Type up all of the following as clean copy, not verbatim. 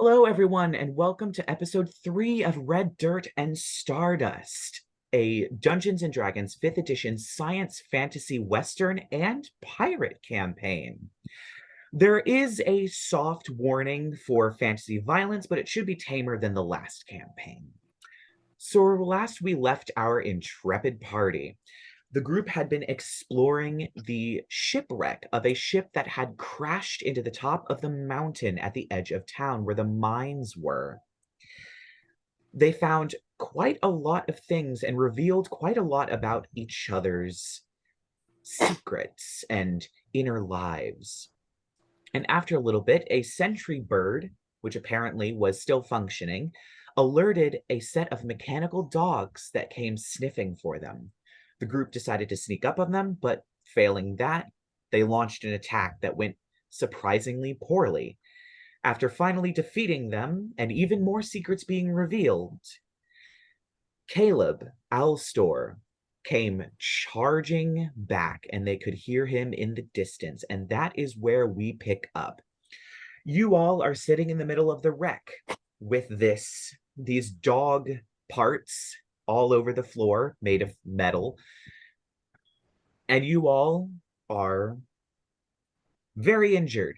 Hello, everyone, and welcome to episode 3 of Red Dirt and Stardust, a Dungeons & Dragons 5th edition science fantasy western and pirate campaign. There is a soft warning for fantasy violence, but it should be tamer than the last campaign. So last we left our intrepid party, the group had been exploring the shipwreck of a ship that had crashed into the top of the mountain at the edge of town where the mines were. They found quite a lot of things and revealed quite a lot about each other's secrets and inner lives. And after a little bit, a sentry bird, which apparently was still functioning, alerted a set of mechanical dogs that came sniffing for them. The group decided to sneak up on them, but failing that, they launched an attack that went surprisingly poorly. After finally defeating them, and even more secrets being revealed, Caleb, Alastor, came charging back, and they could hear him in the distance, and that is where we pick up. You all are sitting in the middle of the wreck with these dog parts all over the floor made of metal, and you all are very injured.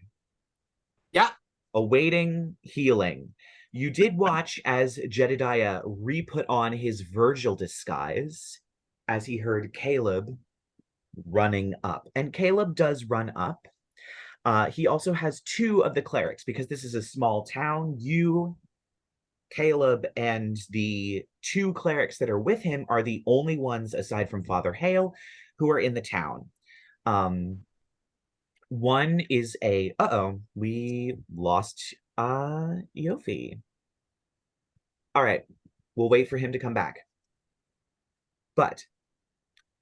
Yeah. Awaiting healing. You did watch as Jedidiah re-put on his Virgil disguise as he heard Caleb running up. And Caleb does run up. He also has two of the clerics because this is a small town. You, Caleb, and the two clerics that are with him are the only ones, aside from Father Hale, who are in the town. One is we lost Yofi. All right, we'll wait for him to come back. But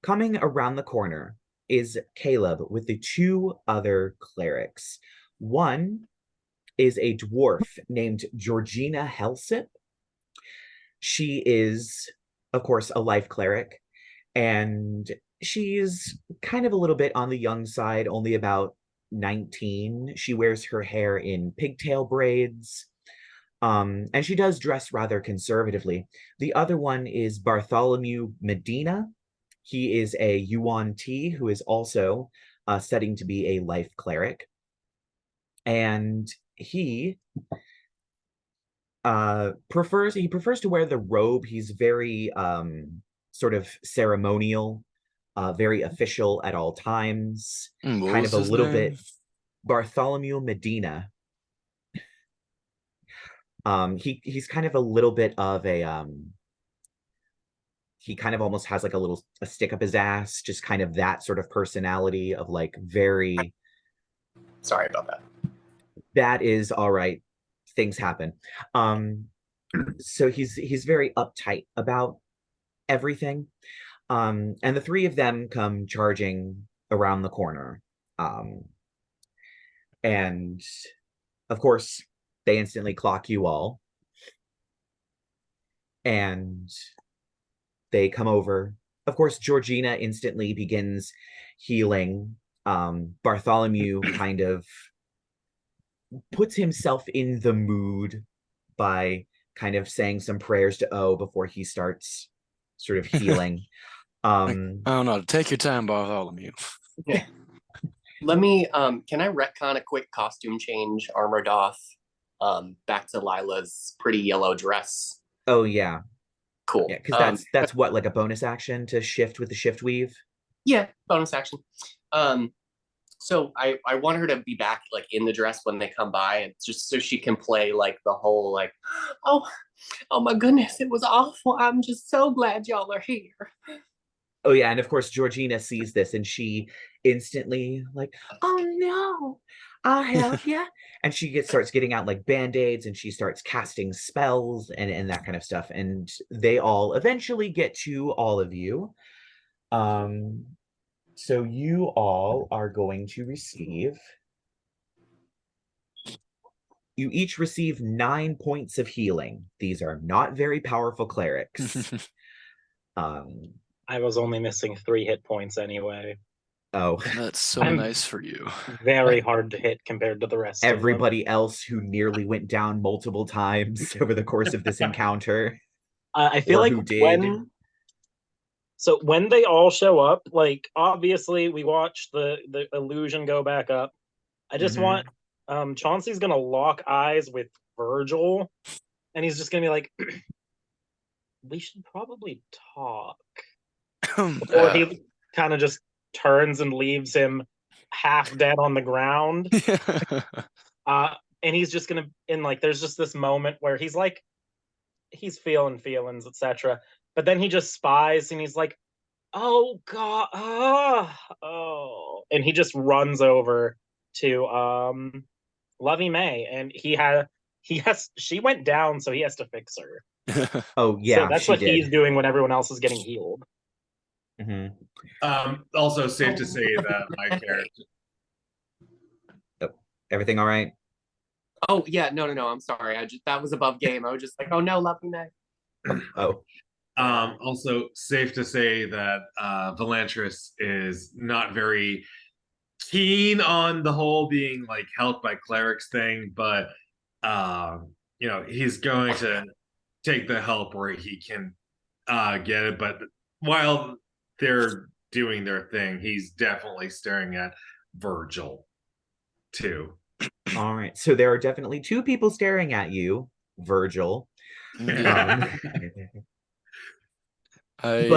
coming around the corner is Caleb with the two other clerics. One is a dwarf named Georgina Helsip. She is, of course, a life cleric, and she's kind of a little bit on the young side, only about 19. She wears her hair in pigtail braids, and she does dress rather conservatively. The other one is Bartholomew Medina. He is a Yuan T who is also studying to be a life cleric. And he prefers to wear the robe. He's very sort of ceremonial, very official at all times. What kind was of a his little name? bit Bartholomew Medina. He's kind of a little bit of a he kind of almost has like a stick up his ass, just kind of that sort of personality of like very. Sorry about that. That is all right. Things happen. So he's very uptight about everything. And the three of them come charging around the corner. And of course, they instantly clock you all. And they come over. Of course, Georgina instantly begins healing. Bartholomew kind of puts himself in the mood by kind of saying some prayers to O before he starts sort of healing. I don't know. Take your time, Bartholomew. Yeah. Let me can I retcon a quick costume change, armor doff, back to Lyla's pretty yellow dress? Oh yeah. Cool. Yeah, because that's what, like a bonus action to shift with the shift weave? Yeah, bonus action. So I want her to be back like in the dress when they come by, and just so she can play like the whole like, oh my goodness, it was awful. I'm just so glad y'all are here. Oh yeah, and of course Georgina sees this and she instantly like, oh no, I'll help you. And she starts getting out like band-aids and she starts casting spells and that kind of stuff. And they all eventually get to all of you. So you all are going to receive. You each receive 9 points of healing. These are not very powerful clerics. I was only missing 3 hit points anyway. Oh, That's so I'm nice for you. very hard to hit compared to the rest of them. everybody else who nearly went down multiple times over the course of this encounter, I feel or like who did. when they all show up, like obviously we watch the illusion go back up. I just want Chauncey's gonna lock eyes with Virgil, and he's just gonna be like, "We should probably talk." Or he kind of just turns and leaves him half dead on the ground. And he's just gonna there's just this moment where he's like he's feeling feelings, etc. But then he just spies and he's like, "Oh god, oh," and he just runs over to Lovey May, and she went down, so he has to fix her. Oh yeah, so that's she what did. he's doing when everyone else is getting healed. Also, safe to say that my character. Oh, everything all right? Oh yeah, no. I'm sorry. That was above game. I was just like, oh no, Lovey May. Oh. Also, safe to say that Velantrios is not very keen on the whole being like helped by clerics thing, but he's going to take the help where he can get it. But while they're doing their thing, he's definitely staring at Virgil too. All right. So there are definitely two people staring at you, Virgil. But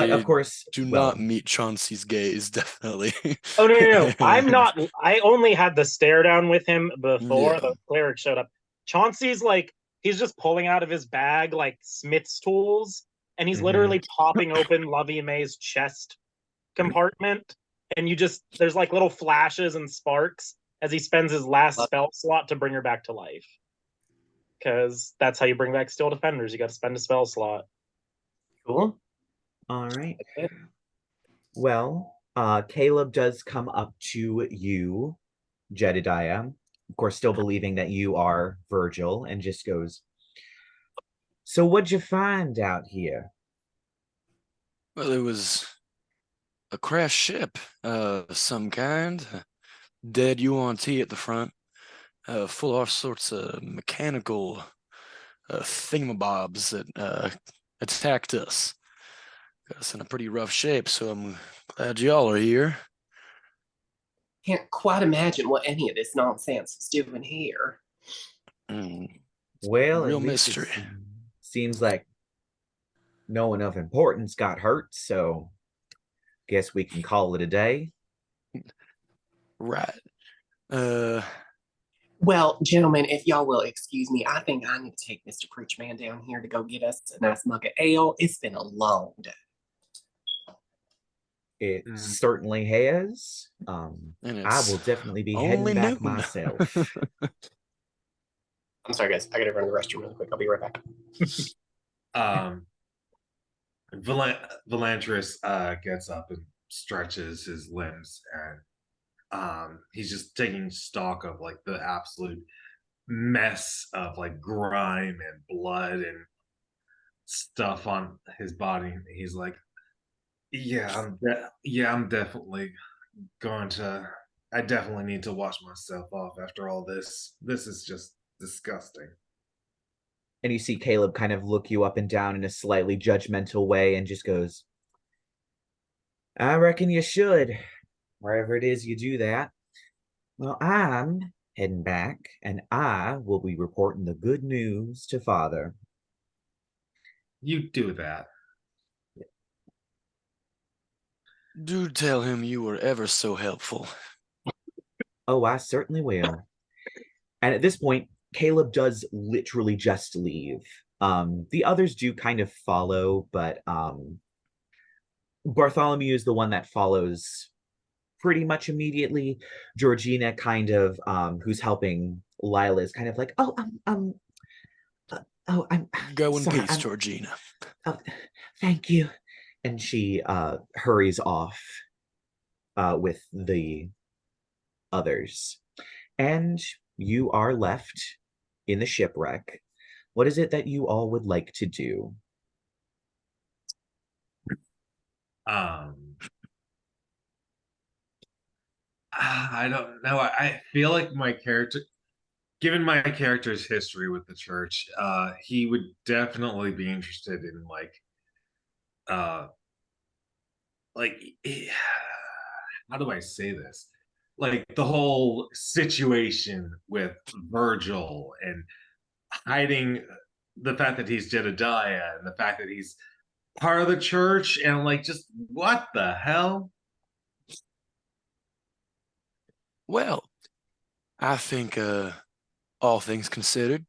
of course, do not meet Chauncey's gaze, definitely. Oh no. I'm not. I only had the stare down with him before the cleric showed up. Chauncey's he's just pulling out of his bag smith's tools, and he's literally popping open Lovey May's chest compartment, and there's little flashes and sparks as he spends his last spell slot to bring her back to life. Because that's how you bring back Steel Defenders. You got to spend a spell slot. Cool. All right. Well, Caleb does come up to you, Jedidiah, of course, still believing that you are Virgil, and just goes, "So what'd you find out here?" Well, it was a crashed ship, some kind. Dead UNT at the front, full of all sorts of mechanical thingamabobs that attacked us. Got us in a pretty rough shape, so I'm glad y'all are here. Can't quite imagine what any of this nonsense is doing here. Well, real at least mystery. Seems like no one of importance got hurt, so guess we can call it a day. Right. Well, gentlemen, if y'all will excuse me, I think I need to take Mr. Preachman down here to go get us a nice mug of ale. It's been a long day. It certainly has. I will definitely be heading back myself. I'm sorry, guys. I gotta run to the restroom really quick. I'll be right back. Velantrios gets up and stretches his limbs, and he's just taking stock of the absolute mess of grime and blood and stuff on his body. He's like, I'm definitely going to. I definitely need to wash myself off after all this. This is just disgusting. And you see Caleb kind of look you up and down in a slightly judgmental way and just goes, "I reckon you should, wherever it is you do that. Well, I'm heading back, and I will be reporting the good news to Father." You do that. Do tell him you were ever so helpful. Oh, I certainly will. And at this point, Caleb does literally just leave. The others do kind of follow, but Bartholomew is the one that follows pretty much immediately. Georgina kind of, who's helping Lyla, is kind of like, I'm Go in sorry, peace, Georgina. Thank you. And she hurries off with the others. And you are left in the shipwreck. What is it that you all would like to do? I don't know. I feel like my character, given my character's history with the church, he would definitely be interested in uh, like, how do I say this? Like the whole situation with Virgil and hiding the fact that he's Jedidiah and the fact that he's part of the church and like just what the hell? Well, I think, all things considered,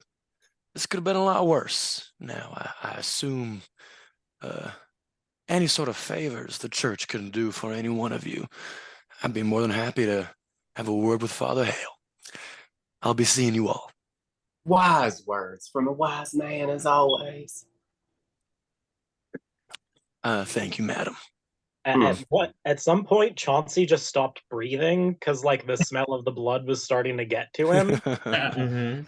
this could have been a lot worse. Now, I assume uh, any sort of favors the church can do for any one of you, I'd be more than happy to have a word with Father Hale. I'll be seeing you all. Wise words from a wise man, as always. Thank you, madam. At some point Chauncey just stopped breathing because like the smell of the blood was starting to get to him. Mm-hmm.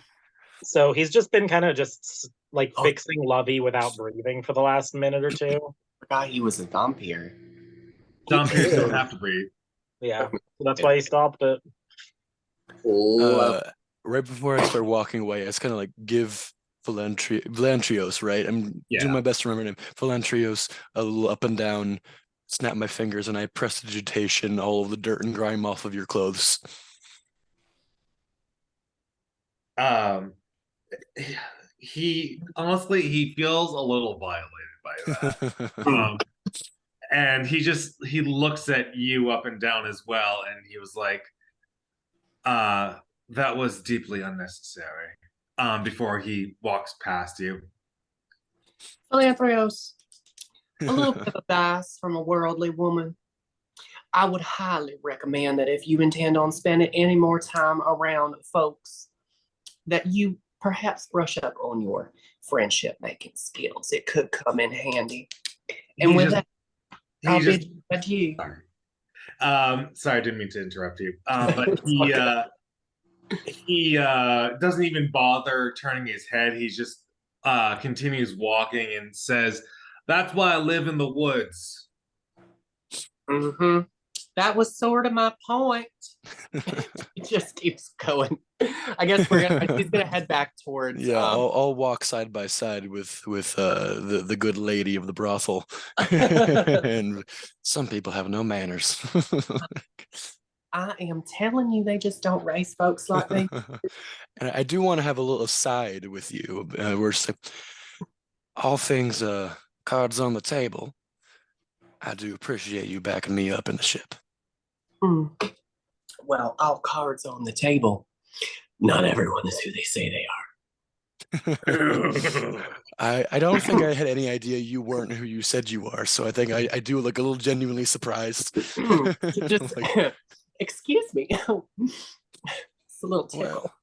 So he's just been kind of just like fixing Lovey without breathing for the last minute or two. Forgot he was a Dhampir. Dhampir don't have to breathe. Yeah, so that's why he stopped it. Right before I start walking away, I just kind of like give Velantrios, right? I'm doing my best to remember him. Velantrios, a little up and down, snap my fingers, and I prestidigitation all of the dirt and grime off of your clothes. He honestly he feels a little violated by that. And he looks at you up and down as well, and he was like, that was deeply unnecessary. Before he walks past you. Velantrios, a little bit of advice from a worldly woman. I would highly recommend that if you intend on spending any more time around folks, that you perhaps brush up on your friendship making skills. It could come in handy. And with that, I'll bid adieu. Sorry, I didn't mean to interrupt you. But he doesn't even bother turning his head. He just continues walking and says, "That's why I live in the woods." Mm-hmm. That was sort of my point. It just keeps going. I guess he's gonna head back towards. Yeah, I'll walk side by side with the good lady of the brothel, and some people have no manners. I am telling you, they just don't raise folks like me. And I do want to have a little aside with you. We're all things cards on the table. I do appreciate you backing me up in the ship. Well, all cards on the table. Not everyone is who they say they are. I don't think I had any idea you weren't who you said you are, so I think I do look a little genuinely surprised. Just excuse me. It's a little tickle. Well,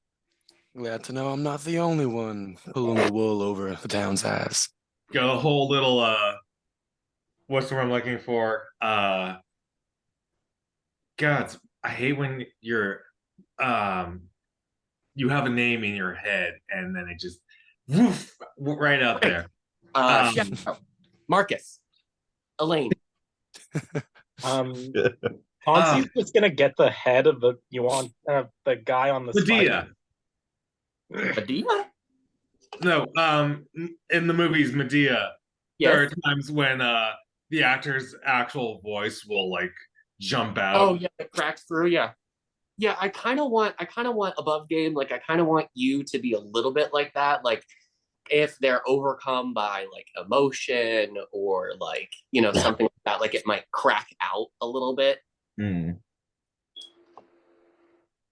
glad to know I'm not the only one pulling the wool over the town's eyes. Got a whole little what's the word I'm looking for? God, I hate when you're you have a name in your head and then it just woof right out there. Marcus, Elaine. Chauncey's just gonna get the head of the the guy on the Medea. Medea? No, in the movies Medea, there are times when the actor's actual voice will like jump out. Oh yeah, it cracks through. Yeah. I kind of want above game. Like I kind of want you to be a little bit like that. Like if they're overcome by like emotion or like something like that, like it might crack out a little bit.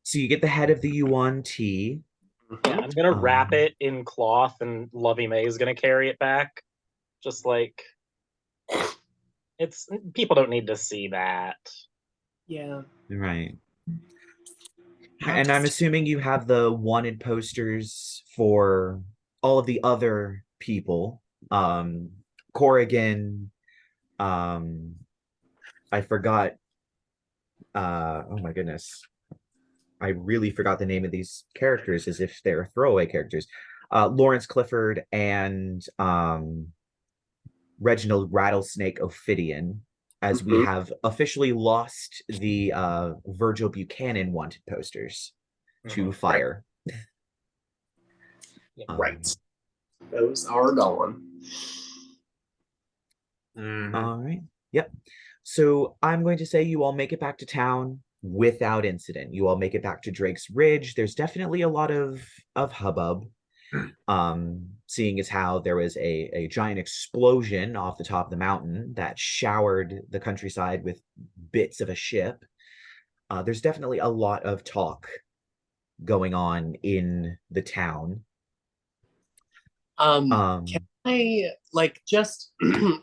So you get the head of the Yuan tea. Yeah, I'm gonna wrap it in cloth, and Lovey May is gonna carry it back. Just like people don't need to see that. Yeah. Right. And I'm assuming you have the wanted posters for all of the other people. Corrigan. I forgot. Oh my goodness. I really forgot the name of these characters as if they're throwaway characters. Lawrence Clifford and Reginald Rattlesnake Ophidian. as we have officially lost the Virgil Buchanan wanted posters to fire. Right. Those are gone. All right. Yep. So I'm going to say you all make it back to town without incident. You all make it back to Drake's Ridge. There's definitely a lot of hubbub. Seeing as how there was a giant explosion off the top of the mountain that showered the countryside with bits of a ship. There's definitely a lot of talk going on in the town. Can I just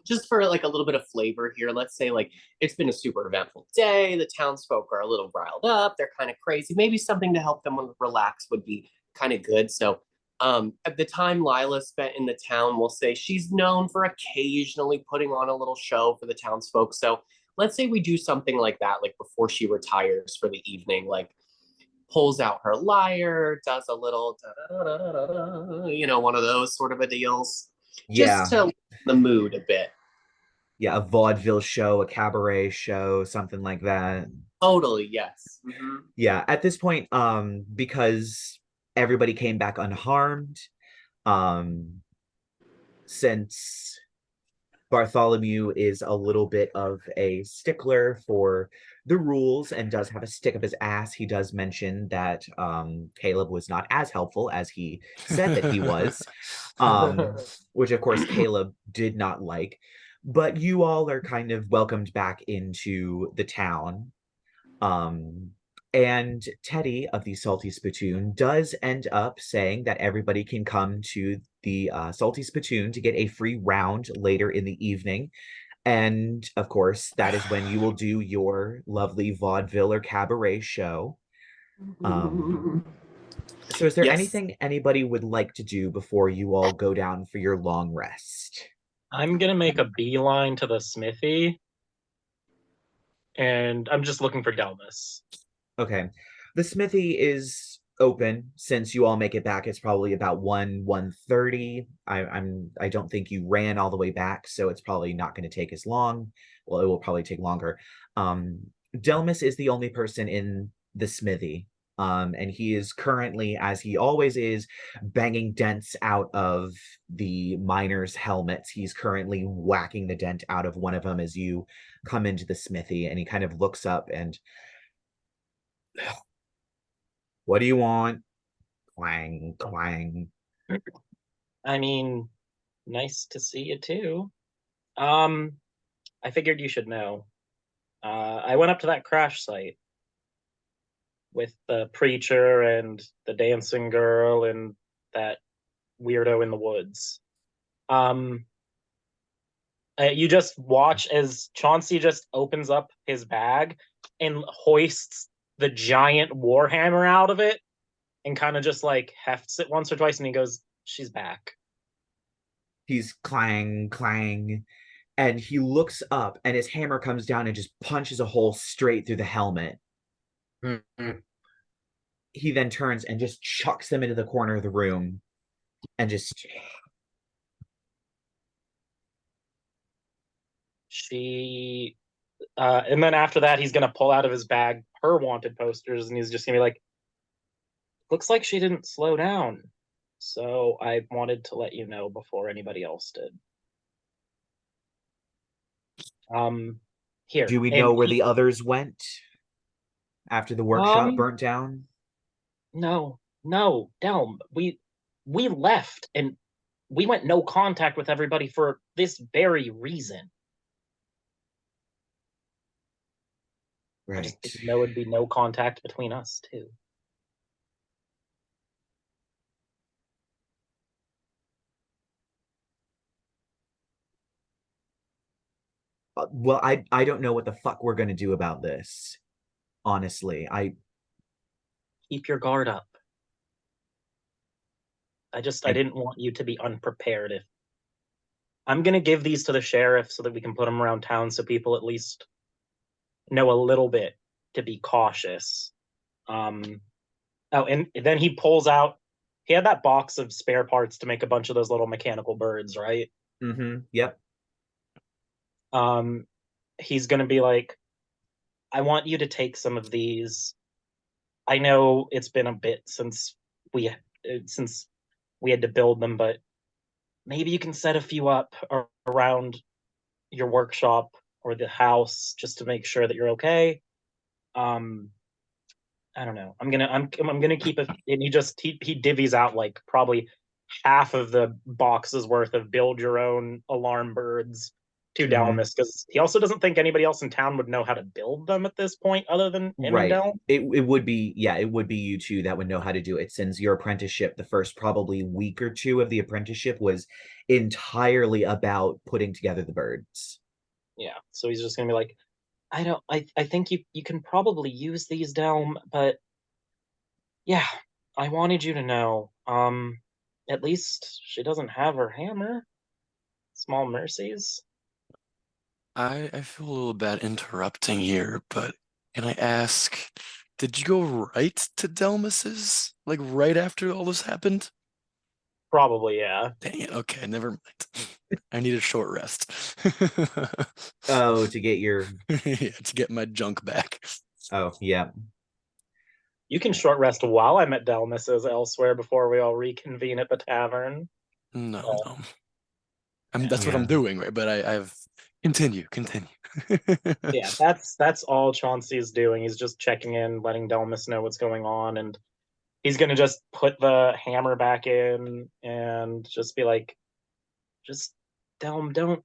just for like a little bit of flavor here, let's say like it's been a super eventful day, the townsfolk are a little riled up, they're kind of crazy, maybe something to help them relax would be kind of good. So at the time Lyla spent in the town, we'll say she's known for occasionally putting on a little show for the townsfolk. So let's say we do something like that, like before she retires for the evening, like pulls out her lyre, does a little, one of those sort of a deals, just to the mood a bit. Yeah, a vaudeville show, a cabaret show, something like that. Totally, yes. Yeah, at this point, because everybody came back unharmed, since Bartholomew is a little bit of a stickler for the rules and does have a stick up his ass. He does mention that Caleb was not as helpful as he said that he was, which of course Caleb did not like. But you all are kind of welcomed back into the town. And Teddy of the Salty Spittoon does end up saying that everybody can come to the Salty Spittoon to get a free round later in the evening. And of course, that is when you will do your lovely vaudeville or cabaret show. So is there anything anybody would like to do before you all go down for your long rest? I'm going to make a beeline to the smithy. And I'm just looking for Delmas. Okay. The smithy is open since you all make it back. It's probably about 1:30. I don't think you ran all the way back, so it's probably not going to take as long. Well, it will probably take longer. Delmas is the only person in the smithy. And he is currently, as he always is, banging dents out of the miners' helmets. He's currently whacking the dent out of one of them as you come into the smithy, and he kind of looks up and, what do you want? Clang, clang. I mean, nice to see you too. I figured you should know. I went up to that crash site with the preacher and the dancing girl and that weirdo in the woods. You just watch as Chauncey just opens up his bag and hoists the giant warhammer out of it and kind of just like hefts it once or twice, and he goes, "She's back." He's clang, clang, and he looks up and his hammer comes down and just punches a hole straight through the helmet. He then turns and just chucks them into the corner of the room and just... And then after that, he's going to pull out of his bag her wanted posters, and he's just going to be like, "Looks like she didn't slow down. So I wanted to let you know before anybody else did." Here. Do we know where the others went after the workshop burnt down? No, Delm. We left, and we went no contact with everybody for this very reason. Right. I just didn't know it'd be no contact between us, too. Well, I don't know what the fuck we're going to do about this. Honestly, Keep your guard up. I didn't want you to be unprepared. If I'm going to give these to the sheriff so that we can put them around town so people at least know a little bit to be cautious. And then he pulls out, he had that box of spare parts to make a bunch of those little mechanical birds, right? Mm-hmm. Yep. he's going to be like, I want you to take some of these. I know it's been a bit since we had to build them, but maybe you can set a few up around your workshop or the house just to make sure that you're okay. I don't know. I'm gonna keep it. And he divvies out like probably half of the boxes worth of build your own alarm birds to Dalmas, because he also doesn't think anybody else in town would know how to build them at this point other than him and Del. It would be you two that would know how to do it, since your apprenticeship, the first probably week or two of the apprenticeship was entirely about putting together the birds. Yeah, so he's just gonna be like, I think you can probably use these, Delm, but yeah, I wanted you to know, at least she doesn't have her hammer. Small mercies. I feel a little bad interrupting here, but can I ask, did you go right to Delmas's? Like right after all this happened? Probably, yeah. Dang it. Okay, never mind. I need a short rest. Oh, to get your yeah, to get my junk back. Oh, yeah. You can short rest while I'm at Delmas's elsewhere before we all reconvene at the tavern. No. That's what I'm doing, right? But I've continue. Yeah, that's all Chauncey's doing. He's just checking in, letting Delmas know what's going on, and he's gonna just put the hammer back in and just be like, just Delm, don't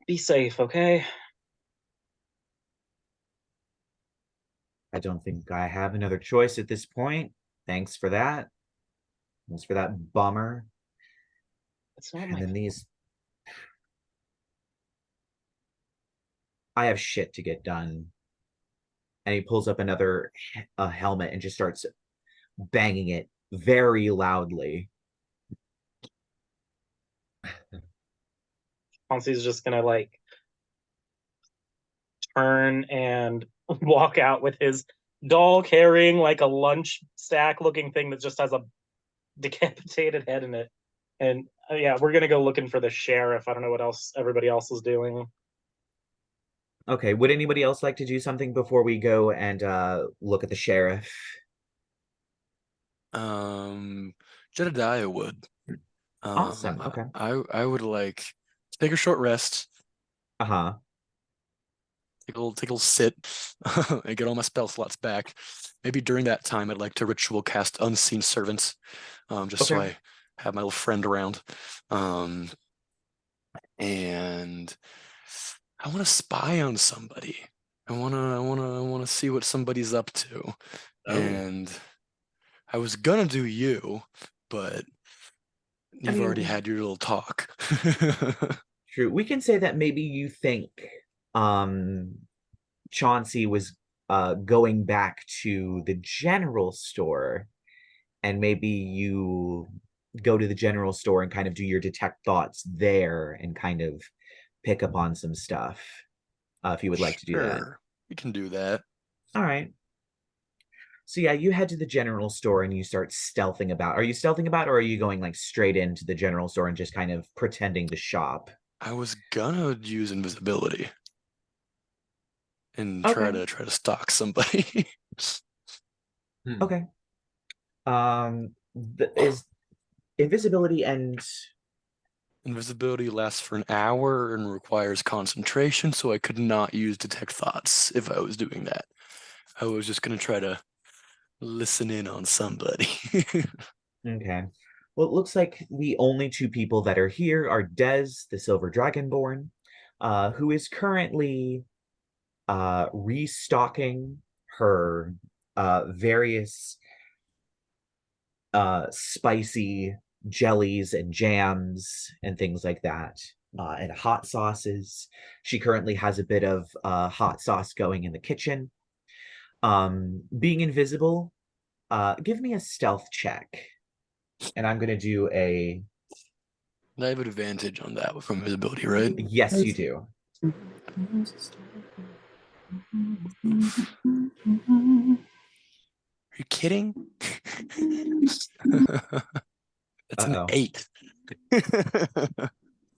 be safe, okay? I don't think I have another choice at this point. Thanks for that. Thanks for that bummer. It's not And my then these, I have shit to get done. And he pulls up another helmet and just starts banging it very loudly. Chauncey's just gonna like turn and walk out with his doll carrying like a lunch sack looking thing that just has a decapitated head in it. And yeah, we're gonna go looking for the sheriff. I don't know what else everybody else is doing. Okay, would anybody else like to do something before we go and look at the sheriff? Jedidiah would. Awesome. Okay. I would like take a short rest. Uh-huh. Take a little sit and get all my spell slots back. Maybe during that time, I'd like to ritual cast Unseen Servants, just so I have my little friend around. And I want to spy on somebody. I wanna see what somebody's up to. And I was gonna do you, but you've already had your little talk. True. We can say that maybe you think Chauncey was going back to the general store, and maybe you go to the general store and kind of do your detect thoughts there and kind of pick up on some stuff, if you would like to do that. We can do that. All right. So yeah, you head to the general store and you start stealthing about. Are you stealthing about, or are you going like straight into the general store and just kind of pretending to shop? I was gonna use invisibility and Okay. try to stalk somebody. Okay. Is invisibility and invisibility lasts for an hour and requires concentration, so I could not use detect thoughts if I was doing that. I was just gonna try to listen in on somebody. Okay. Well, it looks like the only two people that are here are Dez, the Silver Dragonborn, who is currently restocking her various spicy jellies and jams and things like that, and hot sauces. She currently has a bit of hot sauce going in the kitchen. Being invisible, give me a stealth check. And I'm going to do a... I have advantage on that from invisibility, right? Yes, you do. Are you kidding? It's an 8.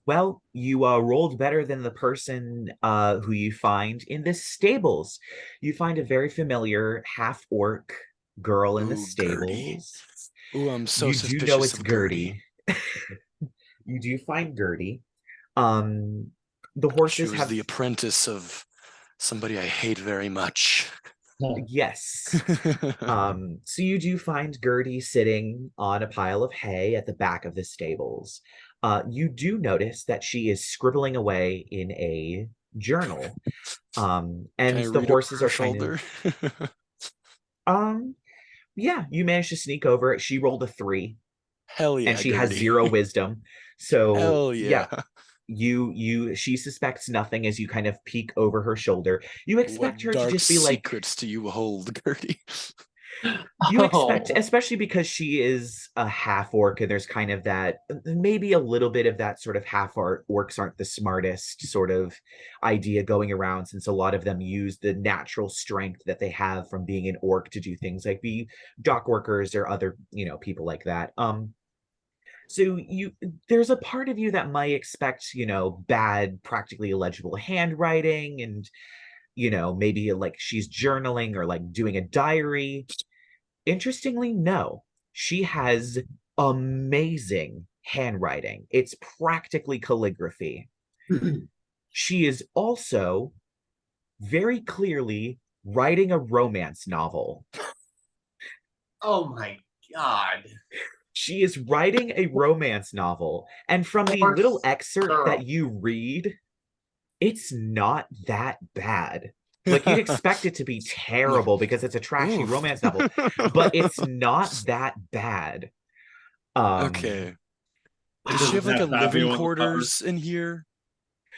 Well, you rolled better than the person who you find in the stables. You find a very familiar half-orc girl in the Ooh, Gertie. stables. Ooh, I'm so You do know suspicious it's of Gertie. Gertie. You do find Gertie. Um, the She horses was have the apprentice of somebody I hate very much. yes. So you do find Gertie sitting on a pile of hay at the back of the stables. You do notice that she is scribbling away in a journal. Can And I the read over horses her are kind of shoulder? yeah, you managed to sneak over it. She rolled a 3 Hell and yeah, she has Gertie. 0 wisdom. So Hell yeah, yeah. she suspects nothing as you kind of peek over her shoulder. You expect What her to dark just be like secrets do you hold, Gertie? you expect, Oh, especially because she is a half orc, and there's kind of that, maybe a little bit of that sort of half orcs aren't the smartest sort of idea going around, since a lot of them use the natural strength that they have from being an orc to do things like be dock workers or other, people like that. So there's a part of you that might expect, bad, practically illegible handwriting, and maybe like she's journaling or like doing a diary. Interestingly, no. She has amazing handwriting. It's practically calligraphy. She is also very clearly writing a romance novel. oh my God. She is writing a romance novel. And from the Poor little excerpt girl. that you read, it's not that bad. Like you'd expect it to be terrible because it's a trashy Ooh. romance novel, but it's not that bad. Um, Okay. It Does she have doesn't like a have living Fabio on the cover. quarters in here?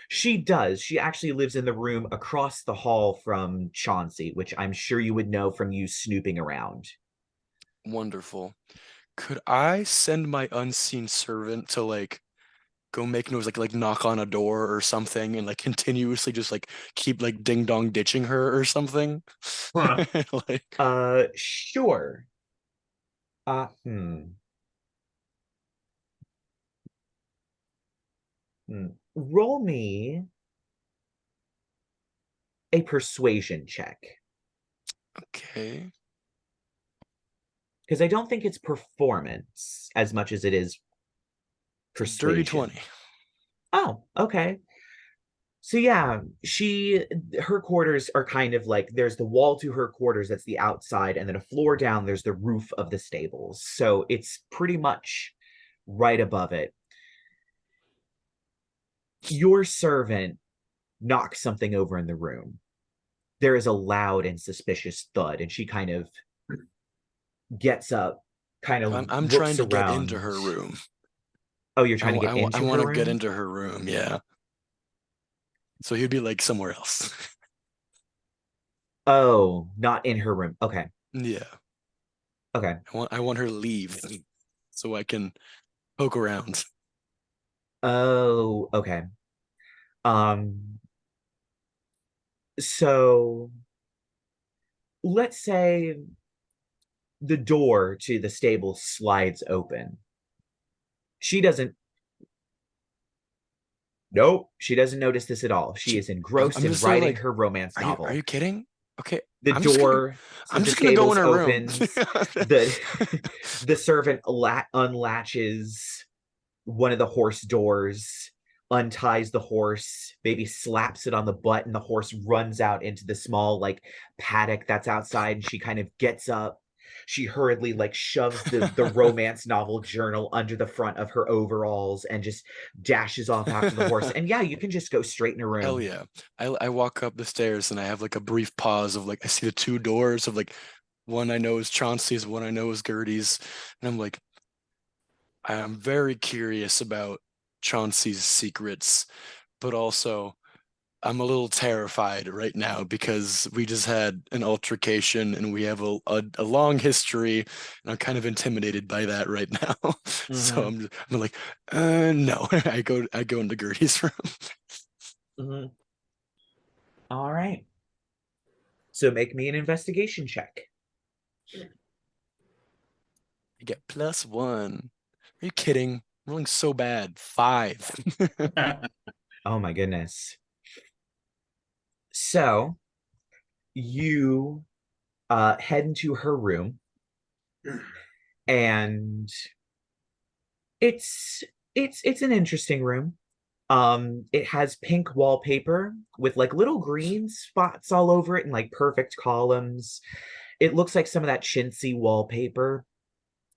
She does. She actually lives in the room across the hall from Chauncey, which I'm sure you would know from you snooping around. Wonderful. Could I send my unseen servant to like go make noise, like knock on a door or something, and like continuously just like keep like ding dong ditching her or something? Huh. Like, Sure. Uh, hmm. Roll me a persuasion check. okay. Because I don't think it's performance as much as it is It's a dirty persuasion. 20. Oh, okay. So yeah, her quarters are kind of like there's the wall to her quarters that's the outside, and then a floor down, there's the roof of the stables. So it's pretty much right above it. Your servant knocks something over in the room. There is a loud and suspicious thud, and she kind of gets up, kind of I'm trying looks to get into around. her room. Oh, you're trying to get I into want her to get room? into her room, yeah. So he'd be like somewhere else. Oh, not in her room. Okay. Yeah. Okay. I want her to leave so I can poke around. Oh, okay. Um, so let's say the door to the stable slides open. She doesn't, nope, she doesn't notice this at all. She is engrossed I'm in just there writing like, her romance are novel. you kidding? Okay, The door to I'm the just gonna go in stables her room. opens. The the servant unlatches one of the horse doors, unties the horse, maybe slaps it on the butt, and the horse runs out into the small like paddock that's outside. And she kind of gets up. She hurriedly like shoves the romance novel journal under the front of her overalls and just dashes off after the horse. And yeah, you can just go straight in a Hell room. yeah. I walk up the stairs and I have like a brief pause of like I see the two doors of like one I know is Chauncey's, one I know is Gertie's. And I'm like, I am very curious about Chauncey's secrets, but also I'm a little terrified right now because we just had an altercation and we have a long history, and I'm kind of intimidated by that right now. So Mm-hmm. I'm like, no. I go into Gertie's room. Mm-hmm. All right. So make me an investigation check. I get +1. Are you kidding? rolling so bad. 5. Oh my goodness. So you head into her room, and it's an interesting room. It has pink wallpaper with like little green spots all over it and like perfect columns. It looks like some of that chintzy wallpaper.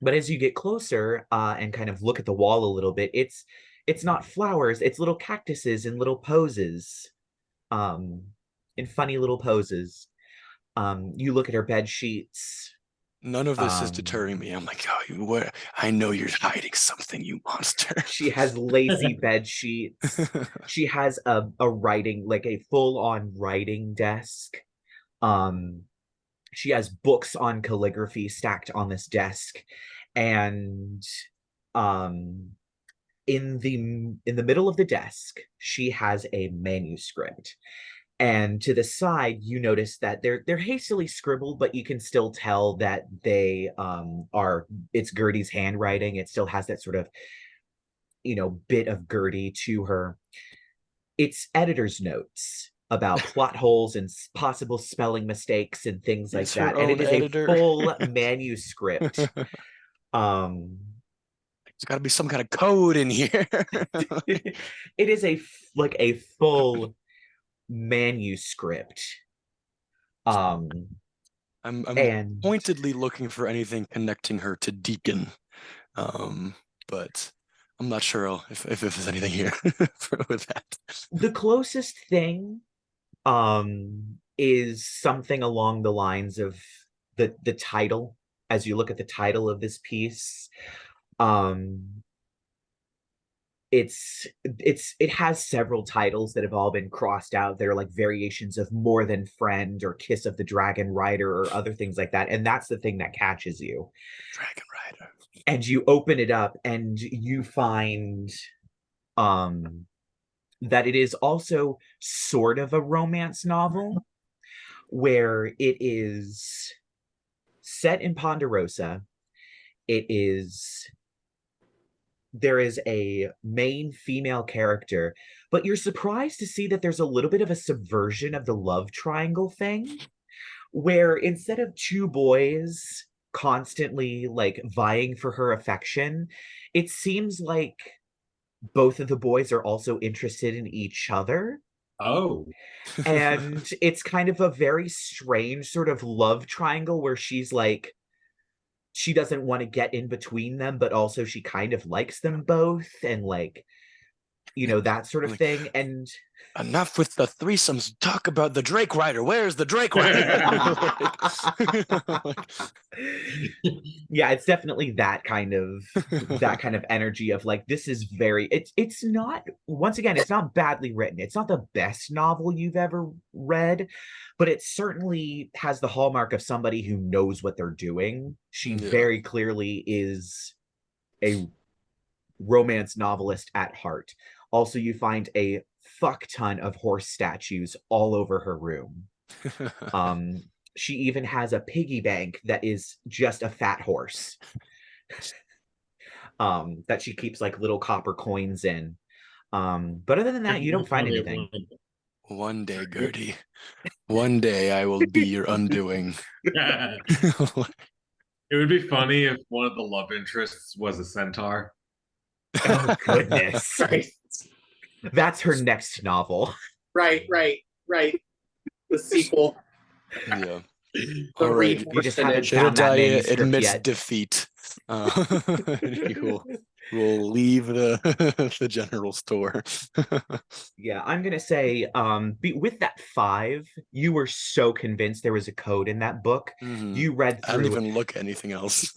But as you get closer and kind of look at the wall a little bit, it's not flowers, it's little cactuses and little poses, um, in funny little poses. You look at her bed sheets. None of this is deterring me. I'm like, oh, what? I know you're hiding something, you monster. She has lacy bed sheets. She has a writing, like a full-on writing desk. Um, she has books on calligraphy stacked on this desk, and um in the middle of the desk she has a manuscript, and to the side you notice that they're hastily scribbled, but you can still tell that they are it's Gertie's handwriting. It still has that sort of, bit of Gertie to her. It's editor's notes about plot holes and possible spelling mistakes and things like It's her that, and it own is editor. a full manuscript. um There's got to be some kind of code in here. it is a full manuscript. I'm And pointedly looking for anything connecting her to Deacon, but I'm not sure if there's anything here with that. the closest thing is something along the lines of the title. As you look at the title of this piece, um it has several titles that have all been crossed out. They're like variations of More Than Friend or Kiss of the Dragon Rider or other things like that, and that's the thing that catches you. Dragon Rider. And you open it up and you find that it is also sort of a romance novel, where it is set in Ponderosa. There is a main female character, but you're surprised to see that there's a little bit of a subversion of the love triangle thing, where instead of two boys constantly like vying for her affection, it seems like both of the boys are also interested in each other. Oh. And it's kind of a very strange sort of love triangle where she's like, she doesn't want to get in between them, but also she kind of likes them both, and like, that sort of thing. And enough with the threesomes. Talk about the Drake Rider. Where's the Drake Rider? yeah, it's definitely that kind of energy of like, this is very, it's not, once again, it's not badly written. It's not the best novel you've ever read, but it certainly has the hallmark of somebody who knows what they're doing. She very clearly is a romance novelist at heart. Also, you find a fuck ton of horse statues all over her room. She even has a piggy bank that is just a fat horse. That she keeps like little copper coins in. But other than that, you don't find anything. One day, Gertie. One day I will be your undoing. It would be funny if one of the love interests was a centaur. Oh goodness. That's her next novel. Right. The sequel. Yeah. All right. You just haven't found that Jedidiah manuscript admits yet. defeat. We'll leave the general store. Yeah, I'm gonna say, with that 5, you were so convinced there was a code in that book. You read through. I didn't even look at anything else.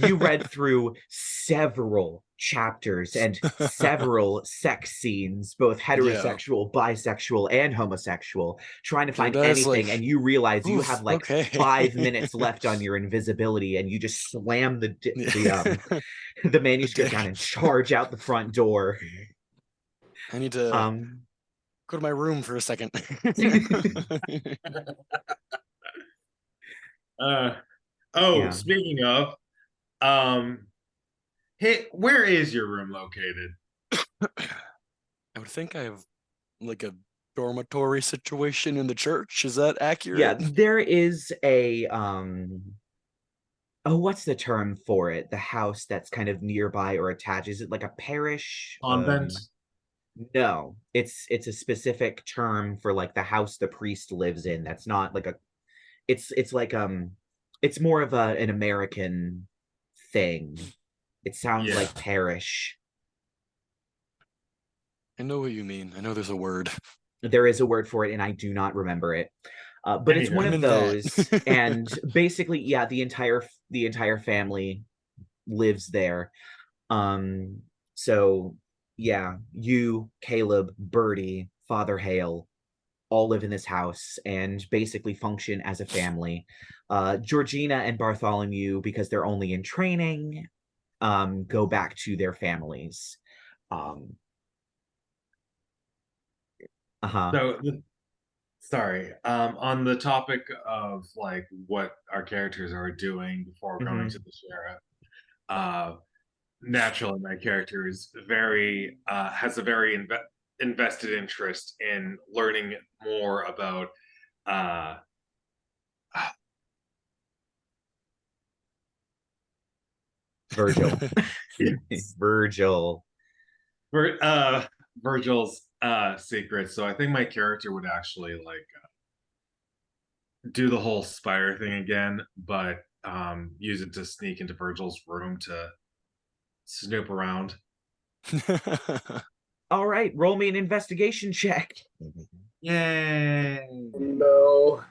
You read through several chapters and several sex scenes, both heterosexual, bisexual, and homosexual, trying to find anything, and you realize you have like 5 minutes left on your invisibility, and you just slam the manuscript down and charge out the front door. I need to go to my room for a second. Yeah. Speaking of, Hey, where is your room located? I would think I have like a dormitory situation in the church. Is that Yeah, accurate? there is a oh, what's the term for it? The house that's kind of nearby or attached. Is it like a parish? Convent? No, it's a specific term for like the house the priest lives in. That's not like a it's like it's more of an American thing. It sounds Yeah. like parish. I know what you mean. I know there's a word. There is a word for it, and I do not remember it. But it's one Anywho. of I'm in those, that. and basically, yeah, the entire family lives there. Um, so yeah, you, Caleb, Birdie, Father Hale, all live in this house and basically function as a family. Georgina and Bartholomew, because they're only in training, go back to their families. Um, uh-huh. So, sorry. On the topic of like what our characters are doing before going to Mhm. the sheriff, uh, naturally, my character is very has a very invested interest in learning more about uh, Virgil. yes, Virgil. Virgil's secrets. So I think my character would actually like do the whole spire thing again, but use it to sneak into Virgil's room to snoop around. All right, roll me an investigation check. Yay! No.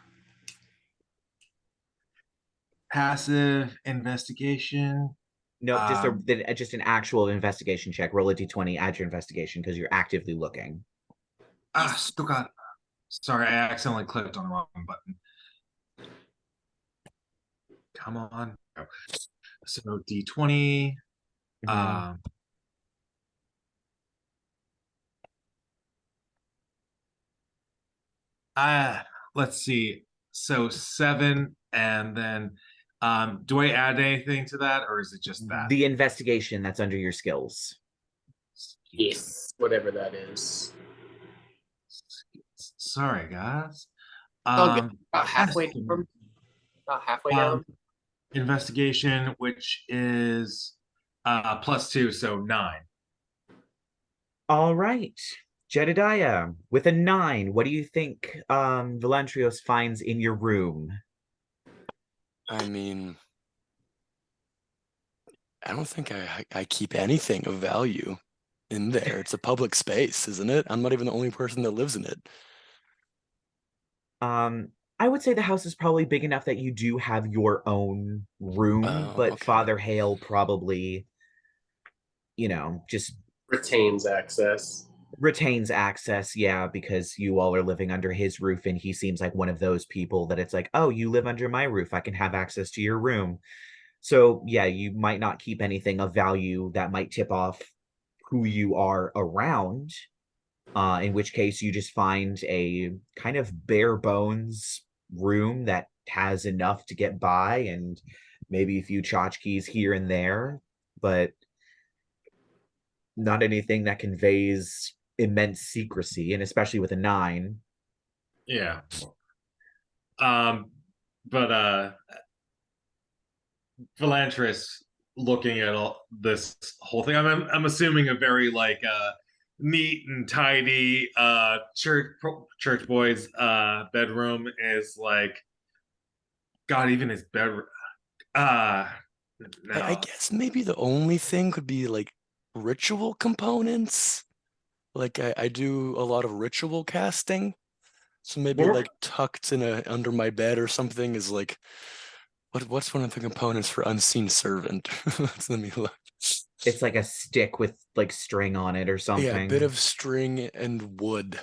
Passive investigation. Nope, Um, just an actual investigation check. Roll a d20, add your investigation because you're actively looking. still got. Sorry, I accidentally clicked on the wrong button. Come on. Oh. So D20. Mhm. Um, let's see. So 7, and then do I add anything to that, or is it just that? The investigation that's under your skills. Yes, whatever that is. Sorry, guys. I'll get about halfway Estimate. down. About halfway Um, down. investigation, which is +2, so 9. All right. Jedidiah, with a 9, what do you think Velantrios finds in your room? I mean, I don't think I keep anything of value in there. It's a public space, isn't it? I'm not even the only person that lives in it. I would say the house is probably big enough that you do have your own room, Oh, but okay. Father Hale probably, just Retains access. retains access, yeah, because you all are living under his roof, and he seems like one of those people that it's like, oh, you live under my roof, I can have access to your room. So, yeah, you might not keep anything of value that might tip off who you are around, in which case you just find a kind of bare bones room that has enough to get by and maybe a few tchotchkes here and there, but not anything that conveys immense secrecy, and especially with a 9. Yeah. Um, but Velantris looking at all this whole thing. I'm assuming a very like neat and tidy church boy's bedroom is like God, even his bedroom. Uh I no. guess maybe the only thing could be like ritual components. Like I do a lot of ritual casting. So maybe More like tucked in under my bed or something is like what's one of the components for unseen servant? Let me look. It's like a stick with like string on it or Yeah, a bit something. of string and wood,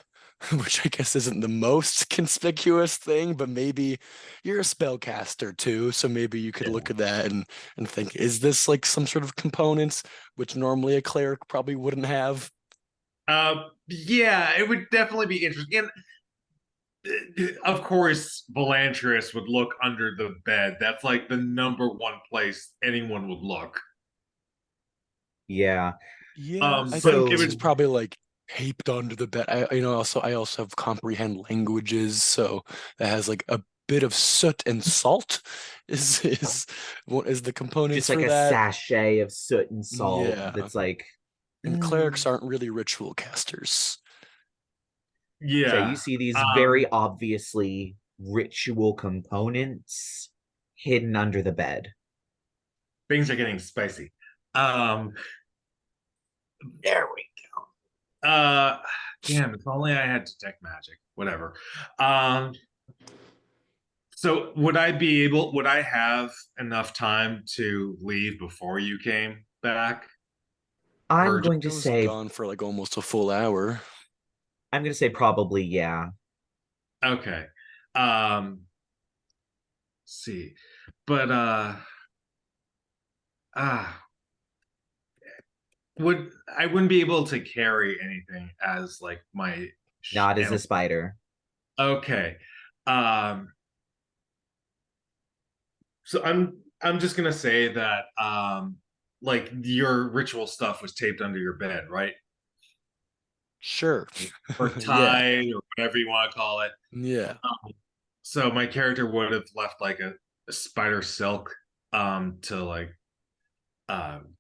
which I guess isn't the most conspicuous thing, but maybe you're a spellcaster too, so maybe you could yeah. look at that and think, is this like some sort of components which normally a cleric probably wouldn't have? Yeah, it would definitely be interesting. And of course, Velantrios would look under the bed. That's like the number one place anyone would look. Yeah. Yeah, I But think it this is would probably like taped onto the bed. I also have comprehend languages, so that has like a bit of soot and salt is what is the components Just like for a that. sachet of soot and salt Yeah, that's like and clerics aren't really ritual casters. so you yeah. see these very obviously ritual components hidden under the bed. Things are getting spicy. Um There we damn, if only I had detect magic. Whatever. Um so would I have enough time to leave before you came back? I'm Or going to I was say gone for like almost a full hour. probably yeah. okay. Um see. But ah would I wouldn't be able to carry anything as like my Not as a animal. spider. Okay. Um so I'm just gonna say that like your ritual stuff was taped under your bed, right? Sure. Or Yeah. tied or whatever you want to call it. Yeah. So my character would have left like a spider silk to like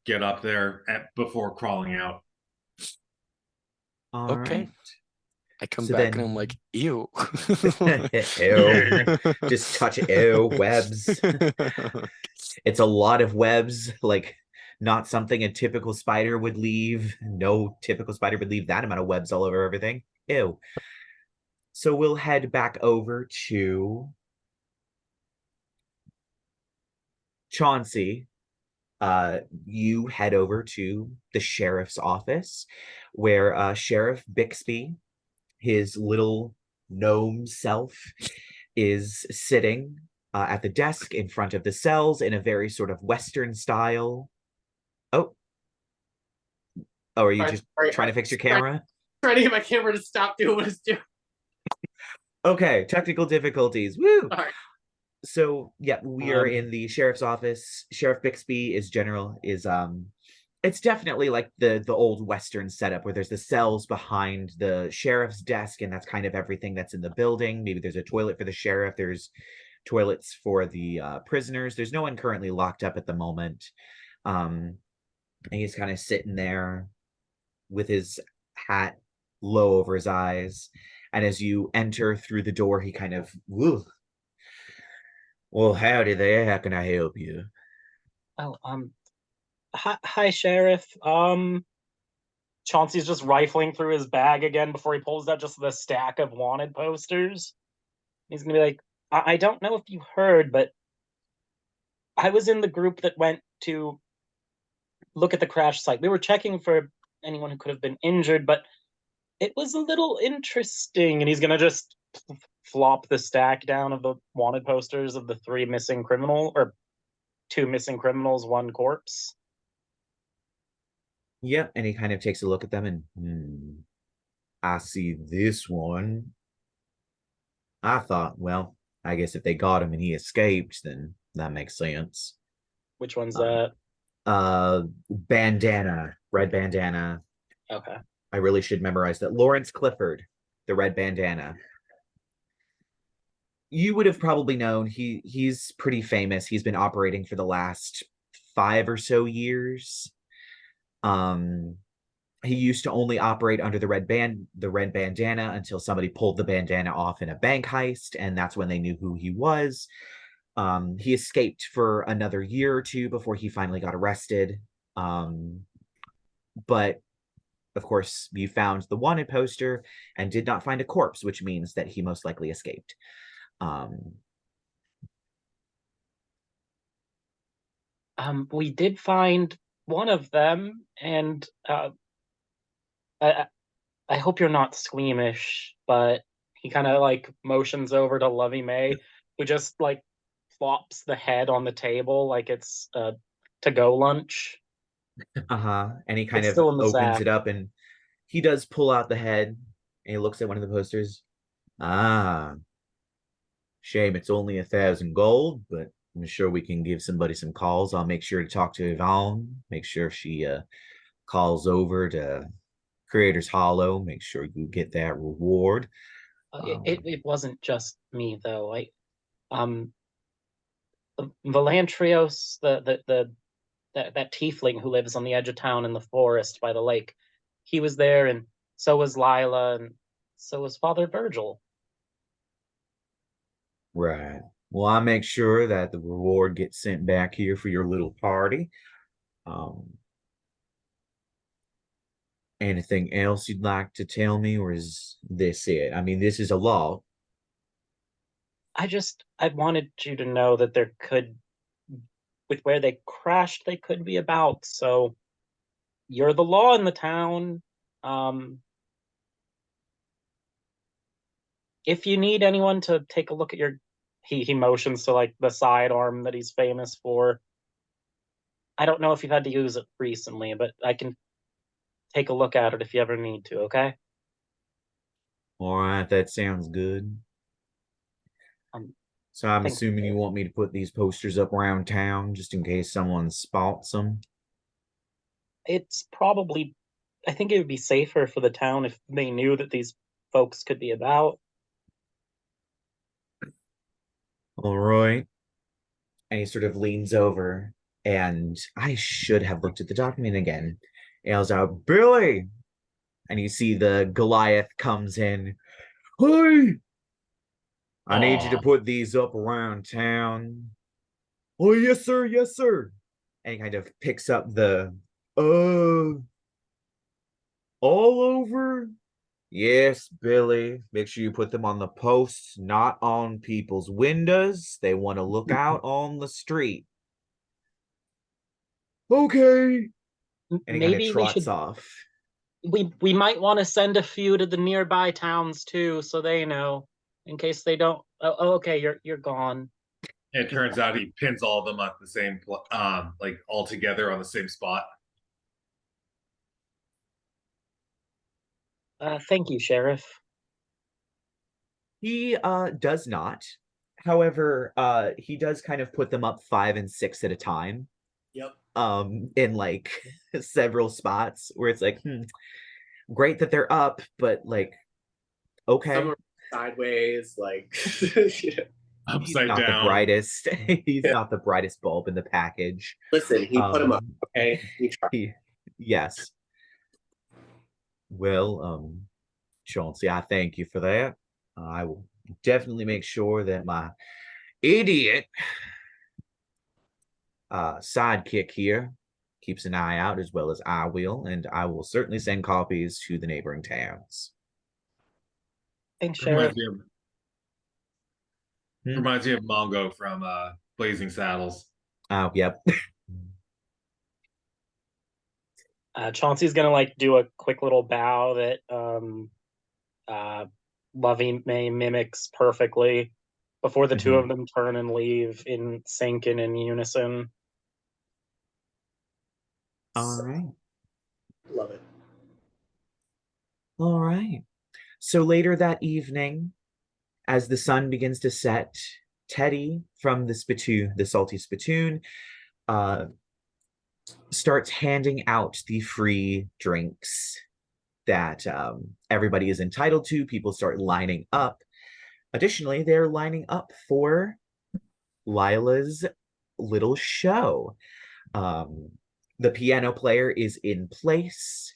get up there before crawling out. All Okay. right. I come So back and then I'm like, ew. ew. Just touch it. Ew, webs. It's a lot of webs, like not something a typical spider would leave. No typical spider would leave that amount of webs all over everything. Ew. So we'll head back over to Chauncey. You head over to the sheriff's office where Sheriff Bixby, his little gnome self, is sitting at the desk in front of the cells in a very sort of Western style. Oh, oh, are you go. just Sorry, trying to fix your camera? trying to get my camera to stop doing what it's doing. Okay, technical difficulties. Woo! Sorry. So yeah, we are in the sheriff's office. Sheriff Bixby is it's definitely like the old Western setup where there's the cells behind the sheriff's desk, and that's kind of everything that's in the building. Maybe there's a toilet for the sheriff, there's toilets for the prisoners. There's no one currently locked up at the moment. And he's kind of sitting there with his hat low over his eyes. And as you enter through the door, he kind of, woo. Well, howdy there. How can I help you? Oh, hi, Sheriff. Chauncey's just rifling through his bag again before he pulls out just the stack of wanted posters. He's gonna be like, I don't know if you heard, but I was in the group that went to look at the crash site. We were checking for anyone who could have been injured, but it was a little interesting. And he's gonna just flop the stack down of the wanted posters of the two missing criminals, one corpse. Yeah, and he kind of takes a look at them and I see this one. I thought, well, I guess if they got him and he escaped, then that makes sense. Which one's Um, that? Bandana, red bandana. Okay. I really should memorize that. Lawrence Clifford, the red bandana. You would have probably known he's pretty famous. He's been operating for the last 5 or so years. Um, he used to only operate under the red bandana until somebody pulled the bandana off in a bank heist, and that's when they knew who he was. He escaped for another year or two before he finally got arrested. But of course, you found the wanted poster and did not find a corpse, which means that he most likely escaped. We did find one of them, and I I hope you're not squeamish, but he kind of like motions over to Lovey May, who just like flops the head on the table like it's a to-go lunch. Uh-huh. And he kind It's of still in the opens sack. it up and he does pull out the head and he looks at one of the posters. Ah, shame it's only 1,000 gold, but I'm sure we can give somebody some calls. I'll make sure to talk to Yvon, make sure she calls over to Creator's Hollow. Make sure you get that reward. It wasn't just me though. Um Velantrios, that tiefling who lives on the edge of town in the forest by the lake, he was there, and so was Lyla, and so was Father Virgil. Right. Well, I make sure that the reward gets sent back here for your little party. Anything else you'd like to tell me, or is this it? I mean, this is a law. I wanted you to know that there could, with where they crashed, they could be about. So you're the law in the town. If you need anyone to take a look at your, he motions to like the sidearm that he's famous for. I don't know if you've had to use it recently, but I can take a look at it if you ever need to, okay? All right, that sounds good. So I'm assuming you want me to put these posters up around town just in case someone spots them? It's probably, I think it would be safer for the town if they knew that these folks could be about. All right. And he sort of leans over, and I should have looked at the document again. Yells out, Billy! And you see the Goliath comes in. Hey! I need you to put these up around town. Oh, yes, sir, yes, sir. And he kind of picks up the, all over? Yes, Billy. Make sure you put them on the posts, not on people's windows. They want to look out on the street. Okay. And he kind of Maybe trots off. We might want to send a few to the nearby towns too, so they know, in case they don't. Oh, okay, you're gone. It turns out he pins all of them at the same, like all together on the same spot. Thank you, Sheriff. He does not. However, he does kind of put them up 5 and 6 at a time. Yep. In like several spots where it's like, great that they're up, but like, okay. Some are sideways, like upside not down. The brightest. He's not the brightest bulb in the package. Listen, he put him up. Okay, yes. Well, Chauncey, I thank you for that. I will definitely make sure that my idiot sidekick here keeps an eye out, as well as I will, and I will certainly send copies to the neighboring towns. Thanks, Sheriff. Reminds me of Mongo from Blazing Saddles. Oh, yep. Chauncey's gonna like do a quick little bow that Lovey May mimics perfectly before the two of them turn and leave in sync and in unison. All right. Love it. All right. So later that evening, as the sun begins to set, Teddy from the spittoon, the salty spittoon, starts handing out the free drinks that everybody is entitled to. People start lining up. Additionally, they're lining up for Lyla's little show. The piano player is in place.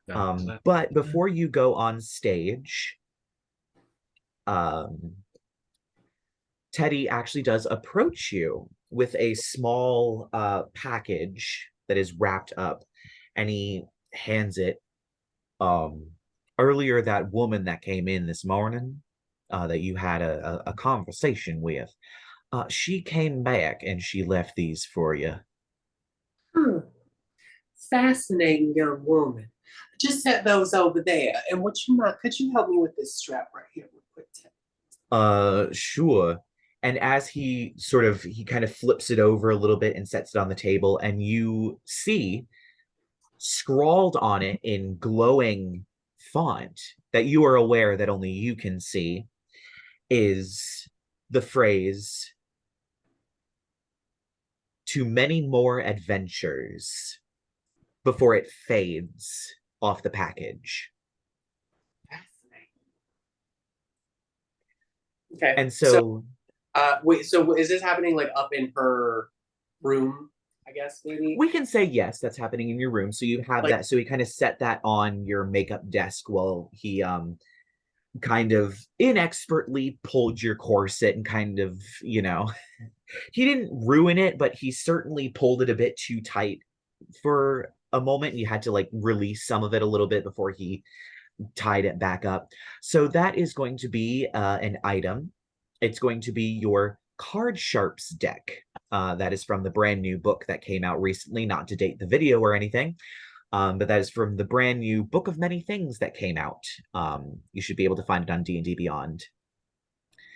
But before you go on stage, Teddy actually does approach you with a small package that is wrapped up, and he hands it. Earlier, that woman that came in this morning, that you had a conversation with, she came back and she left these for you. Fascinating young woman. Just set those over there. And could you help me with this strap right here real quick? Sure. And as he kind of flips it over a little bit and sets it on the table, and you see scrawled on it in glowing font that you are aware that only you can see is the phrase, "To many more adventures." before it fades off the package. Okay. And so wait, so is this happening like up in her room, I guess, maybe? we can say yes, that's happening in your room. So you have Like- that. So he kind of set that on your makeup desk while he kind of inexpertly pulled your corset and kind of, you know, he didn't ruin it, but he certainly pulled it a bit too tight for a moment. You had to like release some of it a little bit before he tied it back up. So that is going to be an item. It's going to be your Card Sharps deck. That is from the brand new book that came out recently, not to date the video or anything. But that is from the brand new Book of Many Things that came out. You should be able to find it on D&D Beyond.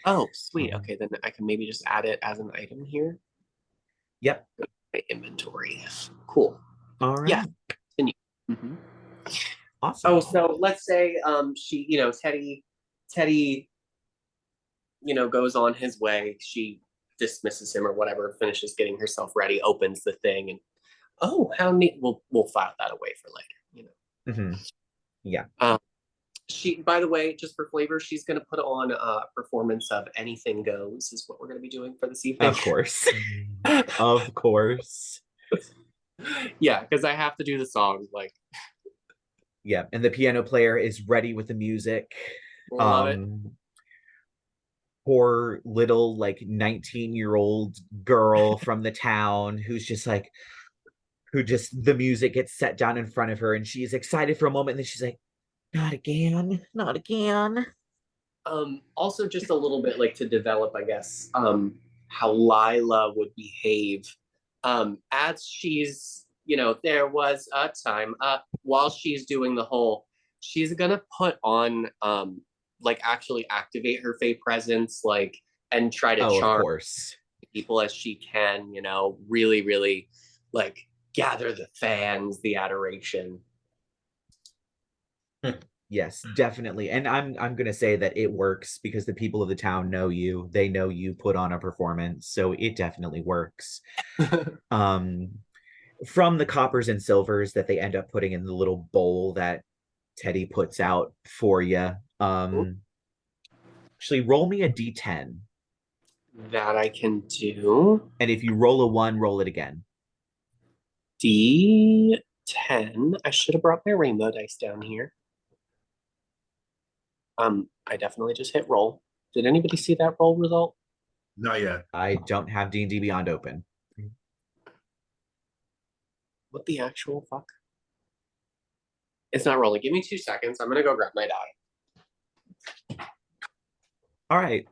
Oh, sweet. Okay, then I can maybe just add it as an item here. Yep. My inventory. Cool. All right. Yeah. Continue. Mm-hmm. Awesome. Oh, so let's say she, Teddy, goes on his way. She dismisses him or whatever, finishes getting herself ready, opens the thing, and how neat. We'll file that away for later. Mm-hmm. Yeah. She, by the way, just for flavor, she's going to put on a performance of Anything Goes, is what we're going to be doing for this evening. Of course. Of course. Yeah, because I have to do the song. Yeah, and the piano player is ready with the music. Love it. Poor little 19-year-old girl from the town who's just the music gets set down in front of her and she's excited for a moment and then she's like, not again, not again. Also just a little bit to develop, I guess, how Lyla would behave as she's, there was a time while she's doing the whole, she's gonna put on actually activate her Fey presence and try to charm of course. people as she can, really, really gather the fans, the adoration. Yes, definitely. And I'm gonna say that it works because the people of the town know you. They know you put on a performance, so it definitely works. From the coppers and silvers that they end up putting in the little bowl that Teddy puts out for you. Actually, roll me a d10. That I can do. And if you roll a 1, roll it again. D10. I should have brought my rainbow dice down here. I definitely just hit roll. Did anybody see that roll result? Not yet. I don't have D&D Beyond open. What the actual fuck? It's not rolling. Give me 2 seconds. I'm gonna go grab my die. All right.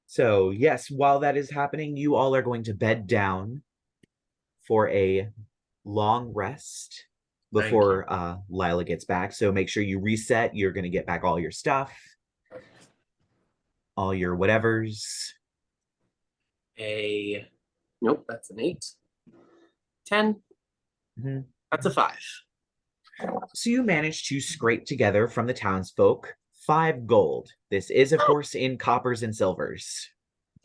So, yes, while that is happening, you all are going to bed down for a long rest before Lyla gets back. So make sure you reset. You're going to get back all your stuff, all your whatevers. Nope, that's an 8. 10. Mm-hmm. That's a 5. So you managed to scrape together from the townsfolk 5 gold. This is, of course, in coppers and silvers.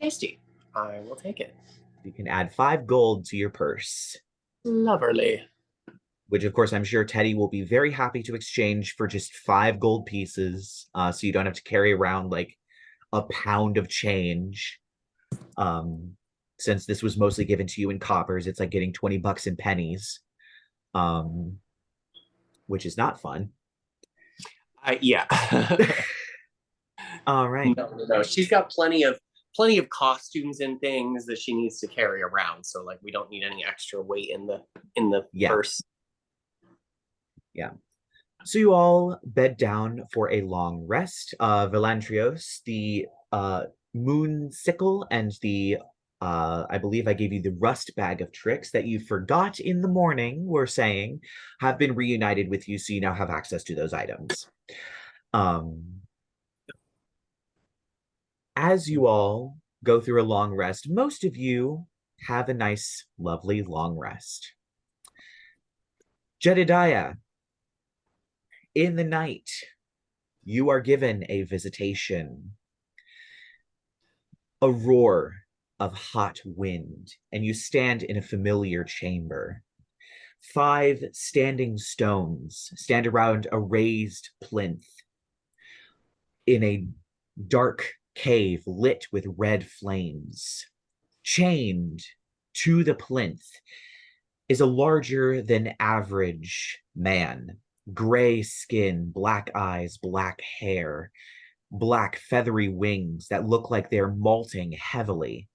Tasty. I will take it. You can add 5 gold to your purse. Lovely. Which, of course, I'm sure Teddy will be very happy to exchange for just 5 gold pieces, so you don't have to carry around a pound of change. Since this was mostly given to you in coppers, it's like getting 20 bucks in pennies, which is not fun. Yeah. All right. No. She's got plenty of costumes and things that she needs to carry around, so we don't need any extra weight in the purse. Yeah. So you all bed down for a long rest. Velantrios, the moon sickle, and the I believe I gave you the rust bag of tricks that you forgot in the morning, we're saying, have been reunited with you, so you now have access to those items. As you all go through a long rest, most of you have a nice, lovely long rest. Jedidiah, in the night, you are given a visitation. A roar of hot wind, and you stand in a familiar chamber. 5 standing stones stand around a raised plinth in a dark cave lit with red flames. Chained to the plinth is a larger than average man. Gray skin, black eyes, black hair, black feathery wings that look like they're molting heavily.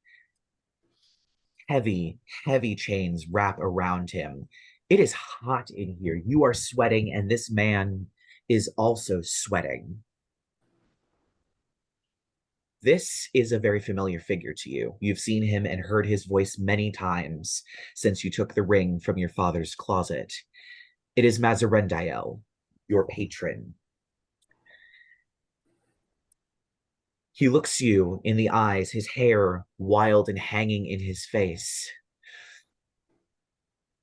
Heavy, heavy chains wrap around him. It is hot in here. You are sweating, and this man is also sweating. This is a very familiar figure to you. You've seen him and heard his voice many times since you took the ring from your father's closet. It is Mazarendael, your patron. He looks you in the eyes, his hair wild and hanging in his face.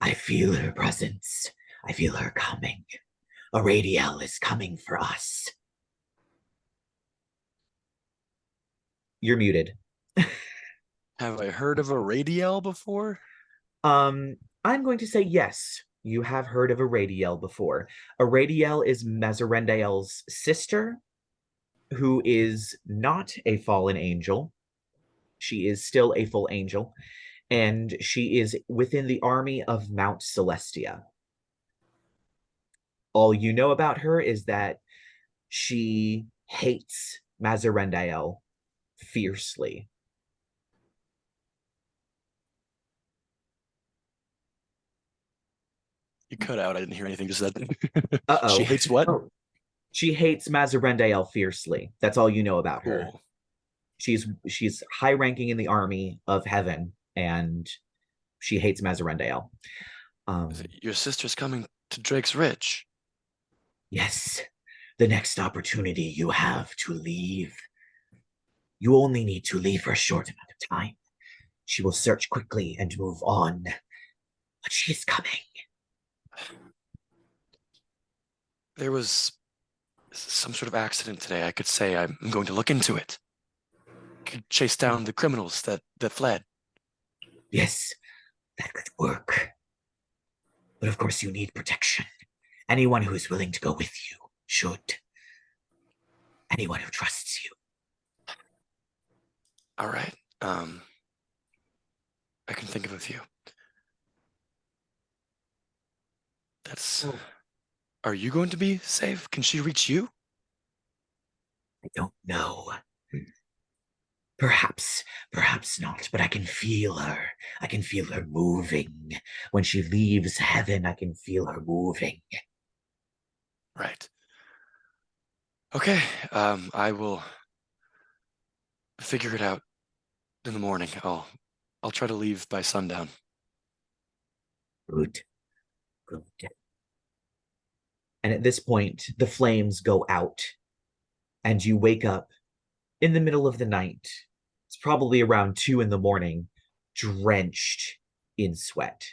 I feel her presence. I feel her coming. Aradiel is coming for us. You're muted. Have I heard of a Radiel before? I'm going to say yes. You have heard of Aradiel before. Aradiel is Mazarendael's sister, who is not a fallen angel. She is still a full angel, and she is within the army of Mount Celestia. All you know about her is that she hates Mazarendael fiercely. You cut out. I didn't hear anything. Just said. Uh-oh. She hates what? Oh. She hates Mazarendael fiercely. That's all you know about her. Cool. She's high ranking in the army of heaven, and she hates Mazarendael. Your sister's coming to Drake's Ridge. Yes, the next opportunity you have to leave. You only need to leave for a short amount of time. She will search quickly and move on, but she is coming. There was some sort of accident today. I could say I'm going to look into it. Could chase down the criminals that fled. Yes, that could work. But of course you need protection. Anyone who is willing to go with you should. Anyone who trusts you. All right. I can think of a few. That's... Oh. Are you going to be safe? Can she reach you? I don't know. Perhaps not, but I can feel her. I can feel her moving. When she leaves heaven, I can feel her moving. Right. Okay, I will figure it out in the morning. I'll try to leave by sundown. Good. And at this point, the flames go out, and you wake up in the middle of the night. It's probably around 2 a.m, drenched in sweat,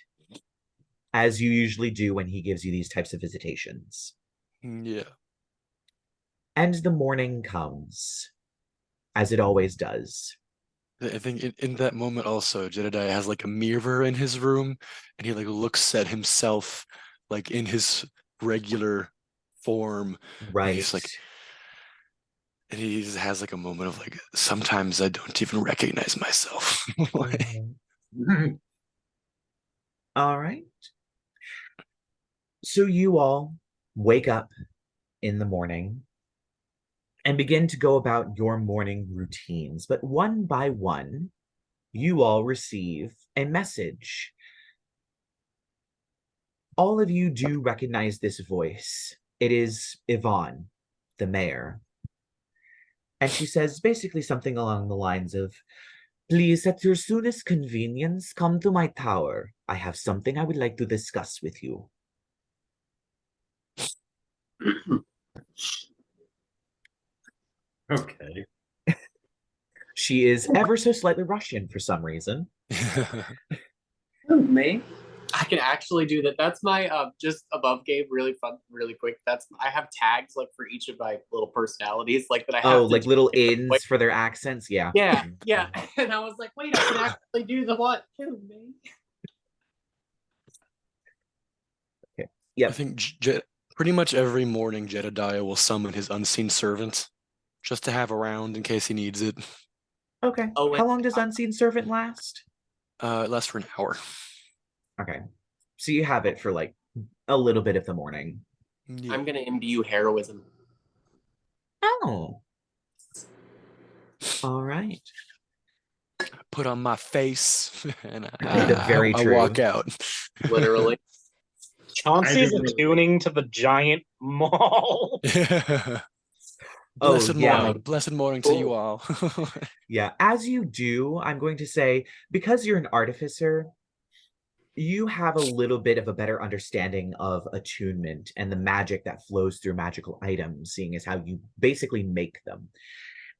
as you usually do when he gives you these types of visitations. Yeah. And the morning comes, as it always does. I think in that moment also, Jedidiah has like a mirror in his room, and he like looks at himself like in his regular form. Right. He's like, and he just has like a moment of like, sometimes I don't even recognize myself. All right. So you all wake up in the morning and begin to go about your morning routines. But one by one, you all receive a message. All of you do recognize this voice. It is Yvon, the mayor. And she says basically something along the lines of, please, at your soonest convenience, come to my tower. I have something I would like to discuss with you. Okay. She is ever so slightly Russian for some reason. Me? I can actually do that. That's my just above game, really fun, really quick. I have tags like for each of my little personalities, like that I have. Oh, like little ins for their accents. Yeah. Yeah, yeah. And I was like, wait, I can actually do the what too, man. Okay. Yeah. I think pretty much every morning Jedidiah will summon his unseen servant just to have around in case he needs it. Okay. Oh, How long does Unseen Servant last? It lasts for an hour. Okay. So you have it for like a little bit of the morning. Yeah. I'm gonna imbue heroism. Oh. All right. Put on my face and Very I true. walk out. Literally. Chauncey's I do- attuning to the giant maul. Blessed yeah. morning. Blessed morning to you all. Yeah. As you do, I'm going to say, because you're an artificer, you have a little bit of a better understanding of attunement and the magic that flows through magical items, seeing as how you basically make them.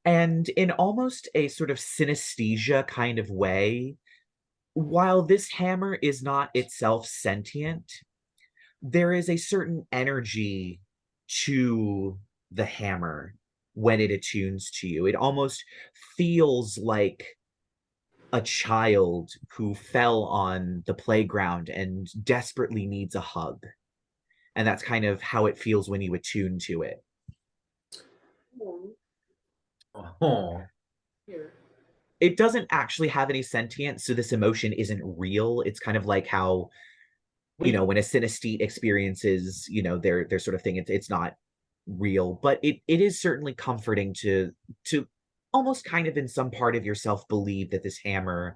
And in almost a sort of synesthesia kind of way, while this hammer is not itself sentient, there is a certain energy to the hammer when it attunes to you. It almost feels like a child who fell on the playground and desperately needs a hug. And that's kind of how it feels when you attune to it. Oh. It doesn't actually have any sentience, so this emotion isn't real. It's kind of like how, you know, when a synesthete experiences, you know, their sort of thing, it's not real, but it is certainly comforting to almost kind of in some part of yourself believe that this hammer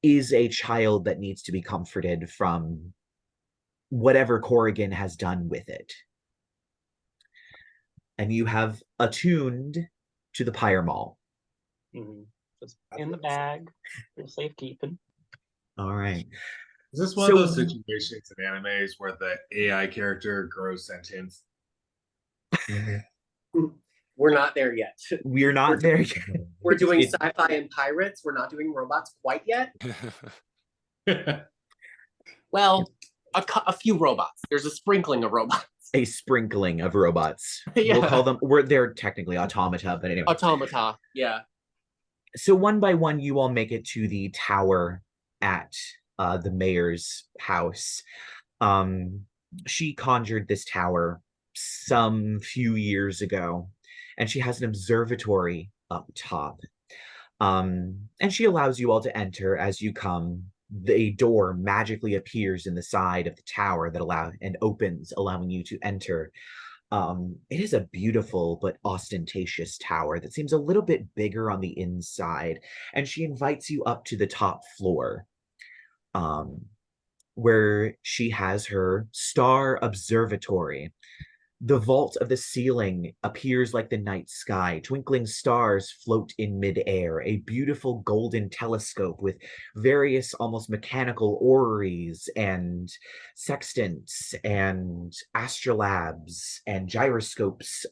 is a child that needs to be comforted from whatever Corrigan has done with it. And you have attuned to the Pyre Mall. Mm-hmm. Just in the bag for safekeeping. All right. Is this one of those situations in animes where the AI character grows sentience? We're not there yet. We're not there yet. We're doing sci-fi and pirates. We're not doing robots quite yet. Well, a few robots. There's a sprinkling of robots. A sprinkling of robots. Yeah. We'll call them, they're technically automata, but anyway. Automata, yeah. So one by one, you all make it to the tower at the mayor's house. She conjured this tower some few years ago, and she has an observatory up top. And she allows you all to enter as you come. The door magically appears in the side of the tower that opens, allowing you to enter. It is a beautiful but ostentatious tower that seems a little bit bigger on the inside, and she invites you up to the top floor, where she has her star observatory. The vault of the ceiling appears like the night sky. Twinkling stars float in midair. A beautiful golden telescope with various almost mechanical orreries and sextants and astrolabes and gyroscopes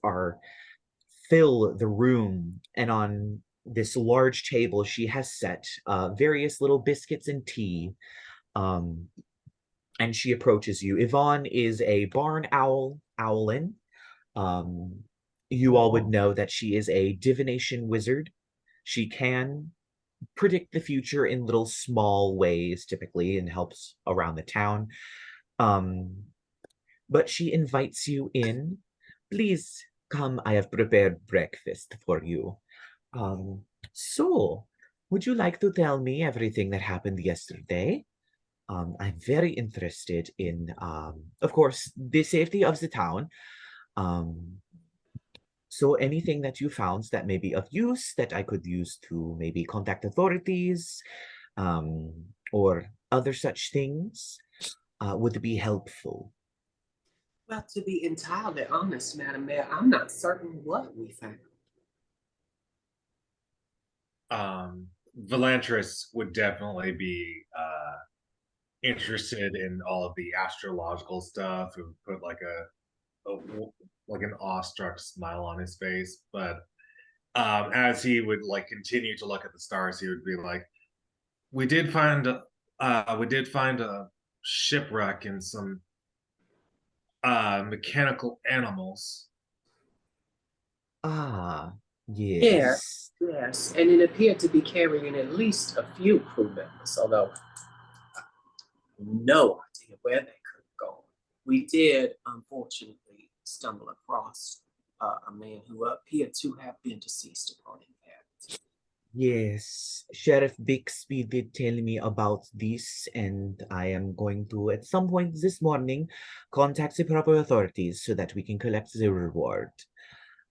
fill the room. And on this large table, she has set various little biscuits and tea. And she approaches you. Yvon is a barn owlin. You all would know that she is a divination wizard. She can predict the future in little small ways, typically, and helps around the town. But she invites you in. Please come, I have prepared breakfast for you. So, would you like to tell me everything that happened yesterday? I'm very interested in, of course, the safety of the town. So anything that you found that may be of use that I could use to maybe contact authorities, or other such things, would be helpful. Well, to be entirely honest, Madam Mayor, I'm not certain what we found. Velantrios would definitely be interested in all of the astrological stuff. It would put like an awestruck smile on his face. But as he would like continue to look at the stars, he would be like, "We did find we did find a shipwreck and some mechanical animals. Ah, Yeah, yes. yes, and it appeared to be carrying at least a few crew members, although no idea where they could go. We did, unfortunately, stumble across a man who appeared to have been deceased upon impact. Yes, Sheriff Bixby did tell me about this, and I am going to, at some point this morning, contact the proper authorities so that we can collect the reward.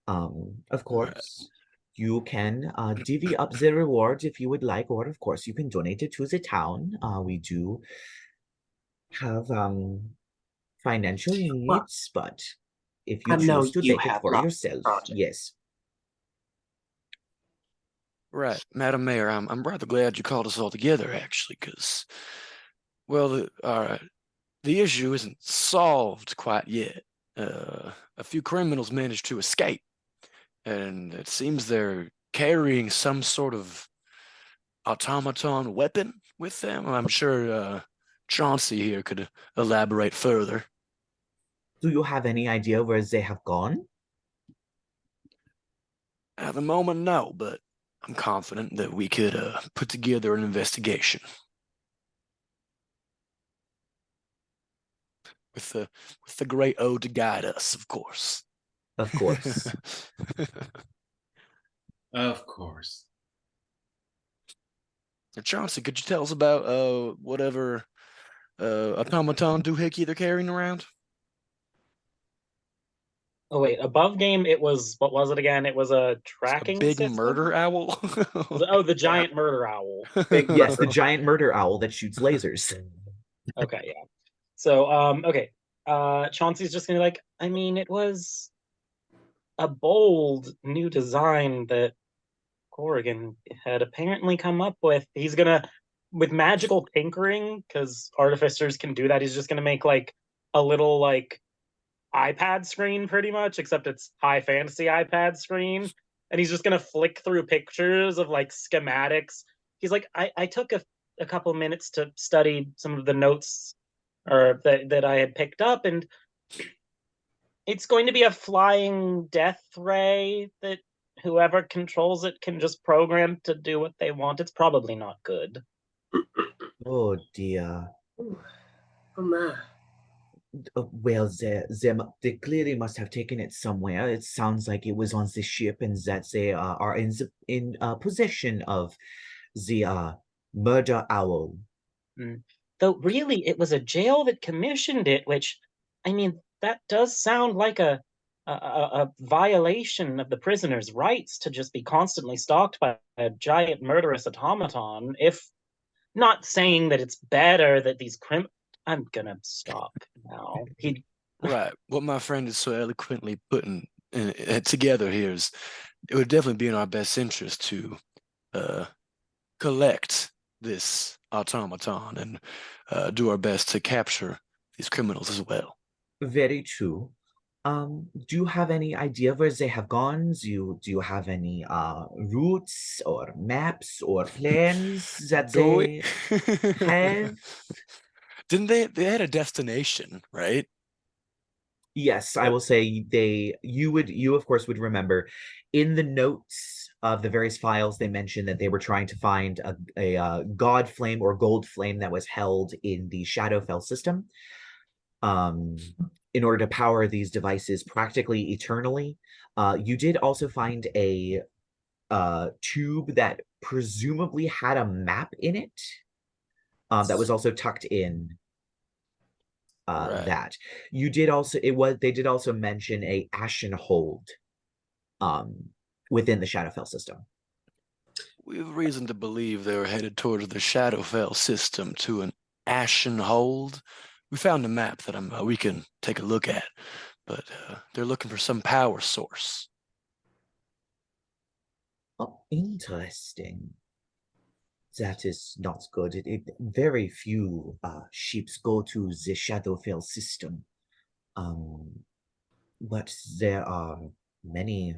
Of Right. course, you can divvy up the reward if you would like, or of course, you can donate it to the town. We do have financial Well, needs, but if I you know choose to you take it have for lots of yourself, projects. yes. Right, Madam Mayor, I'm rather glad you called us all together, actually, because, well, the issue isn't solved quite yet. A few criminals managed to escape, and it seems they're carrying some sort of automaton weapon with them. I'm sure Chauncey here could elaborate further. Do you have any idea where they have gone? At the moment, no, but I'm confident that we could put together an investigation. With the great ode to guide us, of course. Of course. Of course. Chauncey, could you tell us about whatever automaton doohickey they're carrying around? Oh wait, above game it was, what was it again? It was a A tracking big system? murder owl? Oh, the giant murder owl. Big Yes, the murder. giant murder owl that shoots lasers. Okay, yeah. So okay. Chauncey's just gonna be like, I mean, it was a bold new design that Corrigan had apparently come up with. He's gonna, with magical tinkering, because artificers can do that, he's just gonna make like a little like iPad screen pretty much, except it's high fantasy iPad screen. And he's just gonna flick through pictures of like schematics. He's like, I took a couple minutes to study some of the notes or that I had picked up, and it's going to be a flying death ray that whoever controls it can just program to do what they want. It's probably not good. Oh dear. Ooh, oh my. Well, they clearly must have taken it somewhere. It sounds like it was on the ship, and that they are in possession of the murder owl. Though really, it was a jail that commissioned it, which, I mean, that does sound like a violation of the prisoner's rights to just be constantly stalked by a giant murderous automaton. If not saying that it's better that these I'm gonna stop now. Right. What my friend is so eloquently putting together here is it would definitely be in our best interest to collect this automaton and do our best to capture these criminals as well. Very true. Do you have any idea where they have gone? Do you have any routes or maps or plans that Do they have? Didn't they had a destination, right? Yes, I will say you of course would remember in the notes of the various files they mentioned that they were trying to find a god flame or gold flame that was held in the Shadowfell system. In order to power these devices practically eternally. You did also find a tube that presumably had a map in it that was also tucked in Right. that. You did also they did also mention a ashen hold within the Shadowfell system. We have reason to believe they were headed towards the Shadowfell system to an ashen hold. We found a map that we can take a look at, but they're looking for some power source. Oh, interesting. That is not good. Very few ships go to the Shadowfell system. But there are many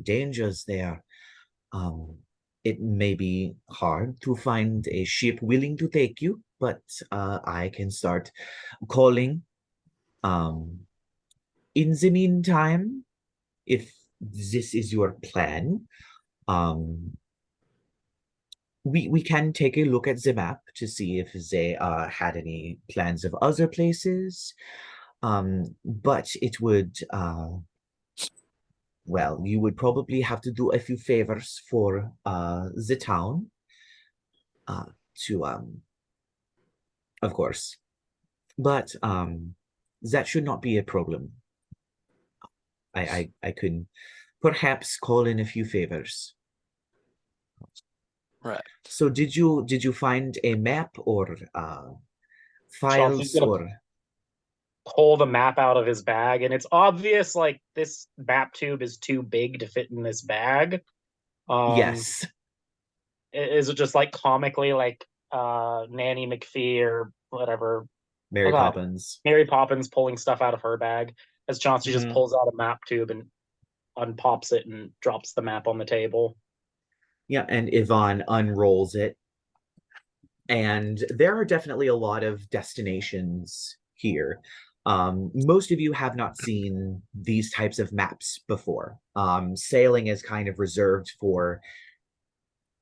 dangers there. it may be hard to find a ship willing to take you, but I can start calling. In the meantime, if this is your plan, um, we can take a look at the map to see if they had any plans of other places. But it would well, you would probably have to do a few favors for the town to of course. But that should not be a problem. I could perhaps call in a few favors. Right. So did you find a map or Chauncey's files gonna or pull the map out of his bag, and it's obvious like this map tube is too big to fit in this bag. yes, Is it just like comically like Nanny McPhee or whatever? Mary Oh God, Poppins. Mary Poppins pulling stuff out of her bag as Chauncey just Mhm. pulls out a map tube and unpops it and drops the map on the table. Yeah, and Yvon unrolls it. And there are definitely a lot of destinations here. Most of you have not seen these types of maps before. Sailing is kind of reserved for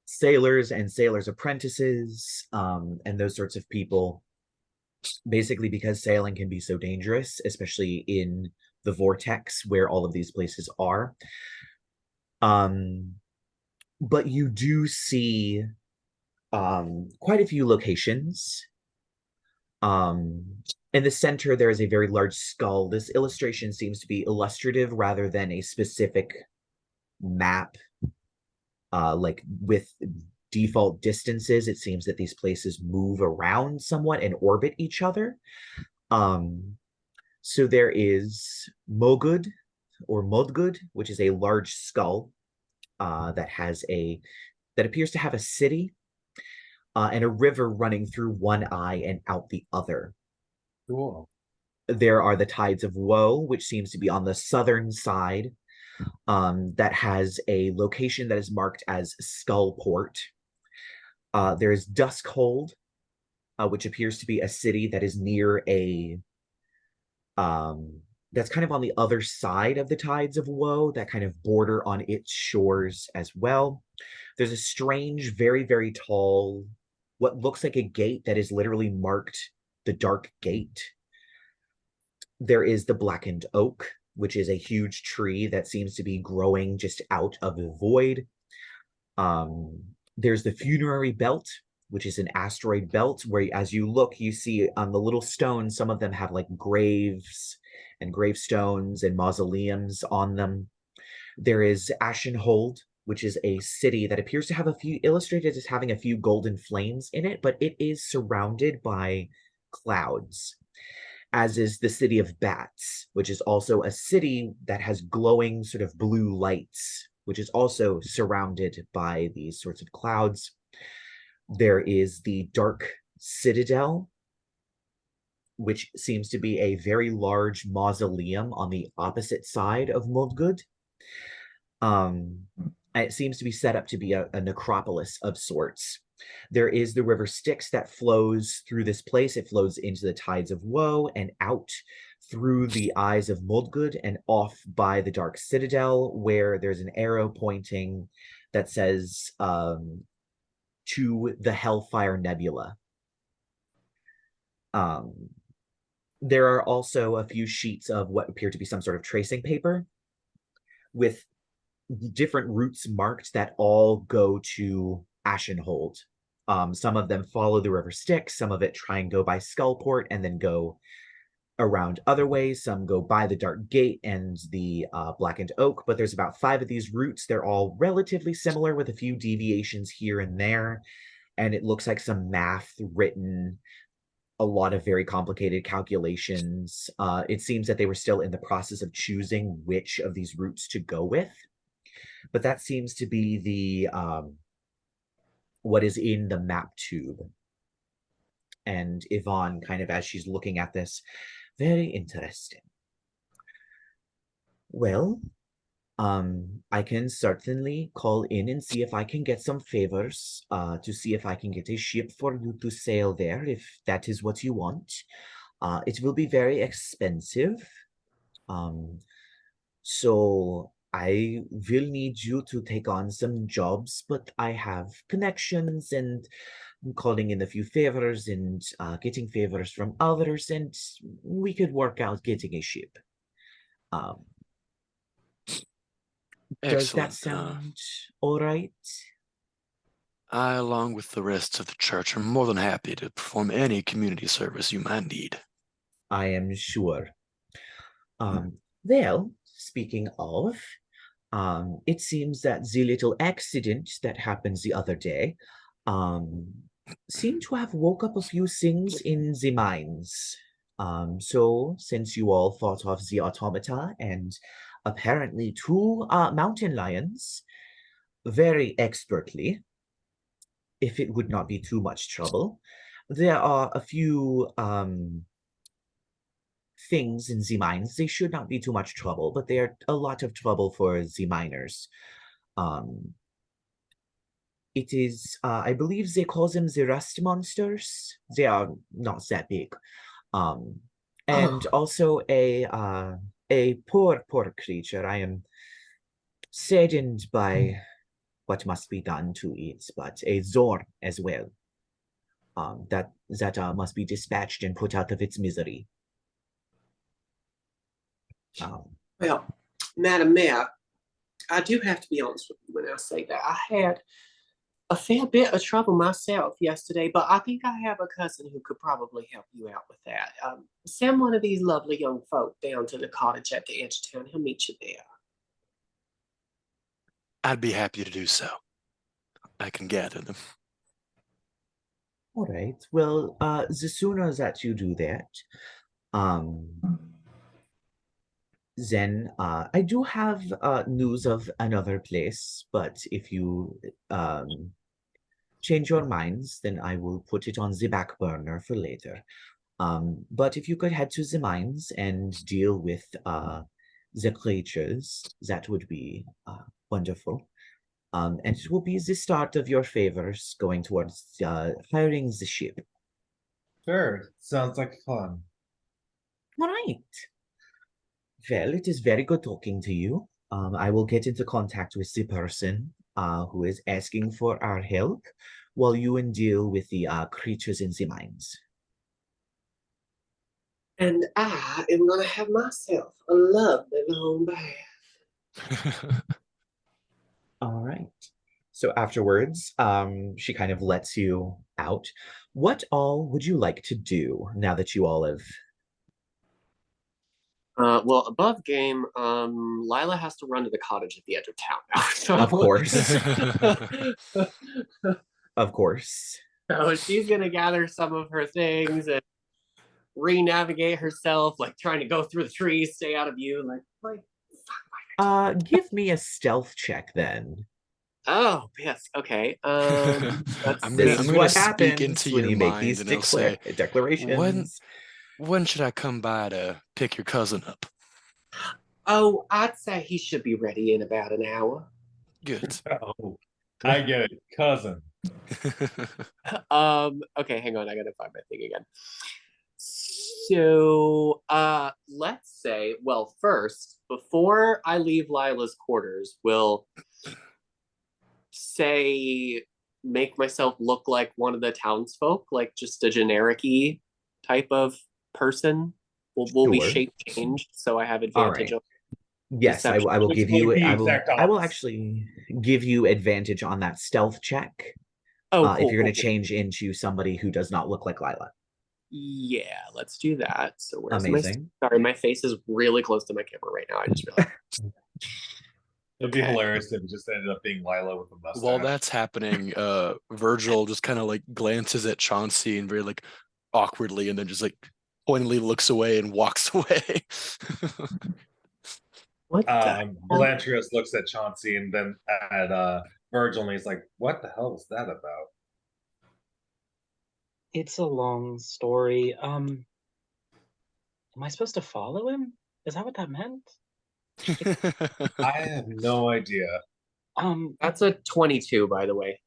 sailors and sailors' apprentices, and those sorts of people, basically because sailing can be so dangerous, especially in the vortex where all of these places are. But you do see quite a few locations. In the center, there is a very large skull. This illustration seems to be illustrative rather than a specific map, like with default distances. It seems that these places move around somewhat and orbit each other. So there is Mogud or Modgud, which is a large skull that appears to have a city and a river running through one eye and out the other. Cool. There are the Tides of Woe, which seems to be on the southern side, that has a location that is marked as Skullport. There is Duskhold, which appears to be a city that is near that's kind of on the other side of the Tides of Woe, that kind of border on its shores as well. There's a strange, very, very tall, what looks like a gate that is literally marked the Dark Gate. There is the Blackened Oak, which is a huge tree that seems to be growing just out of the void. There's the Funerary Belt, which is an asteroid belt where as you look, you see on the little stones, some of them have like graves and gravestones and mausoleums on them. There is Ashenhold, which is a city that appears to have a few illustrated as having a few golden flames in it, but it is surrounded by clouds, as is the city of Bats, which is also a city that has glowing sort of blue lights, which is also surrounded by these sorts of clouds. There is the Dark Citadel, which seems to be a very large mausoleum on the opposite side of Moldgud. It seems to be set up to be a necropolis of sorts. There is the river Styx that flows through this place. It flows into the Tides of Woe and out through the eyes of Moldgud and off by the Dark Citadel, where there's an arrow pointing that says to the Hellfire Nebula. There are also a few sheets of what appear to be some sort of tracing paper with different routes marked that all go to Ashenhold. Some of them follow the River Styx, some of it try and go by Skullport and then go around other ways. Some go by the Dark Gate and the Blackened Oak, but there's about 5 of these routes. They're all relatively similar with a few deviations here and there, and it looks like some math written, a lot of very complicated calculations. It seems that they were still in the process of choosing which of these routes to go with, but that seems to be the what is in the map tube. And Yvonne, kind of as she's looking at this, very interesting. Well, I can certainly call in and see if I can get some favors, to see if I can get a ship for you to sail there, if that is what you want. It will be very expensive. So I will need you to take on some jobs, but I have connections and I'm calling in a few favors and getting favors from others, and we could work out getting a ship. Um, does that Excellent. sound all right? I, along with the rest of the church, are more than happy to perform any community service you might need. I am sure. Well, speaking of, it seems that the little accident that happened the other day, seemed to have woke up a few things in the minds. So since you all fought off the automata and apparently two mountain lions very expertly, if it would not be too much trouble, there are a few things in the mines. They should not be too much trouble, but they are a lot of trouble for the miners. It is, I believe they call them the rust monsters. They are not that big. And also a poor creature. I am saddened by what must be done to it, but a Xorn as well. That must be dispatched and put out of its misery. Well, Madam Mayor, I do have to be honest with you when I say that I had a fair bit of trouble myself yesterday, but I think I have a cousin who could probably help you out with that. Send one of these lovely young folk down to the cottage at the edge of town. He'll meet you there. I'd be happy to do so. I can gather them. All right. Well, the sooner that you do that, then I do have news of another place, but if you change your minds, then I will put it on the back burner for later. But if you could head to the mines and deal with the creatures, that would be wonderful. And it will be the start of your favors going towards hiring the ship. Sure, sounds like fun. All right. Well, it is very good talking to you. I will get into contact with the person who is asking for our help while you deal with the creatures in the mines. And I am going to have myself a lovely long bath. All right. So afterwards, she kind of lets you out. What all would you like to do now that you all have... Well, above game, Lyla has to run to the cottage at the edge of town now. So. Of course. Of course. So she's gonna gather some of her things and re-navigate herself, like trying to go through the trees, stay out of view. Give me a stealth check then. Oh yes, okay. I'm This is gonna what speak happens into when your you make mind these and I'll say, declarations. when should I come by to pick your cousin up? Oh, I'd say he should be ready in about an hour. Good. Oh, I get it, cousin. Okay, hang on, I gotta find my thing again. So let's say, well, first, before I leave Lila's quarters, we'll say make myself look like one of the townsfolk, like just a generic-y type of person. Will be Sure. shape changed, so I have advantage All of Yes, I deception. will Which give would you. be I will. exact I will opposite. actually give you advantage on that stealth check. Oh, If cool, you're going to cool. change into somebody who does not look like Lyla. Yeah, let's do that. So where's Amazing. sorry, my face is really close to my camera right now. I just realized. It'd be Okay. hilarious if it just ended up being Lyla with a mustache. While that's happening, Virgil just kind of like glances at Chauncey and very like awkwardly, and then just like pointedly looks away and walks away. What the hell? Velantrios looks at Chauncey and then at Virgil, and he's like, "What the hell was that about?" It's a long story. Am I supposed to follow him? Is that what that meant? I have no idea. That's a 22, by the way.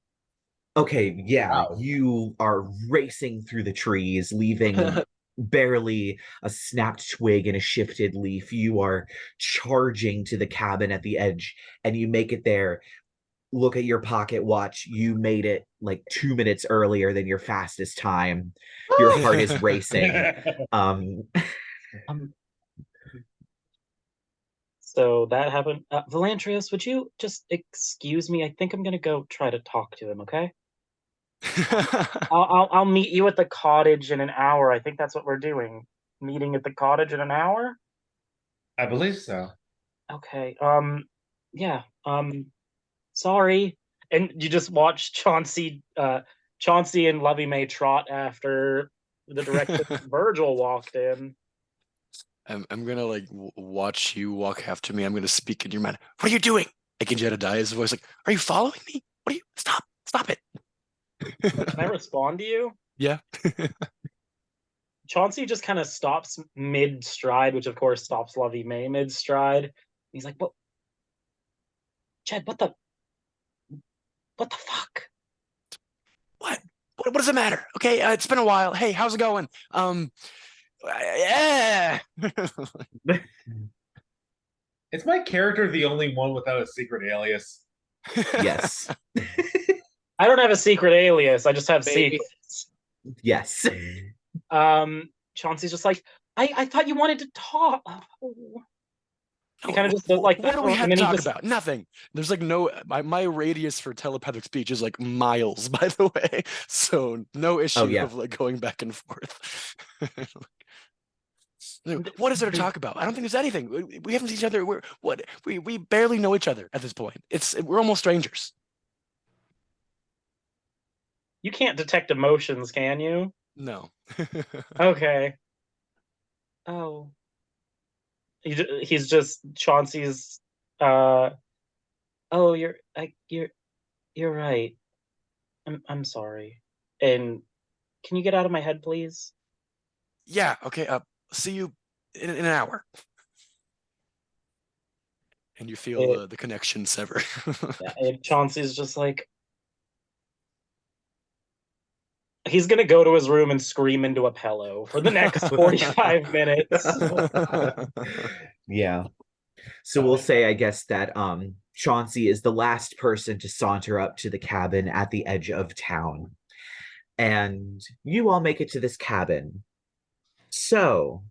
Okay, yeah, Wow. you are racing through the trees, leaving barely a snapped twig and a shifted leaf. You are charging to the cabin at the edge, and you make it there. Look at your pocket watch. You made it like 2 minutes earlier than your fastest time. Your heart is racing. Um, Um, so that happened. Velantrios, would you just excuse me? I think I'm gonna go try to talk to him. Okay. I'll meet you at the cottage in an hour. I think that's what we're doing. Meeting at the cottage in an hour. I believe so. Okay. Yeah. Sorry. And you just watch Chauncey and Lovey May trot after the direction Virgil walked in. I'm gonna like watch you walk after me. I'm gonna speak in your mind. What are you doing? Like in Jedidiah's voice, like, are you following me? What are you? Stop it. Can I respond to you? Yeah. Chauncey just kind of stops mid stride, which of course stops Lovey May mid stride. He's like, "What, Jed? What the fuck?" What does it matter? Okay, it's been a while. Hey, how's it going? Yeah. Is my character the only one without a secret alias? yes. I don't have a secret alias. I just have Baby. secrets. Yes. Chauncey's just like, I thought you wanted to talk. He kind of just like, what do we have and to then he talk just- about? Nothing. There's like no my radius for telepathic speech is like miles, by the way. So no issue yeah. of like going back and forth. What is there to talk about? I don't think there's anything. We haven't seen each other. We barely know each other at this point. We're almost strangers. You can't detect emotions, can you? No. Okay. Oh. He's just Chauncey's. Oh, you're right. I'm sorry. And can you get out of my head, please? Yeah. Okay. See you in an hour. And you feel the connection sever. Yeah, and Chauncey's just like, he's gonna go to his room and scream into a pillow for the next 45 minutes. Yeah. So we'll say, I guess, that Chauncey is the last person to saunter up to the cabin at the edge of town. And you all make it to this cabin. So,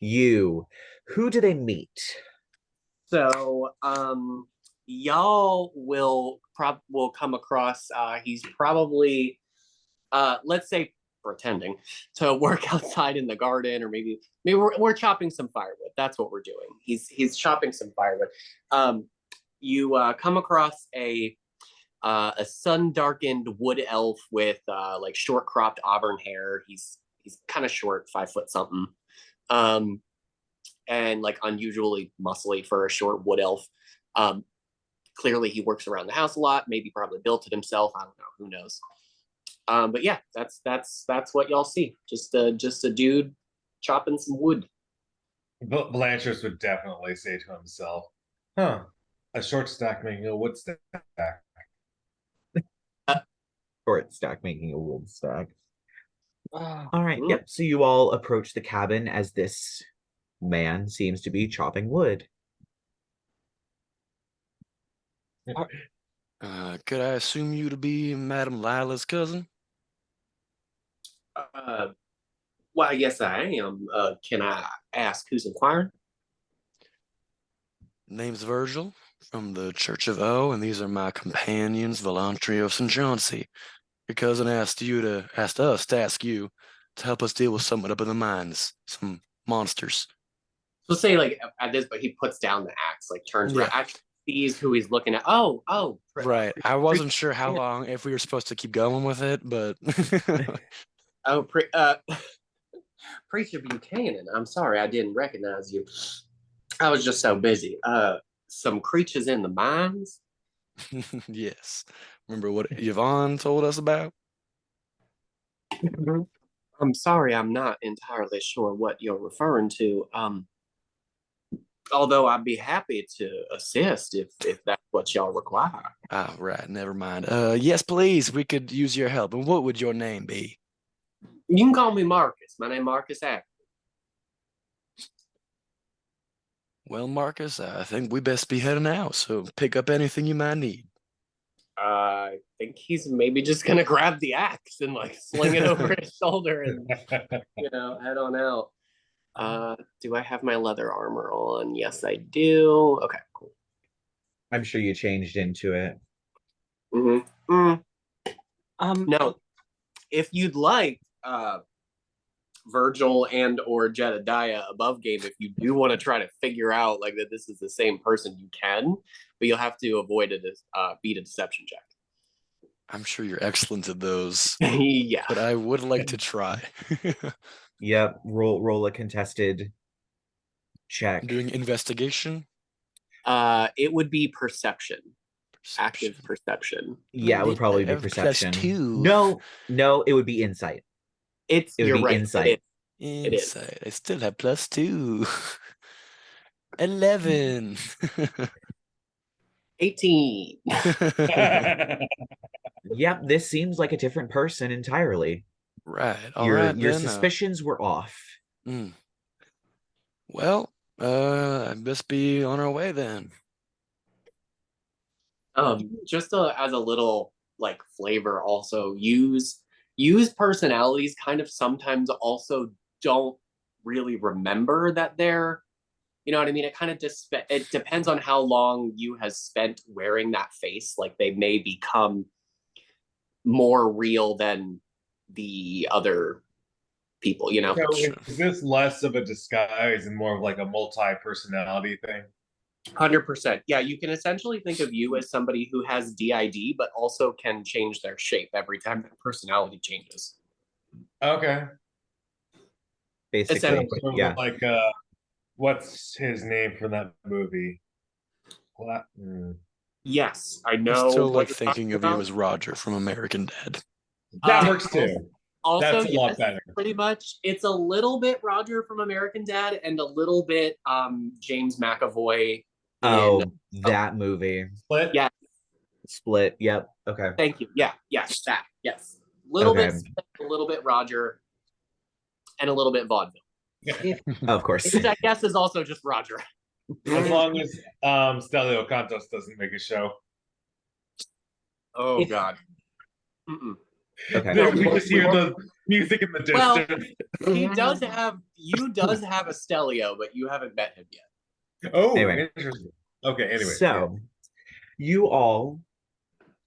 who do they meet? So, y'all will come across. He's probably, let's say, pretending to work outside in the garden, or maybe we're chopping some firewood. That's what we're doing. He's chopping some firewood. You come across a sun-darkened wood elf with like short cropped auburn hair. He's kind of short, 5 foot something. And like unusually muscly for a short wood elf. Clearly he works around the house a lot, maybe probably built it himself. I don't know, who knows. But yeah, that's what y'all see. Just a dude chopping some wood. Blanchard would definitely say to himself, huh, a short stack making a wood stack. Short stack making a wood stack. Oh, All right, yep. So you all approach the cabin as this man seems to be chopping wood. Could I assume you to be Madam Lyla's cousin? Well, yes, I am. Can I ask who's inquiring? Name's Virgil from the Church of O, and these are my companions, Velantrios and Chauncey. Your cousin asked us to ask you to help us deal with something up in the mines, some monsters. So say like at this, but he puts down the axe, like turns around, actually sees who he's looking at. Oh, right. I wasn't sure how long, if we were supposed to keep going with it, but Preacher Buchanan. I'm sorry, I didn't recognize you. I was just so busy. Some creatures in the mines. yes. Remember what Yvon told us about? I'm sorry, I'm not entirely sure what you're referring to. Although I'd be happy to assist if that's what y'all require. Ah, right. Never mind. Yes, please. We could use your help. And what would your name be? You can call me Marcus. My name Marcus Ack. Well, Marcus, I think we best be heading out. So pick up anything you might need. I think he's maybe just gonna grab the axe and like sling it over his shoulder and head on out. Do I have my leather armor on? Yes, I do. Okay, cool. I'm sure you changed into it. No, if you'd like, Virgil and or Jedidiah above game, if you do want to try to figure out like that this is the same person, you can, but you'll have to avoid beat a deception check. I'm sure you're excellent at those. Yeah, but I would like to try. Yep, roll a contested check. I'm doing investigation. It would be perception. Active perception. Yeah, it would probably be perception. No, it would be insight. You're right. Insight. It is. I still have +2. 11. 18. Yep, this seems like a different person entirely. Right. Your suspicions were off. Well, I best be on our way then. Just as a little like flavor, also use personalities kind of sometimes also don't really remember that they're, you know what I mean? It kind of it depends on how long you has spent wearing that face. Like they may become more real than the other people, you know? So is this less of a disguise and more of like a multi-personality thing? 100%. Yeah, you can essentially think of you as somebody who has DID, but also can change their shape every time their personality changes. Okay. Basically, yeah. Like, what's his name from that movie? Yes, I know. I'm still like thinking of you as Roger from American Dad. That works too. Also, that's a lot better. Pretty much, it's a little bit Roger from American Dad and a little bit James McAvoy. That movie. Split? Yeah. Split. Yep. Okay. Thank you. Yeah. Yes. That. Yes. Little bit Split, a little bit Roger, and a little bit vaudeville. Of course. Which I guess is also just Roger. As long as Stelio Cantos doesn't make a show. Oh God. Okay. We just hear the music in the distance. Well, you does have a Stelio, but you haven't met him yet. Oh, anyway. Interesting. Okay, anyway. So you all,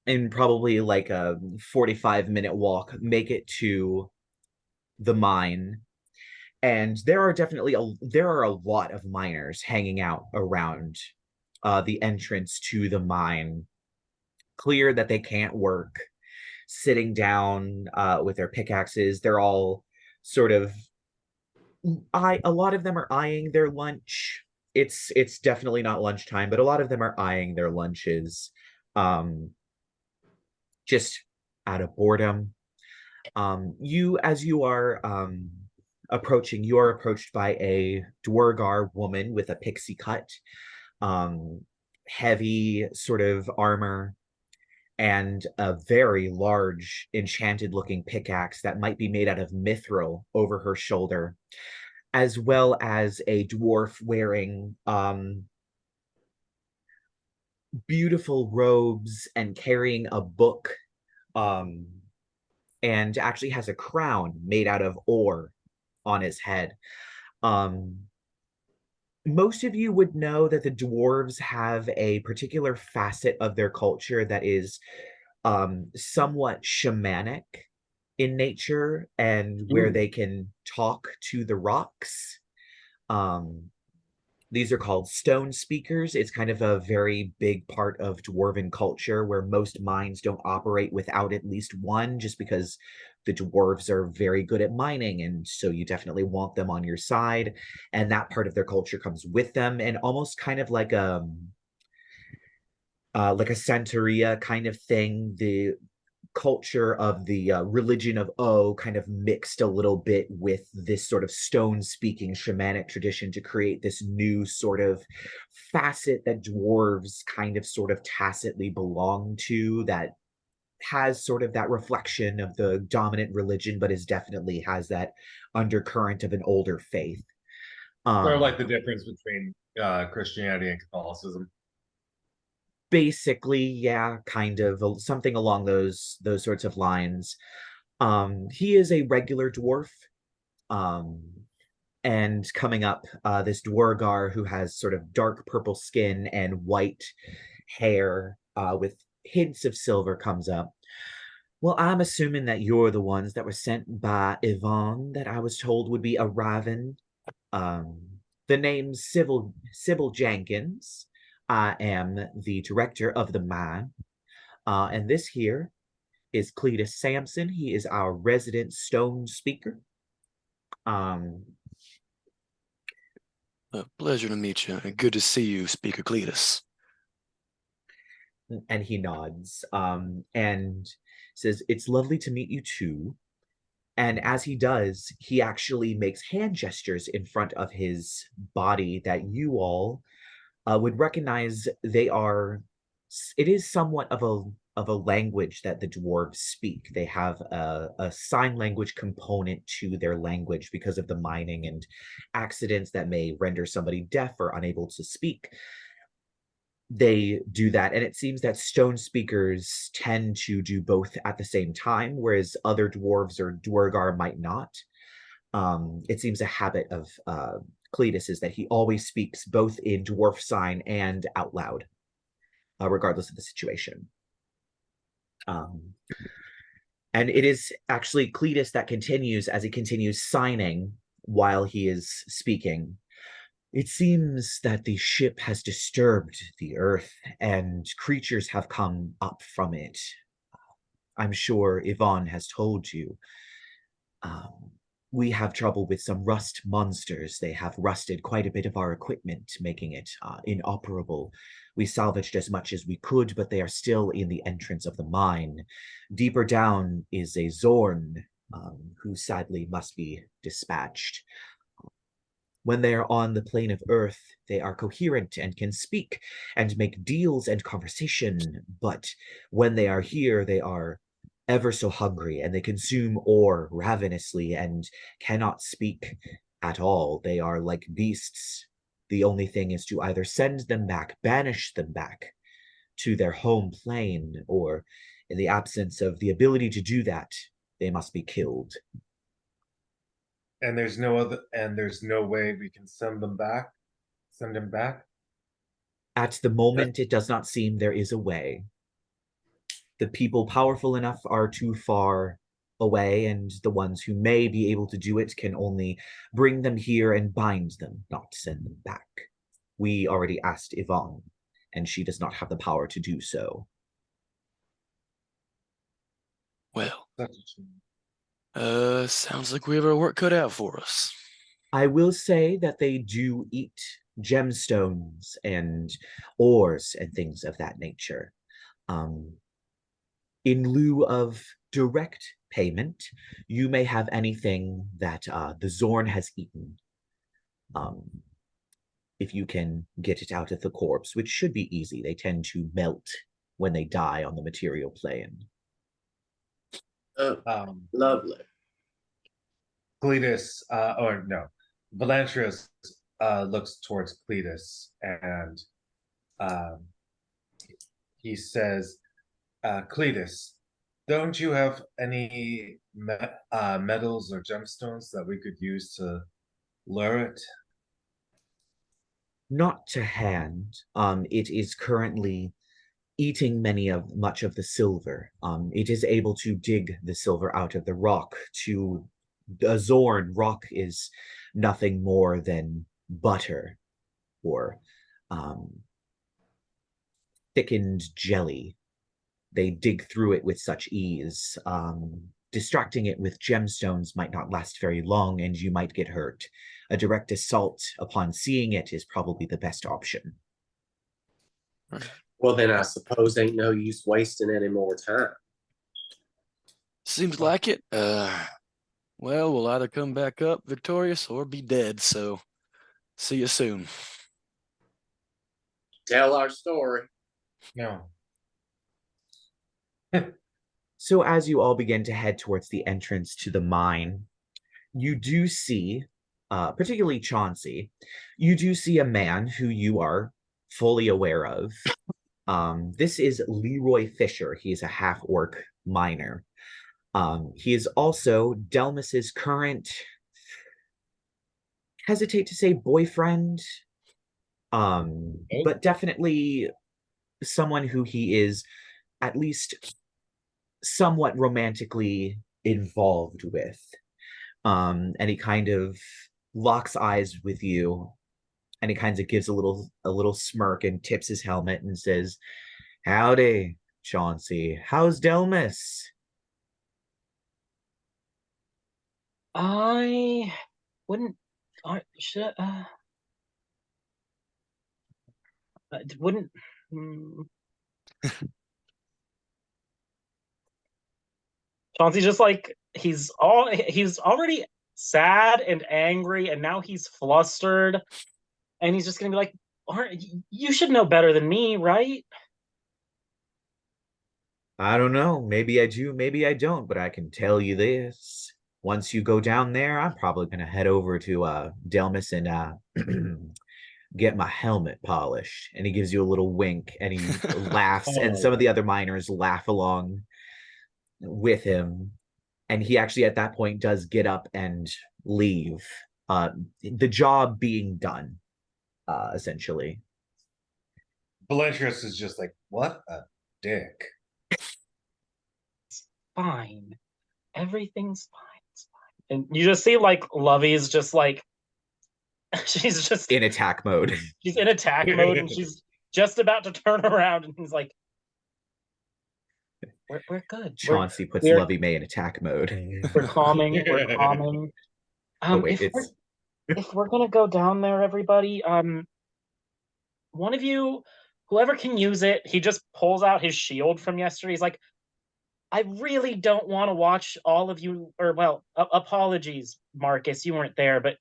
in probably like a 45-minute walk, make it to the mine. And there are a lot of miners hanging out around the entrance to the mine. Clear that they can't work, sitting down with their pickaxes. They're all sort of a lot of them are eyeing their lunch. It's definitely not lunchtime, but a lot of them are eyeing their lunches just out of boredom. As you are approaching, you are approached by a Dwargar woman with a pixie cut, heavy sort of armor, and a very large enchanted looking pickaxe that might be made out of mithril over her shoulder, as well as a dwarf wearing beautiful robes and carrying a book, and actually has a crown made out of ore on his head. Most of you would know that the dwarves have a particular facet of their culture that is somewhat shamanic in nature, and where they can talk to the rocks. These are called stone speakers. It's kind of a very big part of dwarven culture where most mines don't operate without at least one, just because the dwarves are very good at mining, and so you definitely want them on your side, and that part of their culture comes with them, and almost kind of like a Santeria kind of thing. The culture of the religion of O kind of mixed a little bit with this sort of stone-speaking shamanic tradition to create this new sort of facet that dwarves kind of sort of tacitly belong to, that has sort of that reflection of the dominant religion, but is definitely has that undercurrent of an older faith. Sort of like the difference between Christianity and Catholicism. Basically, yeah, kind of something along those sorts of lines. He is a regular dwarf. And coming up, this Dwargar who has sort of dark purple skin and white hair with hints of silver comes up. Well, I'm assuming that you're the ones that were sent by Yvon that I was told would be a raven. The name's Sybil Jenkins. I am the director of the mine. And this here is Cletus Sampson. He is our resident stone speaker. Pleasure to meet you. Good to see you, Speaker Cletus. And he nods and says, "It's lovely to meet you too." And as he does, he actually makes hand gestures in front of his body that you all would recognize. It is somewhat of a language that the dwarves speak. They have a sign language component to their language because of the mining and accidents that may render somebody deaf or unable to speak. They do that, and it seems that stone speakers tend to do both at the same time, whereas other dwarves or dwargar might not. It seems a habit of Cletus is that he always speaks both in dwarf sign and out loud, regardless of the situation. And it is actually Cletus that continues as he continues signing while he is speaking. "It seems that the ship has disturbed the earth and creatures have come up from it. I'm sure Yvon has told you. We have trouble with some rust monsters. They have rusted quite a bit of our equipment, making it inoperable. We salvaged as much as we could, but they are still in the entrance of the mine. Deeper down is a Xorn, who sadly must be dispatched. When they are on the plane of Earth, they are coherent and can speak and make deals and conversation, but when they are here, they are ever so hungry, and they consume ore ravenously and cannot speak at all. They are like beasts. The only thing is to either send them back, banish them back to their home plane, or in the absence of the ability to do that, they must be killed." And there's no way we can send him back. At the moment, it does not seem there is a way. The people powerful enough are too far away, and the ones who may be able to do it can only bring them here and bind them, not send them back. We already asked Yvonne, and she does not have the power to do so. Well, sounds like we have our work cut out for us. I will say that they do eat gemstones and ores and things of that nature. In lieu of direct payment, you may have anything that the Xorn has eaten. If you can get it out of the corpse, which should be easy. They tend to melt when they die on the material plane. Oh, lovely. Cletus, Velantrios looks towards Cletus and he says, "Cletus, don't you have any metals or gemstones that we could use to lure it?" Not to hand. It is currently eating much of the silver. It is able to dig the silver out of the rock. To a Xorn, rock is nothing more than butter or thickened jelly. They dig through it with such ease. Distracting it with gemstones might not last very long, and you might get hurt. A direct assault upon seeing it is probably the best option. Well, then I suppose ain't no use wasting any more time. Seems like it. Well, we'll either come back up victorious or be dead, so see you soon. Tell our story. No. So as you all begin to head towards the entrance to the mine, you do see, particularly Chauncey, you do see a man who you are fully aware of. This is Leroy Fisher. He's a half-orc miner. He is also Delmus's current, hesitate to say boyfriend, but definitely someone who he is at least somewhat romantically involved with. And he kind of locks eyes with you, and he kind of gives a little smirk and tips his helmet and says, "Howdy, Chauncey. How's Delmus?" I wouldn't. I should. Wouldn't. Chauncey just like he's already sad and angry, and now he's flustered, and he's just gonna be like, "You should know better than me, right?" I don't know. Maybe I do, maybe I don't, but I can tell you this. Once you go down there, I'm probably going to head over to Delmus and get my helmet polished. And he gives you a little wink and he laughs, and some of the other miners laugh along with him. And he actually at that point does get up and leave. The job being done, essentially. Velantrios is just like, what a dick. It's fine. Everything's fine. It's fine. And you just see like Lovey's just like she's just In attack mode. she's in attack mode, and she's just about to turn around, and he's like, we're good. Chauncey puts we're- Lovey May in attack mode. We're calming. We're calming. Oh wait, If we're gonna go down there, everybody, one of you, whoever can use it, he just pulls out his shield from yesterday. He's like, I really don't want to watch all of you, or well, apologies, Marcus, you weren't there, but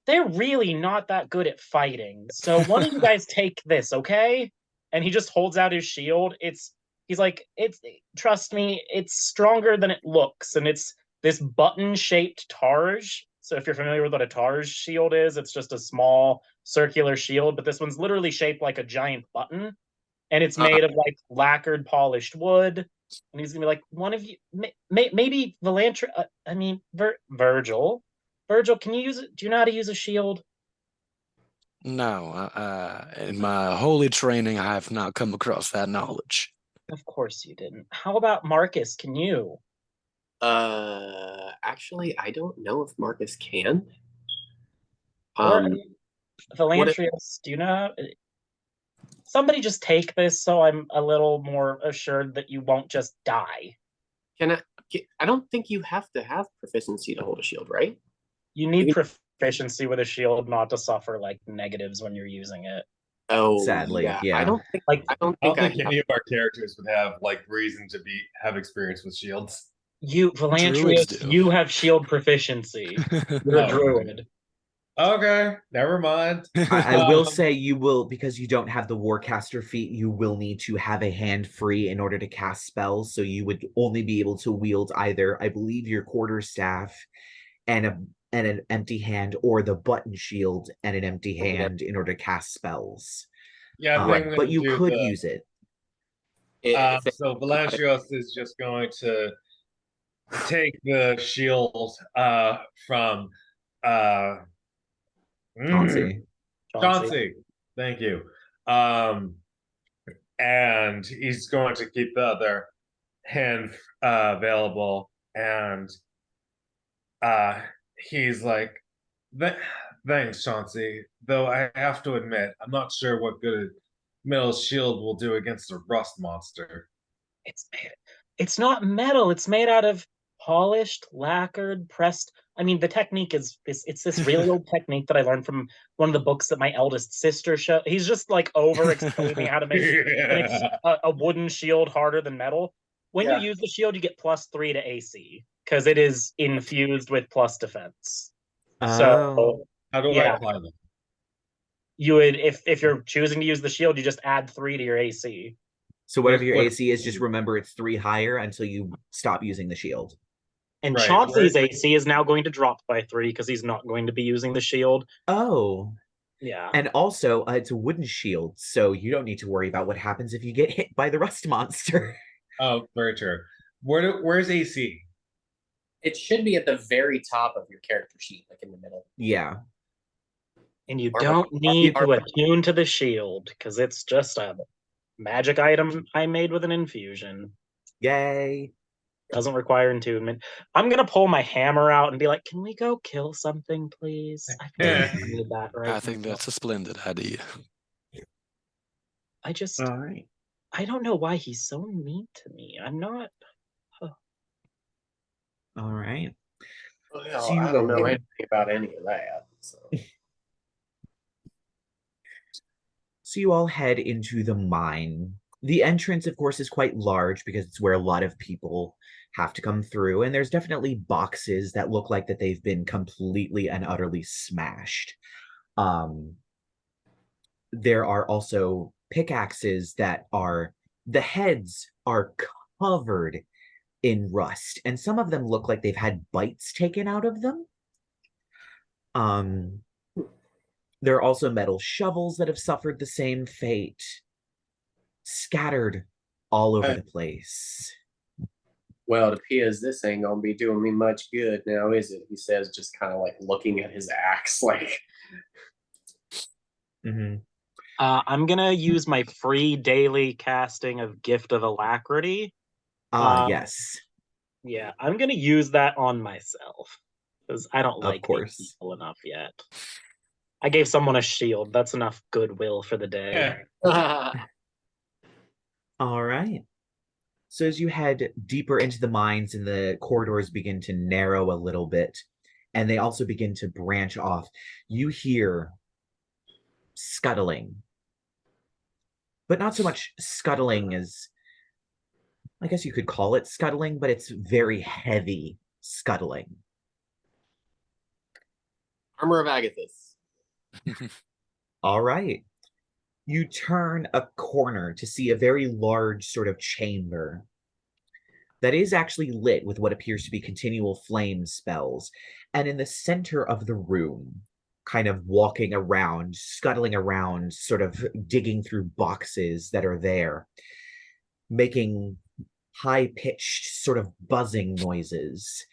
they're really not that good at fighting. So one of you guys take this, okay? And he just holds out his shield. He's like, trust me, it's stronger than it looks, and it's this button-shaped targe. So if you're familiar with what a targe shield is, it's just a small circular shield, but this one's literally shaped like a giant button, and it's made of like lacquered polished wood. And he's gonna be like, one of you, maybe Virgil. Virgil, can you use it? Do you know how to use a shield? No, in my holy training, I have not come across that knowledge. Of course you didn't. How about Marcus? Can you? Actually, I don't know if Marcus can. Velantrios, do you know? Somebody just take this so I'm a little more assured that you won't just die. I don't think you have to have proficiency to hold a shield, right? You need proficiency with a shield not to suffer like negatives when you're using it. Oh, sadly, yeah. I don't think I don't think any of our characters would have like reason to have experience with shields. You, Velantrios, you have shield proficiency. You're a druid. Okay, never mind. I will say you will, because you don't have the Warcaster feat, you will need to have a hand free in order to cast spells. So you would only be able to wield either, I believe, your quarterstaff and an empty hand, or the button shield and an empty hand in order to cast spells. Yeah, but you could use it. So Velantrios is just going to take the shield from Chauncey. Thank you. And he's going to keep the other hand available, and he's like, thanks, Chauncey. Though I have to admit, I'm not sure what good a metal shield will do against a rust monster. It's not metal. It's made out of polished, lacquered, pressed. I mean, the technique is it's this really old technique that I learned from one of the books that my eldest sister showed. He's just like over explaining how to make a wooden shield harder than metal. When Yeah. you use the shield, you get +3 to AC because it is infused with plus defense. So How do I yeah, apply them? you would if you're choosing to use the shield, you just add 3 to your AC. So whatever your What- AC is, just remember it's 3 higher until you stop using the shield. And Right, Chauncey's where- AC is now going to drop by 3 because he's not going to be using the shield. Oh. Yeah. And also, it's a wooden shield, so you don't need to worry about what happens if you get hit by the rust monster. Oh, very true. Where's AC? It should be at the very top of your character sheet, like in the middle. Yeah. And you Armor- don't need to armor- attune to the shield because it's just a magic item I made with an infusion. Yay. Doesn't require attunement. I'm gonna pull my hammer out and be like, "Can we go kill something, please? I feel like I need that right I think now." that's a splendid idea. I just, All right. I don't know why he's so mean to me. I'm not. All right. Well, So you I don't go know ahead. anything about any of that. So. So you all head into the mine. The entrance, of course, is quite large because it's where a lot of people have to come through. And there's definitely boxes that look like that they've been completely and utterly smashed. There are also pickaxes that are, the heads are covered in rust. And some of them look like they've had bites taken out of them. There are also metal shovels that have suffered the same fate, scattered all over the place. Well, it appears this ain't gonna be doing me much good now, is it? He says, just kind of like looking at his axe, like. Mm-hmm. I'm gonna use my free daily casting of Gift of Alacrity. Yes. Yeah, I'm gonna use that on myself because I don't Of like these course. people enough yet. I gave someone a shield. That's enough goodwill for the day. All right. So as you head deeper into the mines and the corridors begin to narrow a little bit, and they also begin to branch off, you hear scuttling. But not so much scuttling as, I guess you could call it scuttling, but it's very heavy scuttling. Armor of Agathis. All right. You turn a corner to see a very large sort of chamber that is actually lit with what appears to be continual flame spells. And in the center of the room, kind of walking around, scuttling around, sort of digging through boxes that are there, making high-pitched sort of buzzing noises,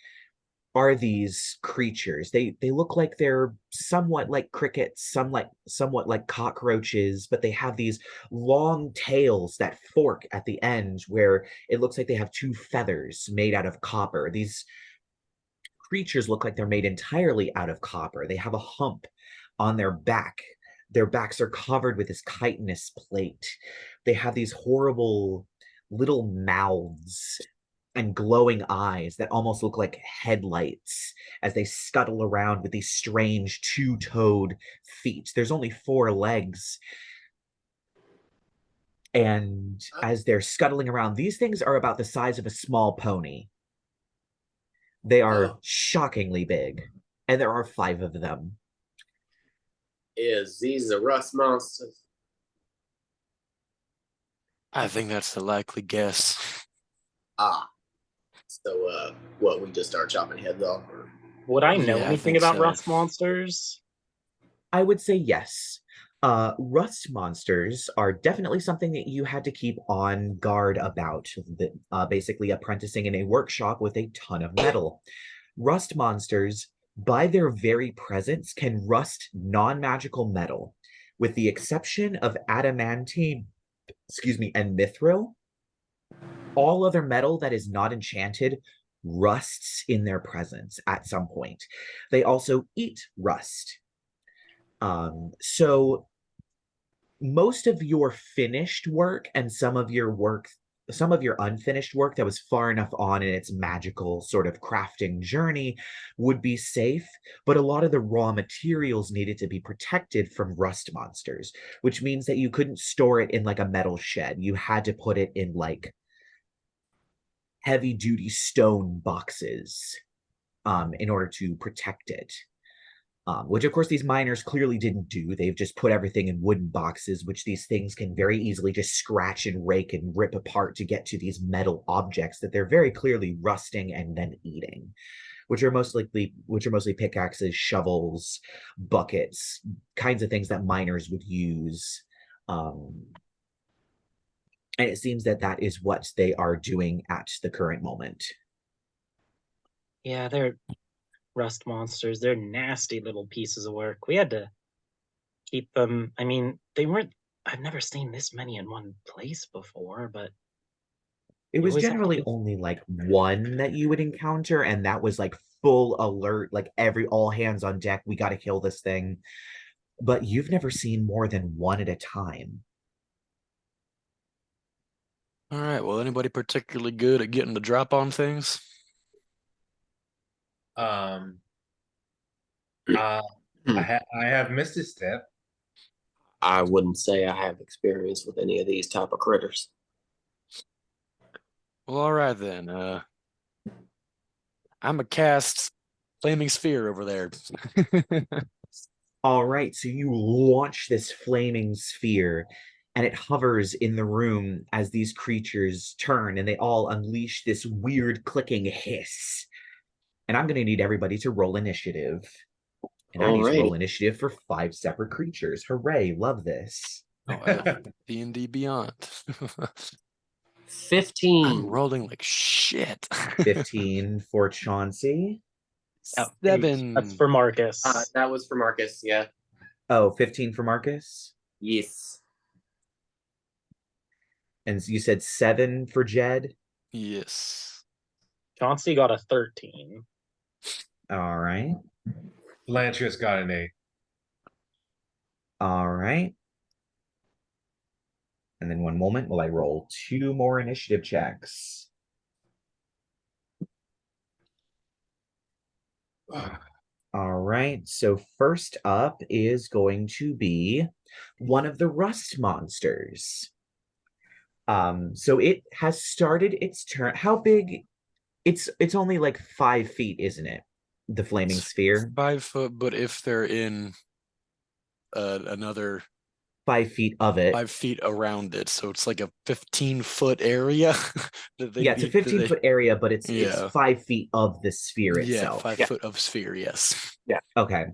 are these creatures. They look like they're somewhat like crickets, somewhat like cockroaches, but they have these long tails that fork at the end where it looks like they have 2 feathers made out of copper. These creatures look like they're made entirely out of copper. They have a hump on their back. Their backs are covered with this chitinous plate. They have these horrible little mouths and glowing eyes that almost look like headlights as they scuttle around with these strange 2-toed feet. There's only 4 legs. And as they're scuttling around, these things are about the size of a small pony. They are shockingly big, and there are 5 of them. Is these the rust monsters? I think that's the likely guess. So, what, we just start chopping heads off? Or? Would I know Yeah, I anything think about so. rust monsters? I would say yes. Rust monsters are definitely something that you had to keep on guard about, basically apprenticing in a workshop with a ton of metal. Rust monsters, by their very presence, can rust non-magical metal, with the exception of adamantine, and mithril. All other metal that is not enchanted rusts in their presence at some point. They also eat rust. So most of your finished work and some of your unfinished work that was far enough on in its magical sort of crafting journey would be safe, but a lot of the raw materials needed to be protected from rust monsters, which means that you couldn't store it in like a metal shed. You had to put it in like heavy-duty stone boxes in order to protect it. Which, of course, these miners clearly didn't do. They've just put everything in wooden boxes, which these things can very easily just scratch and rake and rip apart to get to these metal objects that they're very clearly rusting and then eating, which are mostly pickaxes, shovels, buckets, kinds of things that miners would use. And it seems that that is what they are doing at the current moment. Yeah, they're rust monsters. They're nasty little pieces of work. We had to keep them. I mean, they weren't. I've never seen this many in one place before, but It you was always have to generally keep- only like one that you would encounter, and that was like full alert, like all hands on deck. We got to kill this thing. But you've never seen more than one at a time. All right. Well, anybody particularly good at getting the drop on things? I have missed a step. I wouldn't say I have experience with any of these type of critters. Well, all right then. I'm a cast flaming sphere over there. All right, so you launch this flaming sphere, and it hovers in the room as these creatures turn, and they all unleash this weird clicking hiss. And I'm going to need everybody to roll initiative. And I need to roll Alrighty. initiative for 5 separate creatures. Hooray, love this. Oh, I have D&D Beyond. 15. I'm rolling like shit. 15 for Chauncey. Oh, 7. That's for Marcus. That was for Marcus, yeah. Oh, 15 for Marcus. Yes. And you said 7 for Jed. Yes. Chauncey got a 13. All right. Velantrios got an 8. All right. And then one moment while I roll 2 more initiative checks. All right. So first up is going to be one of the rust monsters. So it has started its turn. How big? It's only like 5 feet, isn't it? The flaming sphere. 5 foot, but if they're in another 5 feet of it. 5 feet around it, so it's like a 15-foot area. Yeah, it's a 15-foot area, but it's 5 feet of the sphere Yeah, itself. 5 foot of sphere, yes. Okay.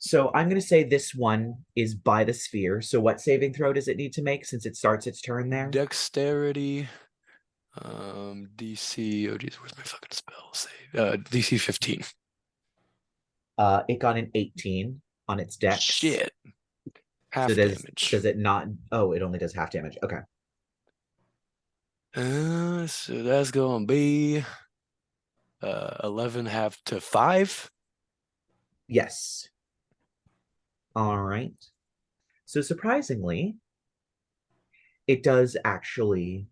So I'm going to say this one is by the sphere. So what saving throw does it need to make since it starts its turn there? Dexterity, DC, oh geez, where's my fucking spell save? DC 15. It got an 18 on its dex. Shit. Half So damage. does it not? Oh, it only does half damage. Okay. So that's going to be 11 half to 5. Yes. All right. So surprisingly, it does actually.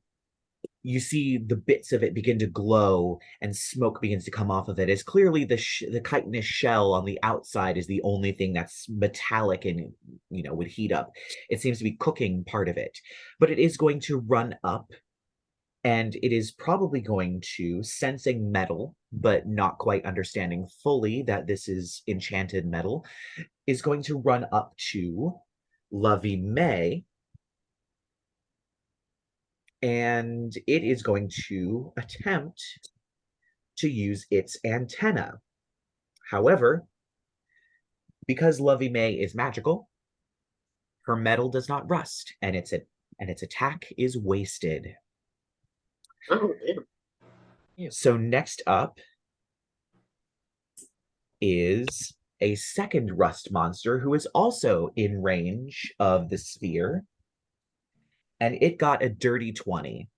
You see the bits of it begin to glow and smoke begins to come off of it. As clearly the chitinous shell on the outside is the only thing that's metallic and would heat up. It seems to be cooking part of it, but it is going to run up, and it is probably going to, sensing metal but not quite understanding fully that this is enchanted metal, is going to run up to Lovey May. And it is going to attempt to use its antenna. However, because Lovey May is magical, her metal does not rust, and its attack is wasted. Oh, damn. So next up is a second rust monster who is also in range of the sphere. And it got a dirty 20.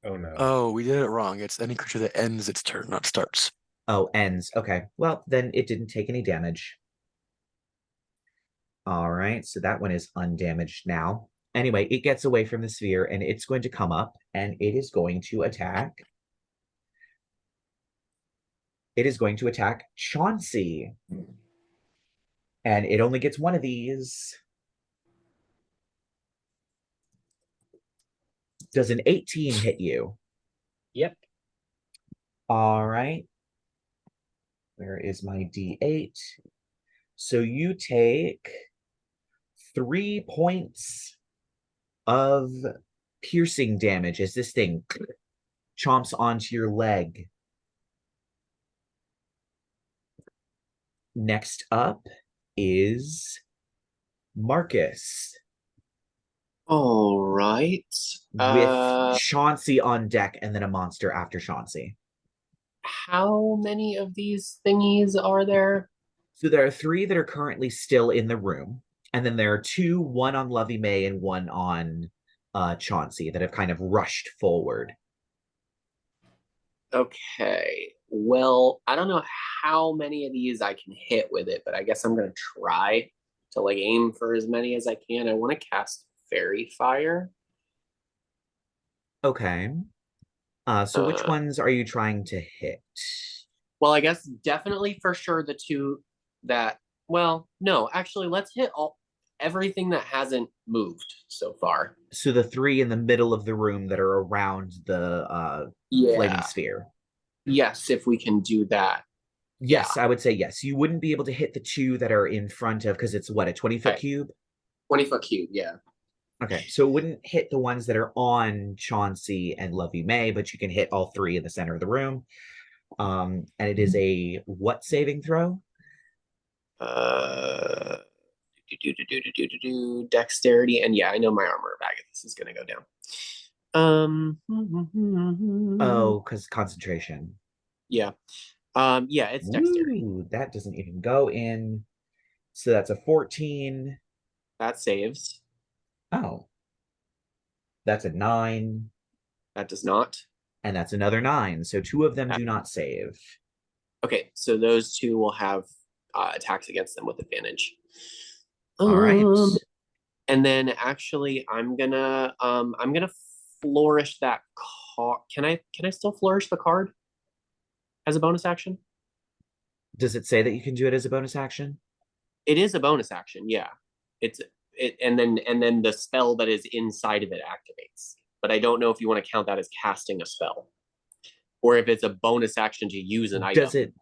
Oh no. Oh, we did it wrong. It's any creature that ends its turn, not starts. Oh, ends. Okay. Well, then it didn't take any damage. All right. So that one is undamaged now. Anyway, it gets away from the sphere and it's going to come up and it is going to attack. It is going to attack Chauncey. And it only gets one of these. Does an 18 hit you? Yep. All right. Where is my D8? So you take 3 points of piercing damage as this thing chomps onto your leg. Next up is Marcus All right. with Chauncey on deck and then a monster after Chauncey. How many of these thingies are there? So there are 3 that are currently still in the room, and then there are 2, one on Lovey May and one on Chauncey, that have kind of rushed forward. Okay. Well, I don't know how many of these I can hit with it, but I guess I'm gonna try to like aim for as many as I can. I want to cast Fairy Fire. Okay. So which ones are you trying to hit? Well, I guess definitely for sure the 2 that, well, no, actually let's hit everything that hasn't moved so far. So the 3 in the middle of the room that are around the flaming sphere. Yes, if we can do that. Yes, Yeah. I would say yes. You wouldn't be able to hit the 2 that are in front of, because it's what, a 20-foot cube? 20-foot cube, yeah. Okay, so it wouldn't hit the ones that are on Chauncey and Lovey May, but you can hit all 3 in the center of the room. And it is a what saving throw? Dexterity, and yeah, I know my armor bag. This is gonna go down. Oh, because concentration. Yeah. Yeah, it's dexterity. Ooh, that doesn't even go in. So that's a 14. That saves. Oh. That's a 9. That does not. And that's another 9. So 2 of them do not save. Okay, so those 2 will have attacks against them with advantage. All right. And then actually, I'm gonna flourish that card. Can I still flourish the card as a bonus action? Does it say that you can do it as a bonus action? It is a bonus action, yeah. And then the spell that is inside of it activates. But I don't know if you want to count that as casting a spell, or if it's a bonus action to use an item. Does it?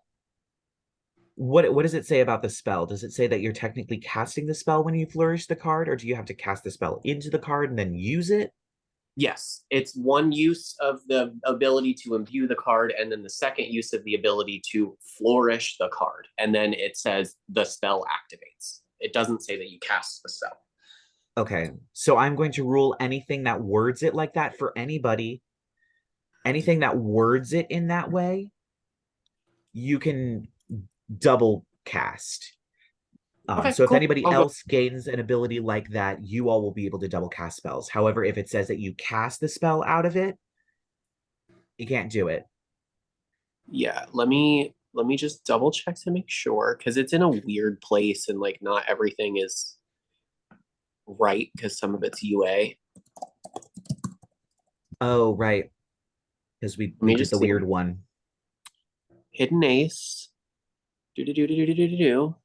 What does it say about the spell? Does it say that you're technically casting the spell when you flourish the card, or do you have to cast the spell into the card and then use it? Yes, it's one use of the ability to imbue the card, and then the second use of the ability to flourish the card. And then it says the spell activates. It doesn't say that you cast the spell. Okay, so I'm going to rule anything that words it like that for anybody. Anything that words it in that way, you can double cast. Okay, so if cool. anybody I'll else gains an ability like that, you all will be able to double cast spells. However, if it says that you cast the spell out of it, you can't do it. Yeah, let me just double check to make sure, because it's in a weird place and like not everything is right because some of it's UA. Oh, right. Because we did the weird one. Hidden Ace. Do.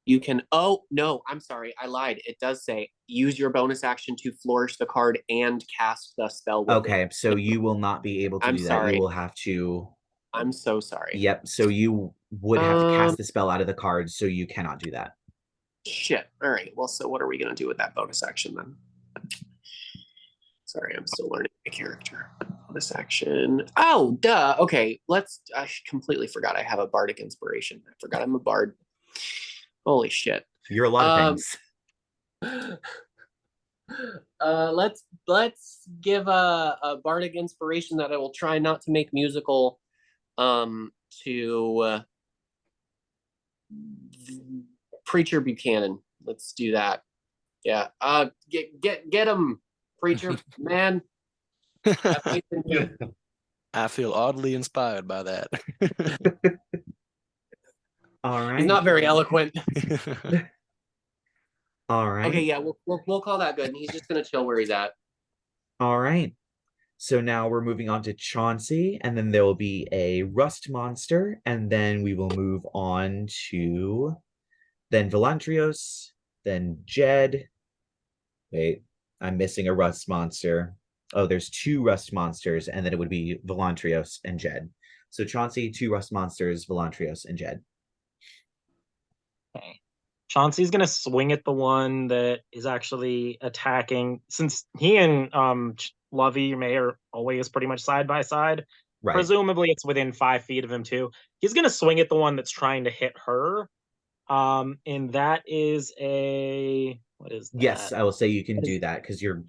You can, oh, no, I'm sorry, I lied. It does say, use your bonus action to flourish the card and cast the spell with Okay, it. so you will not be able to do that. You will have to... I'm so sorry. Yep, so you would have to cast the spell out of the card, so you cannot do that. Shit. All right, well, so what are we going to do with that bonus action then? Sorry, I'm still learning my character. Bonus action. Oh, duh. Okay, I completely forgot I have a bardic inspiration. I forgot I'm a bard. Holy shit. You're a lot of things. Let's give a bardic inspiration that I will try not to make musical to Preacher Buchanan. Let's do that. Yeah. Get him, Preacher man. I feel oddly inspired by that. All right. He's not very eloquent. All right. Okay, yeah, we'll call that good. And he's just gonna chill where he's at. All right. So now we're moving on to Chauncey, and then there will be a rust monster, and then we will move on to then Velantrios, then Jed. Wait, I'm missing a rust monster. Oh, there's 2 rust monsters, and then it would be Velantrios and Jed. So Chauncey, 2 rust monsters, Velantrios and Jed. Okay. Chauncey's gonna swing at the one that is actually attacking. Since he and Lovey May are always pretty much side by side, Right. presumably it's within 5 feet of him too. He's gonna swing at the one that's trying to hit her. And that is a what is that? Yes, I will say you can do that because you're.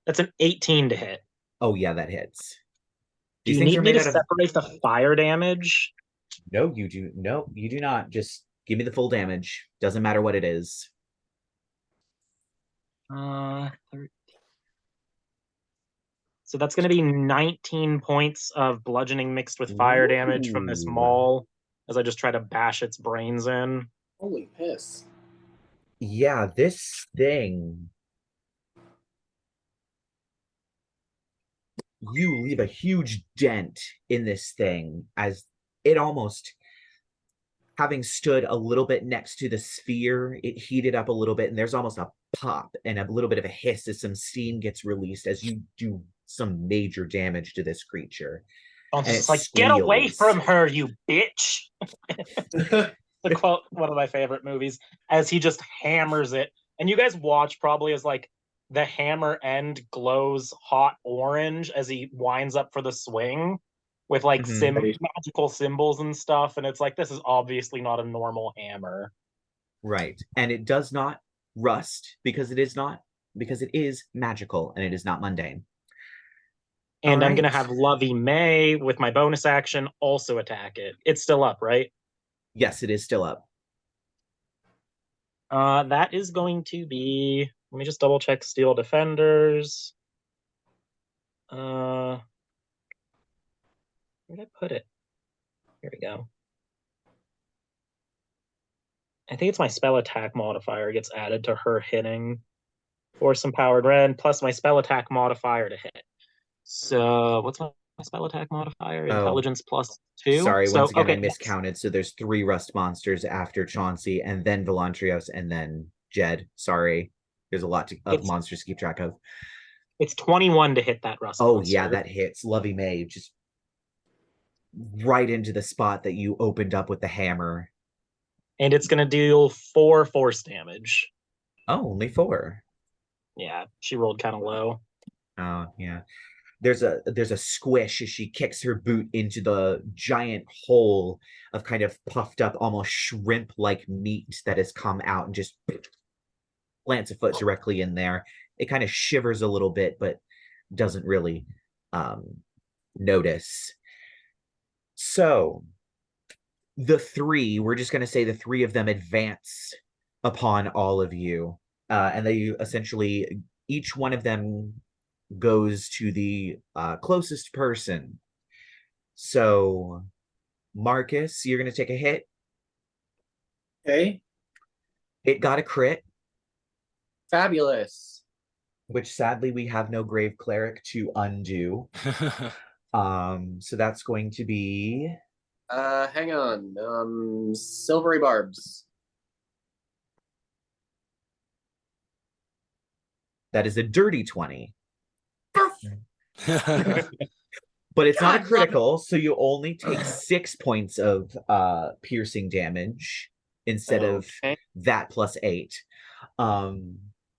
That's an 18 to hit. Oh yeah, that hits. Do These you things need are me made to out of. separate the fire damage? No, you do. No, you do not. Just give me the full damage. Doesn't matter what it is. 13. So that's going to be 19 points of bludgeoning mixed with fire damage from this Ooh. maul as I just try to bash its brains in. Holy piss. Yeah, this thing. You leave a huge dent in this thing as it almost, having stood a little bit next to the sphere, it heated up a little bit, and there's almost a pop and a little bit of a hiss as some steam gets released as you do some major damage to this creature. It's like, get away from her, you bitch. To quote one of my favorite movies, as he just hammers it. And you guys watch probably as like the hammer end glows hot orange as he winds up for the swing with like magical symbols and stuff. And it's like, this is obviously not a normal hammer. Right. And it does not rust because it is magical and it is not mundane. And I'm going to have Lovey May with my bonus action also attack it. It's still up, right? Yes, it is still up. That is going to be... Let me just double check Steel Defenders. Where did I put it? Here we go. I think it's my spell attack modifier gets added to her hitting for some powered red, plus my spell attack modifier to hit. So what's my spell attack modifier? Intelligence +2. Sorry, once again, I miscounted. So there's 3 rust monsters after Chauncey, and then Velantrios, and then Jed. Sorry. There's a lot of monsters to keep track of. It's 21 to hit that rust monster. Yeah, that hits. Lovey May, just right into the spot that you opened up with the hammer. And it's going to deal 4 force damage. Oh, only 4. Yeah, she rolled kind of low. Oh, yeah. There's a squish as she kicks her boot into the giant hole of kind of puffed up, almost shrimp-like meat that has come out and just plants a foot directly in there. It kind of shivers a little bit, but doesn't really notice. So we're just going to say the 3 of them advance upon all of you. And they essentially, each one of them goes to the closest person. So, Marcus, you're going to take a hit. Okay. It got a crit. Fabulous. Which sadly we have no Grave Cleric to undo. So that's going to be... hang on. Silvery Barbs. That is a dirty 20. But it's not a critical, so you only take 6 points of piercing damage instead of that plus 8.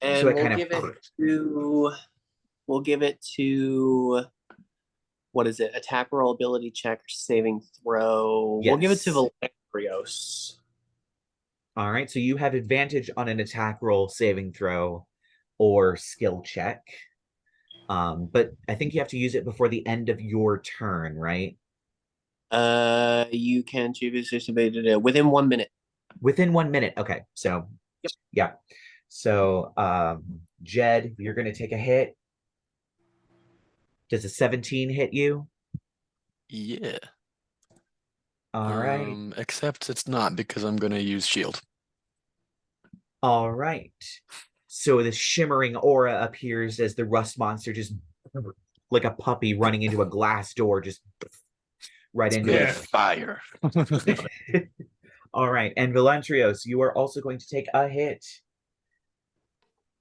And so it kind of we'll give it to what is it? Attack roll, ability check, or saving throw. Yes. We'll give it to Velantrios. All right, so you have advantage on an attack roll, saving throw, or skill check. But I think you have to use it before the end of your turn, right? You can choose within 1 minute. Within 1 minute. Okay, so yep. Yeah. So Jed, you're gonna take a hit. Does a 17 hit you? Yeah. All right. Except it's not because I'm gonna use shield. All right. So the shimmering aura appears as the rust monster just like a puppy running into a glass door, just right into it. Fire. All right. And Velantrios, you are also going to take a hit.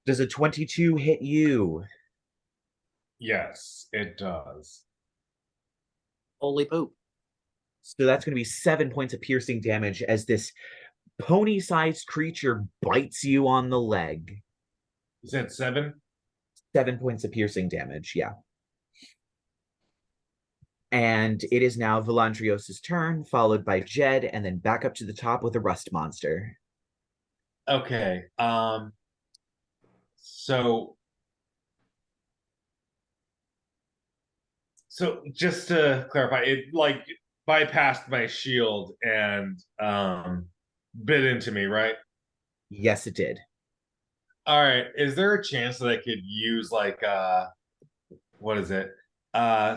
Does a 22 hit you? Yes, it does. Holy poop. So that's going to be 7 points of piercing damage as this pony-sized creature bites you on the leg. You said 7? 7 points of piercing damage, yeah. And it is now Velantrios' turn, followed by Jed, and then back up to the top with a rust monster. Okay. So just to clarify, it like bypassed my shield and bit into me, right? Yes, it did. All right. Is there a chance that I could use like what is it?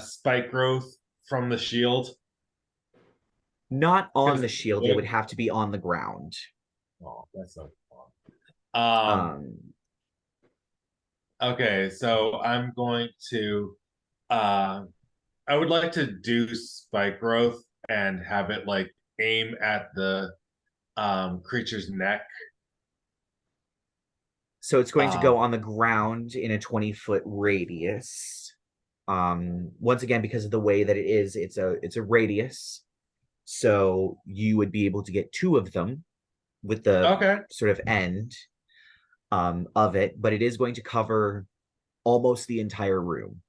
Spike growth from the shield? Not on 'Cause the shield, it would have to be on the ground. Oh, that's so fun. Okay, so I'm going to I would like to do spike growth and have it like aim at the creature's neck. So it's going to go on the ground in a 20-foot radius. Once again, because of the way that it is, it's a radius. So you would be able to get 2 of them with the Okay. sort of end of it, but it is going to cover almost the entire room.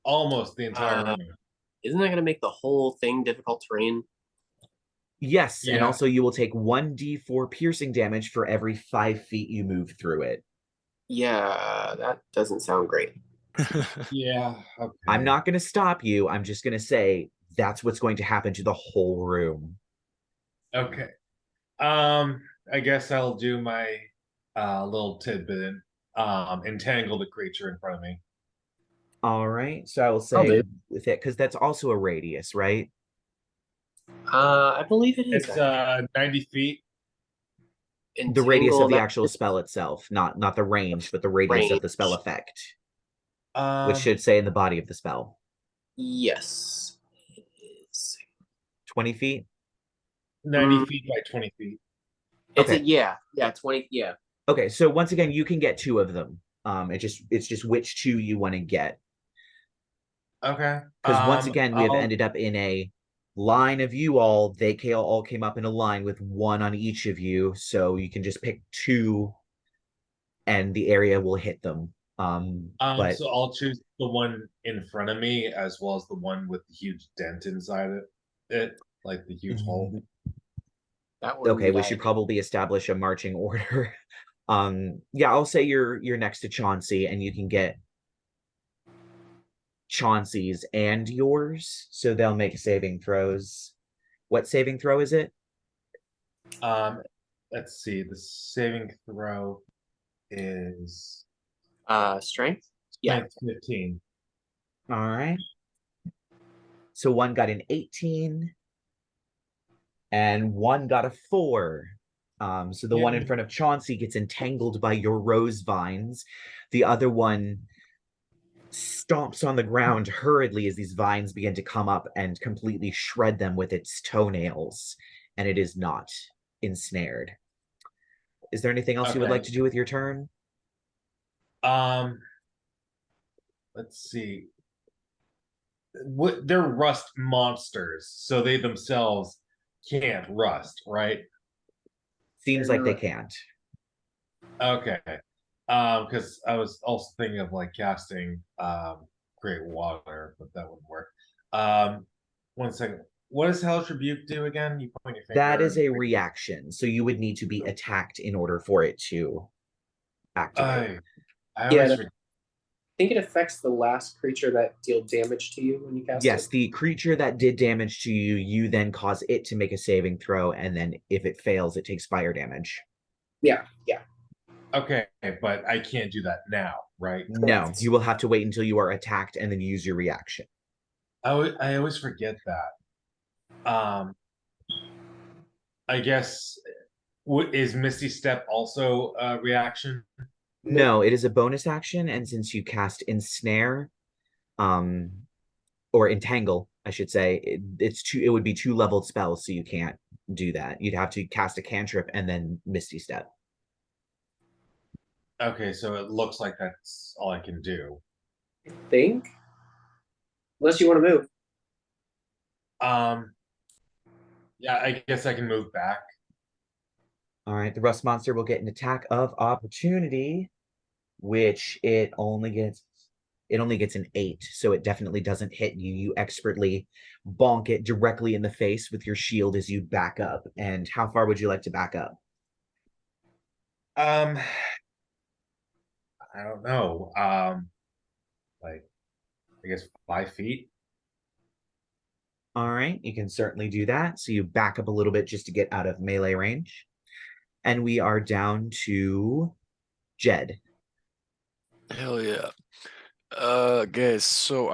Almost the entire room. Isn't that going to make the whole thing difficult terrain? Yes, and Yeah. also you will take 1d4 piercing damage for every 5 feet you move through it. Yeah, that doesn't sound great. Yeah. Okay. I'm not going to stop you. I'm just going to say that's what's going to happen to the whole room. Okay. I guess I'll do my little tidbit and entangle the creature in front of me. All right. So I will I'll say do. with it, because that's also a radius, right? I believe it is. It's 90 feet. The radius Entangle, of the that actual is spell itself, not the range, but the radius of the spell range. effect, which Um, should say in the body of the spell. Yes, it is. 20 feet? 90 feet by 20 feet. It's Okay. yeah, 20, yeah. Okay, so once again, you can get 2 of them. It's just which 2 you want to get. Okay. Because once again, we have I'll- ended up in a line of you all. They all came up in a line with 1 on each of you, so you can just pick 2, and the area will hit them. But so I'll choose the one in front of me as well as the one with the huge dent inside it, like the huge hole. That one. okay, we should probably establish a marching order. Yeah, I'll say you're next to Chauncey, and you can get Chauncey's and yours, so they'll make saving throws. What saving throw is it? Let's see. The saving throw is Strength. Yeah. strength 15. All right. So one got an 18, and one got a 4. So the one in front of Chauncey gets entangled by your rose vines. The other one stomps on the ground hurriedly as these vines begin to come up and completely shred them with its toenails, and it is not ensnared. Is there anything else you would like to do with your turn? Let's see. They're rust monsters, so they themselves can't rust, right? Seems like they can't. Okay. Because I was also thinking of like casting Great Water, but that wouldn't work. 1 second. What does Hellish Rebuke do again? You point your finger. That is a reaction, so you would need to be attacked in order for it to activate. I always I think it affects the last creature that deal damage to you when you cast it. Yes, the creature that did damage to you, you then cause it to make a saving throw, and then if it fails, it takes fire damage. Yeah. Okay, but I can't do that now, right? No, you will have to wait until you are attacked and then use your reaction. I always forget that. I guess is Misty Step also a reaction? No, it is a bonus action, and since you cast Ensnare, or Entangle, I should say, it would be 2 leveled spells, so you can't do that. You'd have to cast a cantrip and then Misty Step. Okay, so it looks like that's all I can do. I think. Unless you want to move. Yeah, I guess I can move back. All right, the rust monster will get an attack of opportunity, which it only gets an 8, so it definitely doesn't hit you. You expertly bonk it directly in the face with your shield as you back up. And how far would you like to back up? I don't know. Like I guess 5 feet. All right, you can certainly do that. So you back up a little bit just to get out of melee range. And we are down to Jed. Hell yeah. Guys, so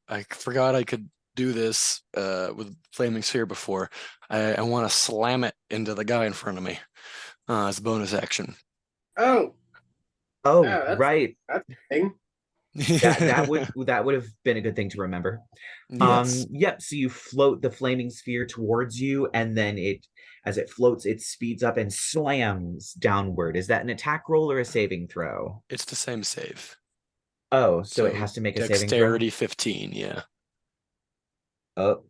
I forgot I could do this with Flaming Sphere before. I want to slam it into the guy in front of me as a bonus action. Oh. Oh, Yeah, right. That's a thing. That would have been a good thing to remember. Yes. Yep, so you float the flaming sphere towards you, and then as it floats, it speeds up and slams downward. Is that an attack roll or a saving throw? It's the same save. Oh, so it has to make a saving throw? Dexterity 15, yeah. Oh.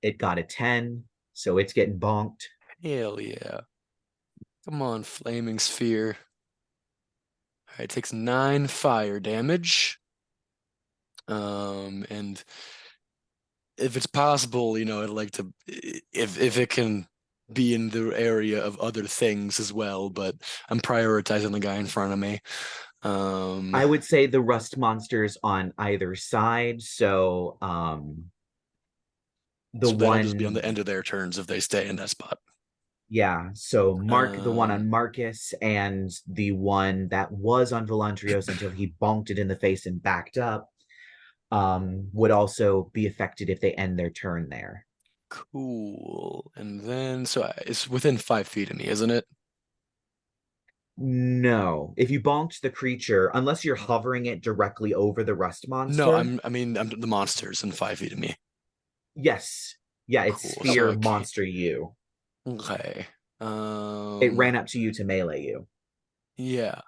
It got a 10, so it's getting bonked. Hell yeah. Come on, Flaming Sphere. All right, it takes 9 fire damage. And if it's possible, I'd like to, if it can be in the area of other things as well, but I'm prioritizing the guy in front of me. I would say the rust monsters on either side, so the so that'll one just be on the end of their turns if they stay in that spot. Yeah, so the one on Marcus and the one that was on Velantrios until he bonked it in the face and backed up would also be affected if they end their turn there. Cool. And then, so it's within 5 feet of me, isn't it? No, if you bonked the creature, unless you're hovering it directly over the rust monster. No, I'm the monsters in 5 feet of me. Yes. Yeah, it's Cool. sphere So monster you. Okay. It ran up to you to melee you. Yeah.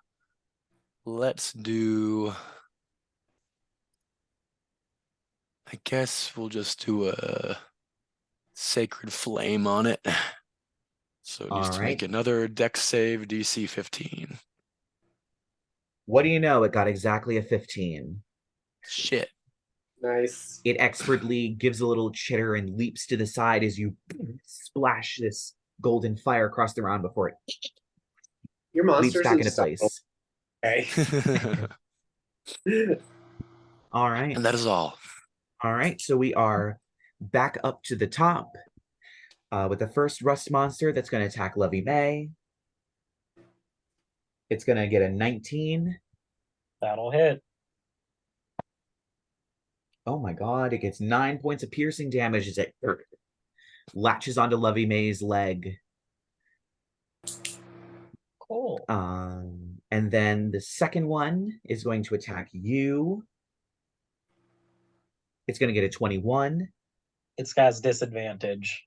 Let's do. I guess we'll just do a Sacred Flame on it. So it needs to make another Dex save, DC 15. What do you know? It got exactly a 15. Shit. Nice. It expertly gives a little chitter and leaps to the side as you splash this golden fire across the round before it Your leaps monsters back into place. Okay. All right. And that is all. All right. So we are back up to the top with the first rust monster that's going to attack Lovey May. It's going to get a 19. That'll hit. Oh my god, it gets 9 points of piercing damage as it latches onto Lovey May's leg. Cool. And then the second one is going to attack you. It's going to get a 21. It's got disadvantage.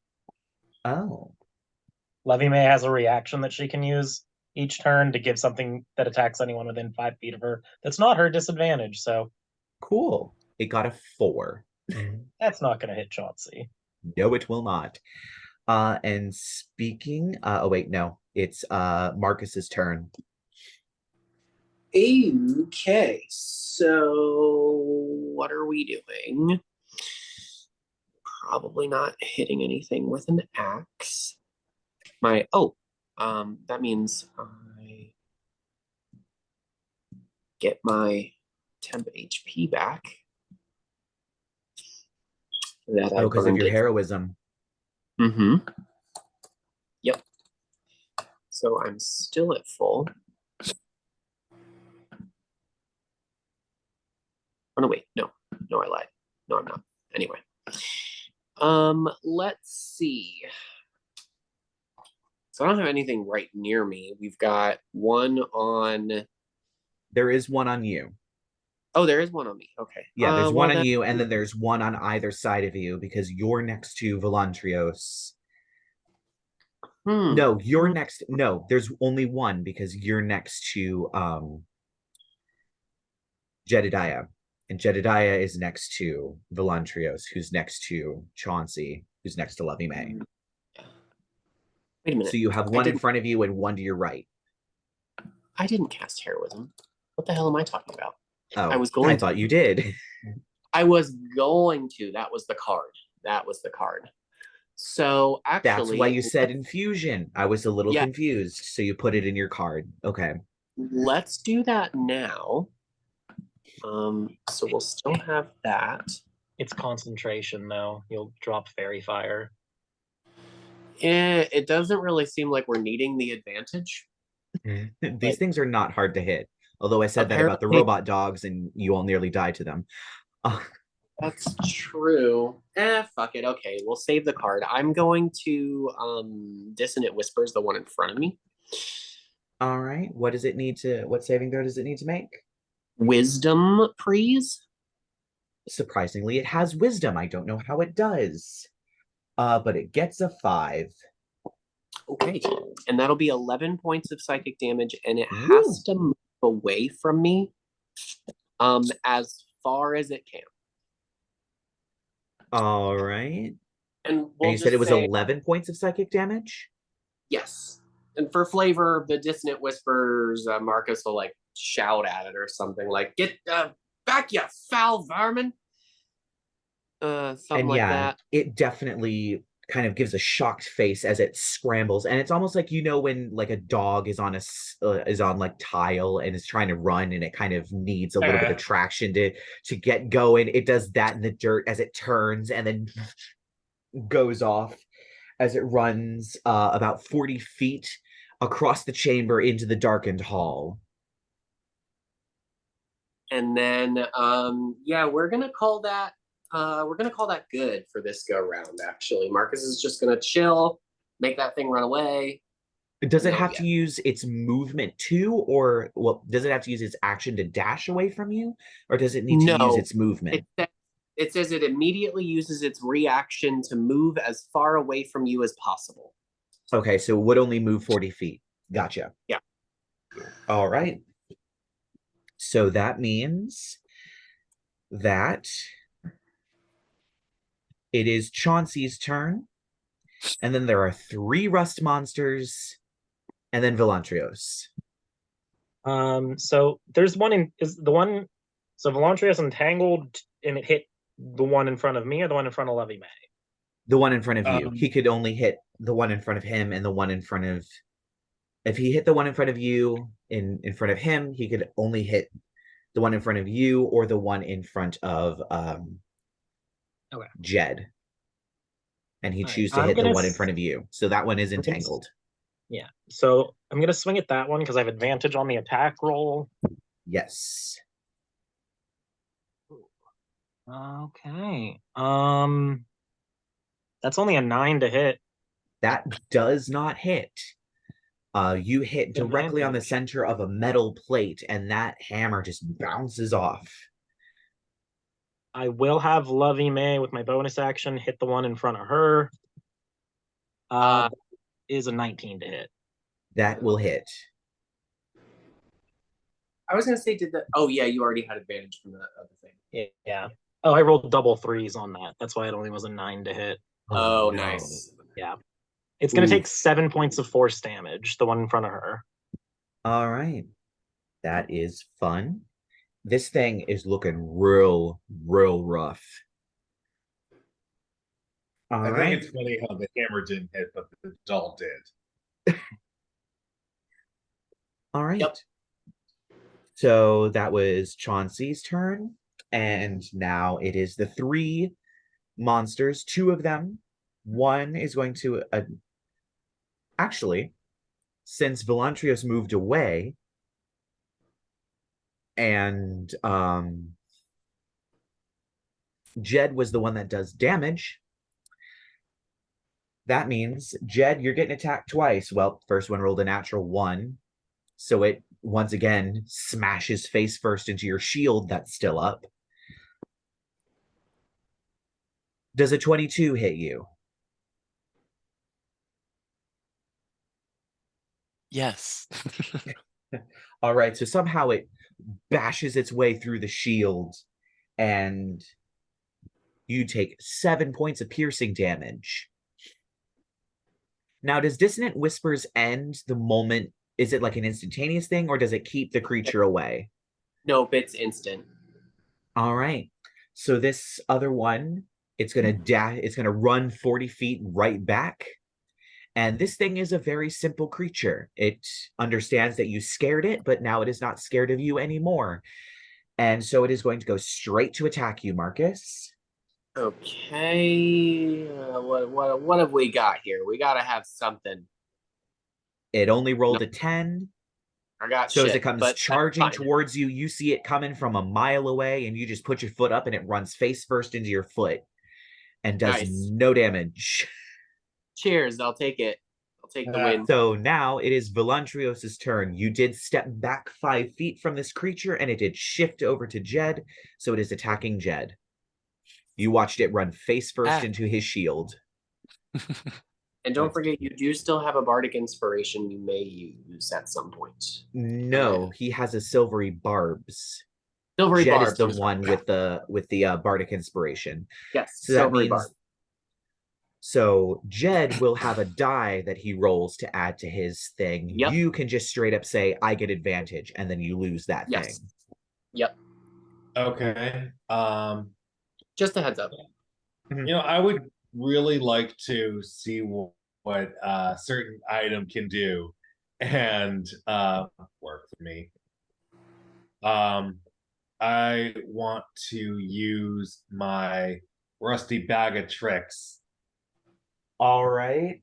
Oh. Lovey May has a reaction that she can use each turn to give something that attacks anyone within 5 feet of her that's not her disadvantage, so. Cool. It got a 4. That's not going to hit Chauncey. No, it will not. And speaking, oh wait, no, it's Marcus's turn. Okay, so what are we doing? Probably not hitting anything with an axe. That means I get my temp HP back. Because of your heroism. Mm-hmm. Yep. So I'm still at full. Oh no, wait, no, I lied. No, I'm not. Anyway. Let's see. So I don't have anything right near me. We've got one on. There is one on you. Oh, there is one on me. Okay. Yeah, there's one on you, and then there's one on either side of you because you're next to Velantrios. No, you're next. No, there's only one because you're next to Jedidiah. And Jedidiah is next to Velantrios, who's next to Chauncey, who's next to Lovey May. Wait a minute. So you have one in front of you and one to your right. I didn't cast heroism. What the hell am I talking about? Oh, I I thought you did. I was going to. That was the card. So actually, That's why you said infusion. I was a little Yeah. confused. So you put it in your card. Okay. let's do that now. So we'll still have that. It's concentration, though. You'll drop fairy fire. It doesn't really seem like we're needing the advantage. These things are not hard to hit. Although I said that about the Apparently- robot dogs and you all nearly died to them. That's true. Fuck it. Okay, we'll save the card. I'm going to Dissonant Whispers, the one in front of me. All right. What saving throw does it need to make? Wisdom, please. Surprisingly, it has wisdom. I don't know how it does. But it gets a 5. Okay. And that'll be 11 points of psychic damage, and it has to move away from me as far as it can. All right. And And you said it was 11 points of psychic damage? Yes. And for flavor, the Dissonant Whispers, Marcus will like shout at it or something like, "Get back, you foul vermin!" Something And like yeah, that. it definitely kind of gives a shocked face as it scrambles, and it's almost like, you know, when like a dog is on like tile and is trying to run, and it kind of needs a little bit of traction to get going. It does that in the dirt as it turns and then goes off as it runs about 40 feet across the chamber into the darkened hall. And then we're gonna call that good for this go round. Actually, Marcus is just gonna chill, make that thing run away. Does it have to use its movement too, or does it have to use its action to dash away from you, or does it need to use its movement? It says it immediately uses its reaction to move as far away from you as possible. Okay, so it would only move 40 feet. Gotcha. Yeah. All right. So that means that it is Chauncey's turn, and then there are 3 rust monsters, and then Velantrios. So there's one so Velantrios entangled and it hit the one in front of me or the one in front of Lovey May? The one in front of you. He could only hit the one in front of him and the one in front of... If he hit the one in front of you in front of him, he could only hit the one in front of you or the one in front of Jed. And he'd choose to hit the one in front of you. So that one is entangled. Yeah. So I'm gonna swing at that one because I have advantage on the attack roll. Yes. Okay. That's only a 9 to hit. That does not hit. You hit directly on the center of a metal plate, and that hammer just bounces off. I will have Lovey May with my bonus action hit the one in front of her. Is a 19 to hit. That will hit. I was gonna say, you already had advantage from the other thing. Yeah. Oh, I rolled double 3s on that. That's why it only was a 9 to hit. Oh, no. nice. Yeah. It's going to take 7 points of force damage, the one in front of her. All right. That is fun. This thing is looking real rough. I think it's funny how the hammer didn't hit, but the doll did. All right. Yep. So that was Chauncey's turn. And now it is the 3 monsters, 2 of them. One is going to... Actually, since Velantrios moved away, and Jed was the one that does damage, that means, Jed, you're getting attacked twice. Well, first one rolled a natural 1, so it once again smashes face first into your shield that's still up. Does a 22 hit you? Yes. All right, so somehow it bashes its way through the shield, and you take 7 points of piercing damage. Now, does Dissonant Whispers end the moment? Is it like an instantaneous thing, or does it keep the creature away? Nope, it's instant. All right. So this other one, it's gonna run 40 feet right back. And this thing is a very simple creature. It understands that you scared it, but now it is not scared of you anymore. And so it is going to go straight to attack you, Marcus. Okay. What have we got here? We gotta have something. It only rolled a 10. I got So shit, as it comes but charging fine. towards you, you see it coming from a mile away, and you just put your foot up, and it runs face first into your foot and does Nice. no damage. Cheers, I'll take it. I'll take the win. So now it is Velantrios' turn. You did step back 5 feet from this creature, and it did shift over to Jed, so it is attacking Jed. You watched it run face first into his shield. And don't forget, you do still have a bardic inspiration you may use at some point. No, he has a silvery barbs. Silvery Jed barbs. is the one with the bardic inspiration. Yes, So that silvery means barb. so Jed will have a die that he rolls to add to his thing. Yep. You can just straight up say, I get advantage, and then you lose that Yes. thing. Yep. Okay. Just a heads up. I would really like to see what a certain item can do and work for me. I want to use my rusty bag of tricks. All right.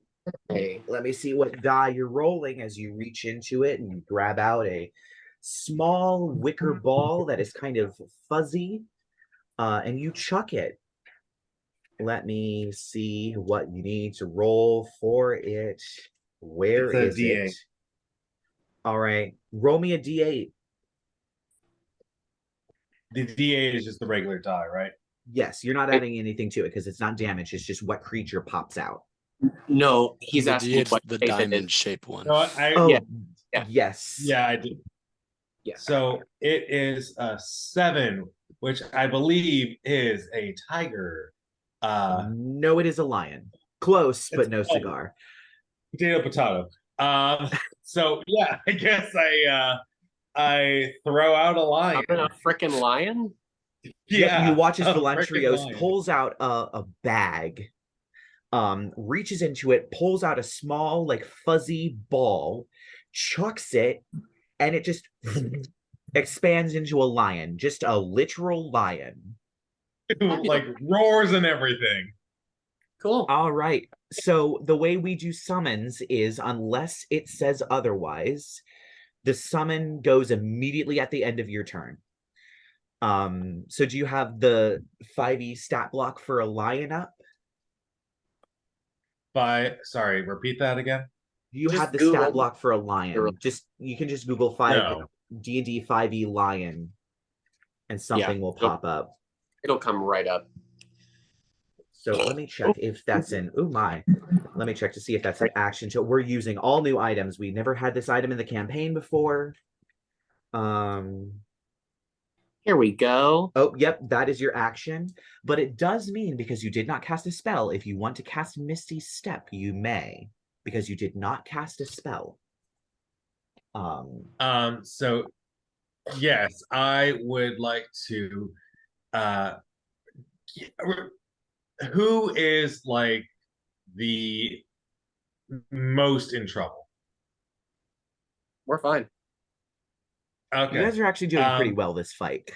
Hey. Let me see what die you're rolling as you reach into it and grab out a small wicker ball that is kind of fuzzy, and you chuck it. Let me see what you need to roll for it. Where It's a is D8. it? All right. Roll me a D8. The D8 is just the regular die, right? Yes, you're not adding anything to it because it's not damage. It's just what creature pops out. No, he's The asking D8's what the shape it diamond is. shaped one. No, Oh, Yeah. yes. yeah, I did. Yeah. So it is a 7, which I believe is a tiger. No, it is a lion. Close, but no cigar. Potato. So yeah, I guess I throw out a lion. I'm a freaking lion? Yeah, you watch as a frickin' Velantrios lion. pulls out a bag, reaches into it, pulls out a small, like fuzzy ball, chucks it, and it just expands into a lion, just a literal lion. like roars and everything. Cool. All right. So the way we do summons is unless it says otherwise, the summon goes immediately at the end of your turn. So do you have the 5e stat block for a lion up? Sorry, repeat that again. You Just have the Google. stat block for a lion. You can just Google No. D&D 5e lion, and something will pop up. It'll come right up. So let me check if that's an let me check to see if that's an action. So we're using all new items. We never had this item in the campaign before. Here we go. Oh, yep, that is your action. But it does mean, because you did not cast a spell, if you want to cast Misty Step, you may, because you did not cast a spell. So yes, I would like to who is like the most in trouble? We're fine. Okay. You guys are actually doing pretty well this fight.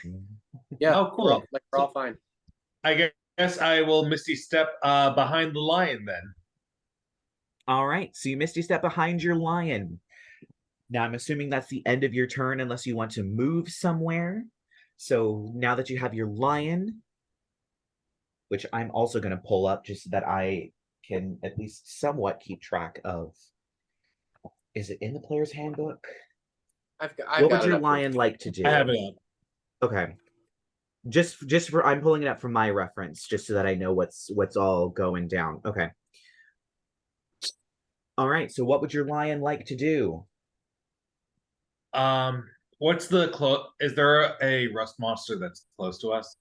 Yeah. Oh, cool. We're all fine. I guess I will Misty Step behind the lion then. All right, so you Misty Step behind your lion. Now I'm assuming that's the end of your turn unless you want to move somewhere. So now that you have your lion, which I'm also going to pull up just so that I can at least somewhat keep track of. Is it in the player's handbook? What would your lion like to do? I have it up. Okay. Just for I'm pulling it up from my reference, just so that I know what's all going down. Okay. All right. So what would your lion like to do? What's the close? Is there a rust monster that's close to us?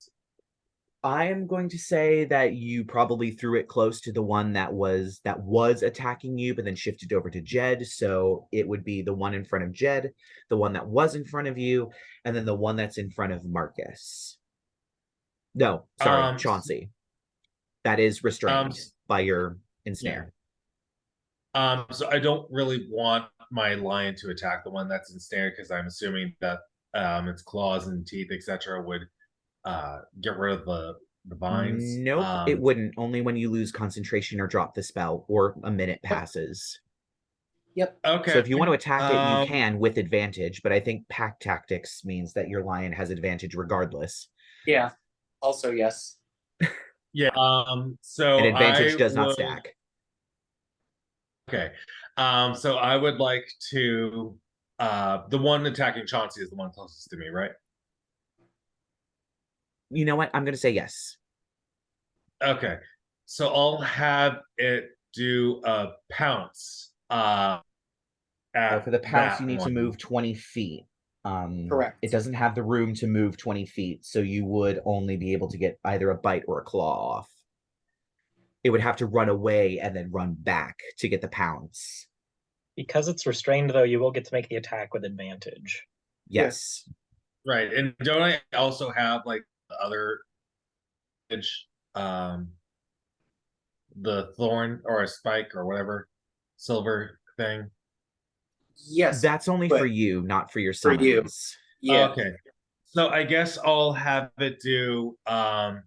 I am going to say that you probably threw it close to the one that was attacking you, but then shifted over to Jed. So it would be the one in front of Jed, the one that was in front of you, and then the one that's in front of Marcus. No, sorry, Chauncey. That is restrained by your ensnare. So I don't really want my lion to attack the one that's ensnared because I'm assuming that its claws and teeth, etc., would get rid of the vines. Nope, it wouldn't. Only when you lose concentration or drop the spell, or a minute passes. Yep. Okay. So if you want to attack it, you can with advantage, but I think pack tactics means that your lion has advantage regardless. Yeah. Also, yes. Yeah. So and advantage does not stack. Okay. So I would like to. The one attacking Chauncey is the one closest to me, right? You know what? I'm going to say yes. Okay. So I'll have it do a pounce. For the pounce, you need to move 20 feet. Correct. It doesn't have the room to move 20 feet, so you would only be able to get either a bite or a claw off. It would have to run away and then run back to get the pounce. Because it's restrained, though, you will get to make the attack with advantage. Yes. Right. And don't I also have like the other the thorn or a spike or whatever silver thing? Yes. That's only for you, not for your summons. Yeah. Okay. So I guess I'll have it do a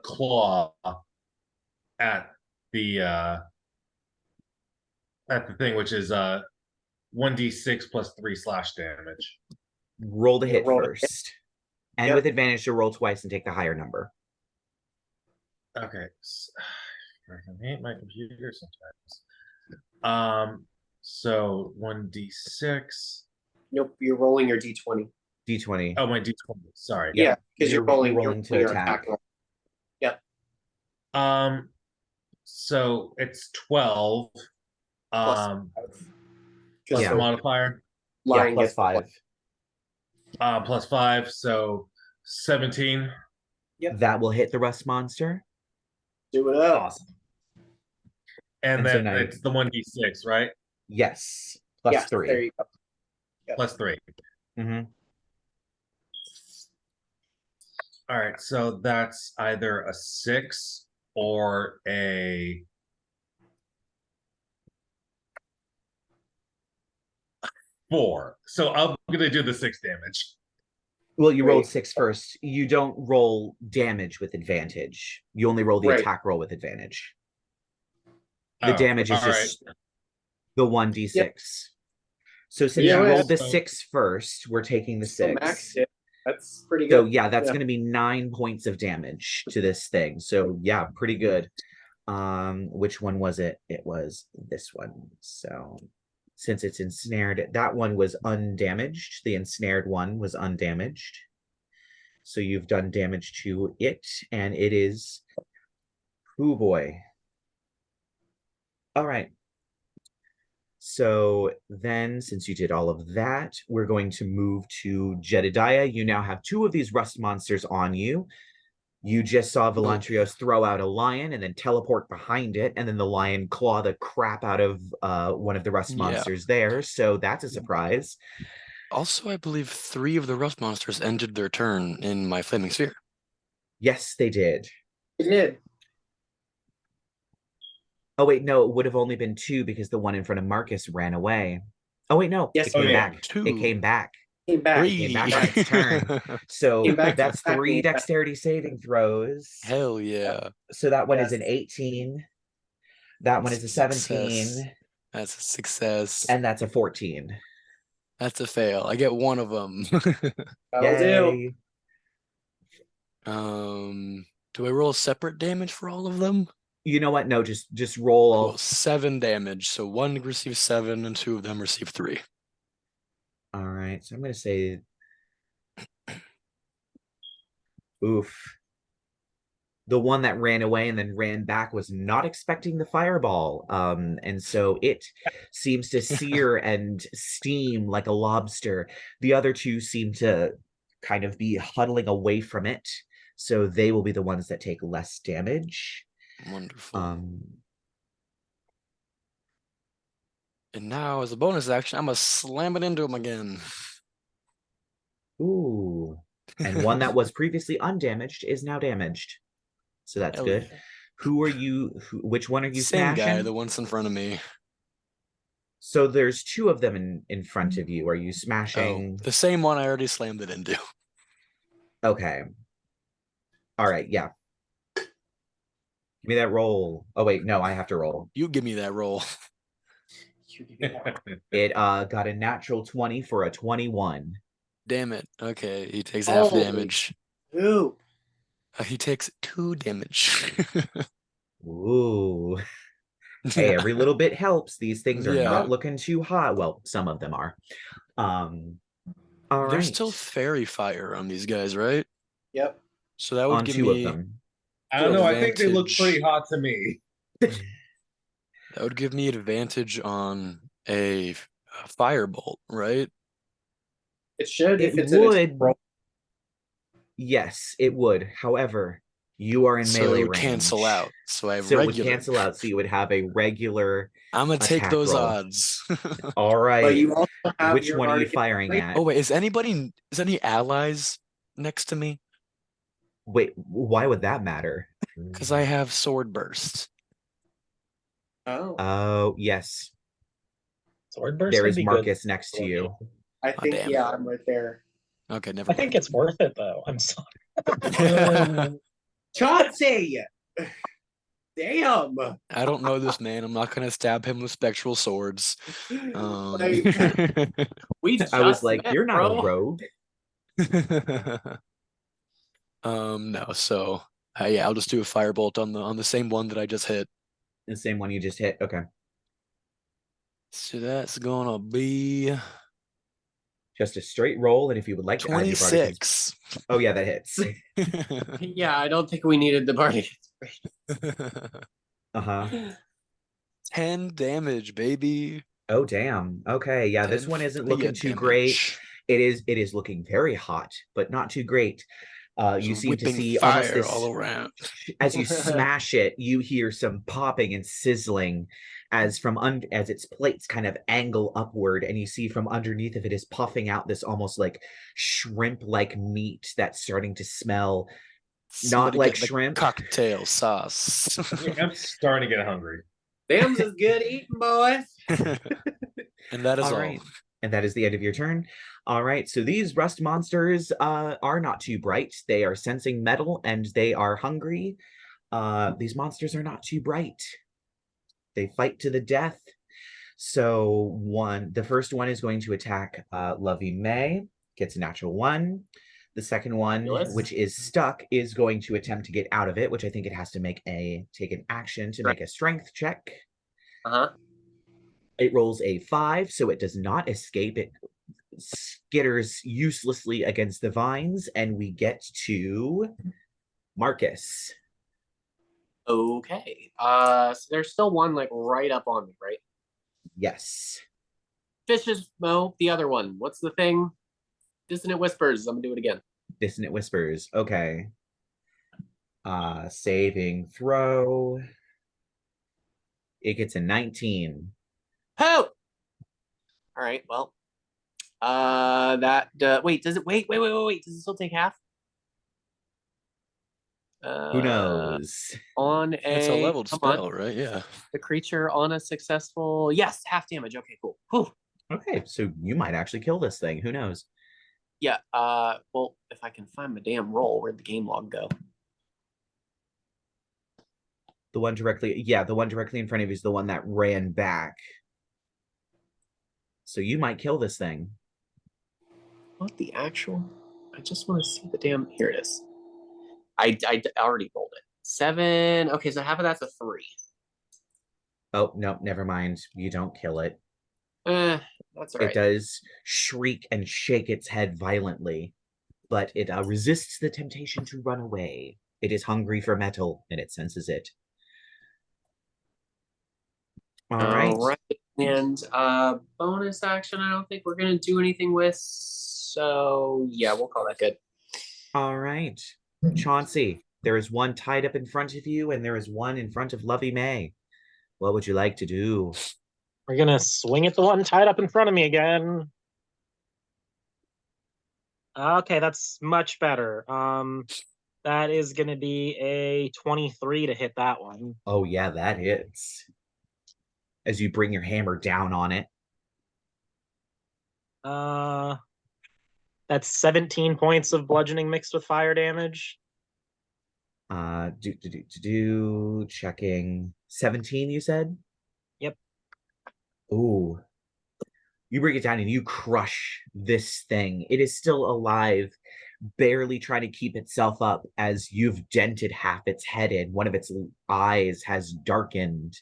claw at the thing, which is 1d6 plus 3 slash damage. Roll the hit roll first. And with advantage to roll twice and take the higher number. Okay. I hate my computer sometimes. So 1d6. Nope, you're rolling your d20. D20. Oh, my d20. Sorry. Yeah, because you're rolling to attack. Yep. So it's 12. Plus modifier. Lying plus 5. Plus 5, so 17. Yep. That will hit the rust monster. Do it up. Awesome. And then it's the 1d6, right? Yes. Plus 3. There you go. Yep. Plus 3. Mm-hmm. All right, so that's either a 6 or a 4. So I'm gonna do the 6 damage. Well, you rolled 6 first. You don't roll damage with advantage. You only roll the attack roll with advantage. The damage is just the 1d6. Yep. So since you rolled the 6 first, we're taking the 6. That's pretty good. So yeah, that's going to be 9 points of damage to this thing. So yeah, pretty good. Which one was it? It was this one. So since it's ensnared, that one was undamaged. The ensnared one was undamaged. So you've done damage to it, and it is, oh boy. All right. So then, since you did all of that, we're going to move to Jedidiah. You now have 2 of these rust monsters on you. You just saw Velantrios throw out a lion and then teleport behind it, and then the lion claw the crap out of one of the rust monsters there. So that's a surprise. Also, I believe 3 of the rust monsters ended their turn in my flaming sphere. Yes, they did. It did. Oh, wait, no, it would have only been 2 because the one in front of Marcus ran away. Oh, wait, no. Yes, it came back. 2. It came back. Came back. 3. Came back on its turn. So that's 3 dexterity saving throws. Hell yeah. So that one is an 18. That one is a 17. That's a success. And that's a 14. That's a fail. I get one of them. That'll do. Do I roll separate damage for all of them? You know what? No, just roll all. 7 damage. So 1 receives 7 and 2 of them receive 3. All right. So I'm going to say, oof. The one that ran away and then ran back was not expecting the fireball. And so it seems to sear and steam like a lobster. The other two seem to kind of be huddling away from it. So they will be the ones that take less damage. Wonderful. And now, as a bonus action, I'm gonna slam it into him again. Ooh. And one that was previously undamaged is now damaged. So that's Hell good. yeah. Who are you? Which one are you Same smashing? guy, the one's in front of me. So there's two of them in front of you. Are you smashing? Oh, the same one I already slammed it into. Okay. All right. Yeah. Give me that roll. Oh wait, no, I have to roll. You give me that roll. It got a natural 20 for a 21. Damn it. Okay, he takes half Holy damage. Ooh. He takes 2 damage. Ooh. Hey, every little bit helps. These things are Yeah. not looking too hot. Well, some of them are. All There's right. still fairy fire on these guys, right? Yep. So that would On give two of me them. I don't know. I think they look advantage. pretty hot to me. that would give me advantage on a firebolt, right? It should if It it's in its would. roll. Yes, it would. However, you are in So it melee would range. cancel out. So I have So it would regular. cancel out. So you would have a regular I'm gonna take attack those roll. odds. All But right. you also have Which your one are you Guardian firing Blade. at? Oh wait, is any allies next to me? Wait, why would that matter? Because I have sword burst. Oh. Oh, yes. Swordburst There would is be Marcus good. next to you. I think damn. yeah, I'm right there. Okay, never I mind. think it's worth it though. I'm sorry. Chauncey! Damn. I don't know this man. I'm not gonna stab him with spectral swords. Like, we just I was like, met, you're not bro. a rogue. No. So yeah, I'll just do a firebolt on the same one that I just hit. The same one you just hit. Okay. So that's gonna be Just a straight roll. And if you would like to add your bardic 26. oh yeah, that hits. Yeah, I don't think we needed the party. Uh-huh. 10 damage, baby. Oh damn. Okay. Yeah, this 10 one isn't fire looking too great. damage. It is looking very hot, but not too great. You Just seem to whipping see almost fire this all around. as you smash it, you hear some popping and sizzling as as its plates kind of angle upward, and you see from underneath of it is puffing out this almost like shrimp-like meat that's starting to smell Somebody like get the shrimp. cocktail sauce. I'm starting to get hungry. Them's is good eating, boys. And that is all. Right. And that is the end of your turn. All right. So these rust monsters are not too bright. They are sensing metal and they are hungry. These monsters are not too bright. They fight to the death. So the first one is going to attack Lovey May, gets a natural 1. The second one, which is stuck, is going to attempt to get out of it, which I think it has to take an action to make a strength check. Uh-huh. It rolls a 5, so it does not escape. It skitters uselessly against the vines, and we get to Marcus. Okay. So there's still one like right up on me, right? Yes. Fishes, Mo, the other one. What's the thing? Dissonant Whispers. I'm gonna do it again. Dissonant Whispers. Okay. Saving throw. It gets a 19. Oh! Alright, well. Wait, does it wait, does it still take half? Who knows? It's a leveled spell, right? Yeah. The creature on a successful half damage. Okay, cool. Whew. Okay, so you might actually kill this thing. Who knows? Yeah, well, if I can find my damn roll, where'd the game log go? The one directly in front of you is the one that ran back. So you might kill this thing. What the actual? I just want to see the damn. Here it is. I already rolled it. 7. Okay, so half of that's a 3. Oh, no, never mind. You don't kill it. That's all right. It does shriek and shake its head violently, but it resists the temptation to run away. It is hungry for metal, and it senses it. All right. And bonus action, I don't think we're gonna do anything with. So yeah, we'll call that good. All right. Chauncey, there is one tied up in front of you, and there is one in front of Lovey May. What would you like to do? We're gonna swing at the one tied up in front of me again. Okay, that's much better. That is gonna be a 23 to hit that one. Oh, yeah, that hits. As you bring your hammer down on it. That's 17 points of bludgeoning mixed with fire damage. Checking 17, you said? Yep. Ooh. You bring it down and you crush this thing. It is still alive, barely trying to keep itself up as you've dented half its head in. One of its eyes has darkened.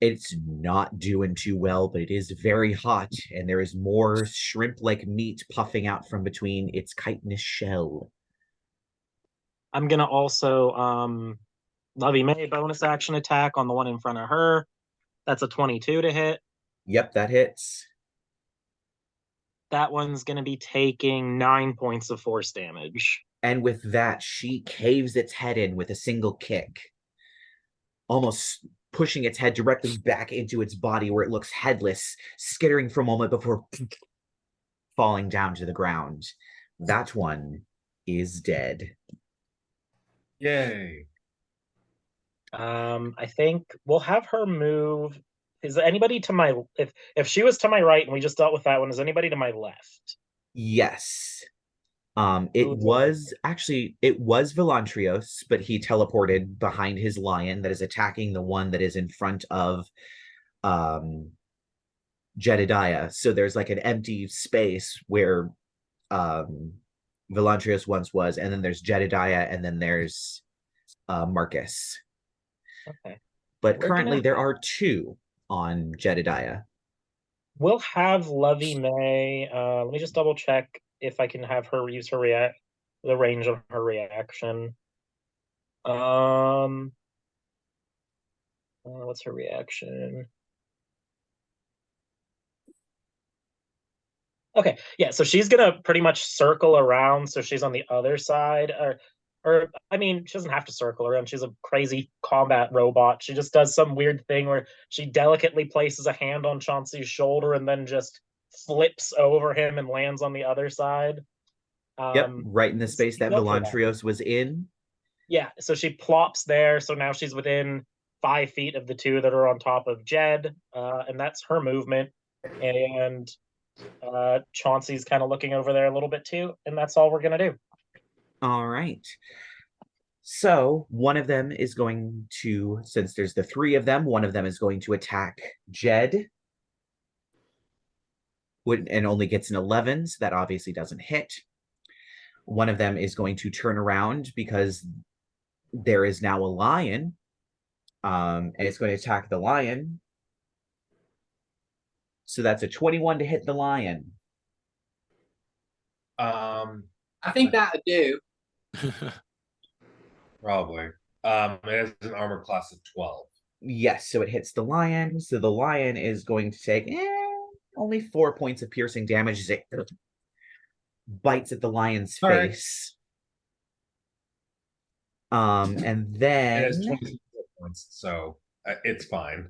It's not doing too well, but it is very hot, and there is more shrimp-like meat puffing out from between its chitinous shell. I'm gonna also Lovey May bonus action attack on the one in front of her. That's a 22 to hit. Yep, that hits. That one's gonna be taking 9 points of force damage. And with that, she caves its head in with a single kick, almost pushing its head directly back into its body where it looks headless, skittering for a moment before falling down to the ground. That one is dead. Yay. I think we'll have her move. Is anybody to my if she was to my right and we just dealt with that one, is anybody to my left? Yes. It was Velantrios, but he teleported behind his lion that is attacking the one that is in front of Jedidiah. So there's like an empty space where Velantrios once was, and then there's Jedidiah, and then there's Marcus. Okay. But currently there are two on Jedidiah. We'll have Lovey May. Let me just double check if I can have her use her the range of her reaction. What's her reaction? Okay, yeah, so she's gonna pretty much circle around, so she's on the other side, or I mean, she doesn't have to circle around. She's a crazy combat robot. She just does some weird thing where she delicately places a hand on Chauncey's shoulder and then just flips over him and lands on the other side. Yep, right in the space that Velantrios was in. Yeah, so she plops there. So now she's within 5 feet of the two that are on top of Jed, and that's her movement. And Chauncey's kind of looking over there a little bit too, and that's all we're gonna do. All right. So one of them is going to, since there's the three of them, one of them is going to attack Jed. And only gets an 11, so that obviously doesn't hit. One of them is going to turn around because there is now a lion. And it's going to attack the lion. So that's a 21 to hit the lion. I think that would do. Probably. It has an armor class of 12. Yes, so it hits the lion. So the lion is going to take only 4 points of piercing damage as it bites at the lion's face. And then it has 22 points, so it's fine.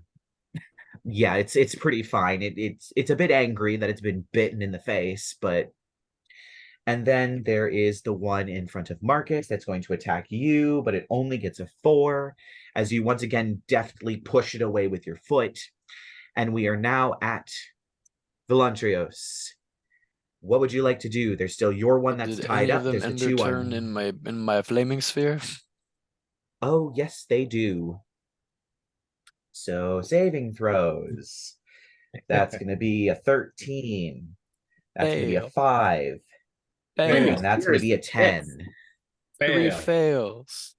Yeah, it's pretty fine. It's a bit angry that it's been bitten in the face, but and then there is the one in front of Marcus that's going to attack you, but it only gets a 4 as you once again deftly push it away with your foot. And we are now at Velantrios. What would you like to do? There's still your one that's tied up. There's the two turn in my flaming sphere. Oh, yes, they do. So saving throws. That's going to be a 13. That's going to be a 5. Fail. And that's going to be a 10. Fail. 3 fails.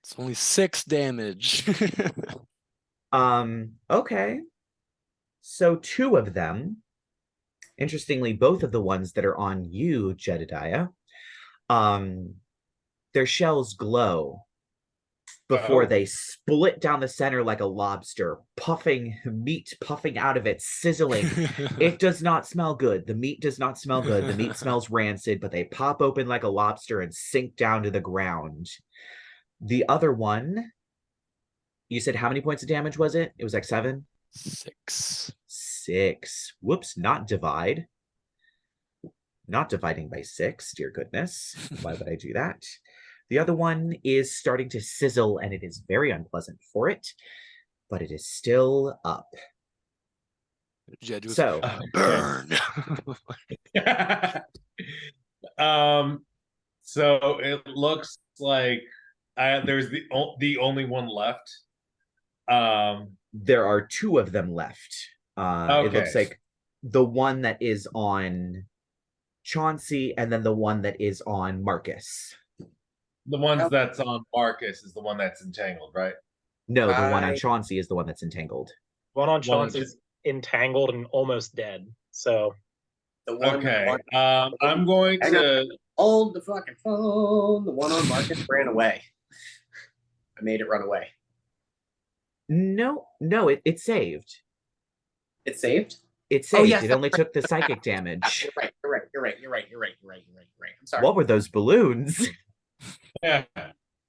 It's only 6 damage. Okay. So 2 of them, interestingly, both of the ones that are on you, Jedidiah, Their shells glow before Oh. they split down the center like a lobster, meat puffing out of it, sizzling. It does not smell good. The meat does not smell good. The meat smells rancid, but they pop open like a lobster and sink down to the ground. The other one, you said how many points of damage was it? It was like 7? 6. 6. Whoops, not divide. Not dividing by 6, dear goodness. Why would I do that? The other one is starting to sizzle, and it is very unpleasant for it, but it is still up. Jed was, So, burn. So it looks like there's the only one left. there are 2 of them left. It looks Okay. like the one that is on Chauncey, and then the one that is on Marcus. The ones that's on Marcus is the one that's entangled, right? No, the one on Chauncey is the one that's entangled. One on Chauncey's entangled and almost dead. So The one. Okay. I'm going to hold the fucking phone. The one on Marcus ran away. I made it run away. No, it saved. It saved? It saved. Oh, yes, It that's only took the psychic damage. You're right. I'm sorry. What were those balloons? yeah.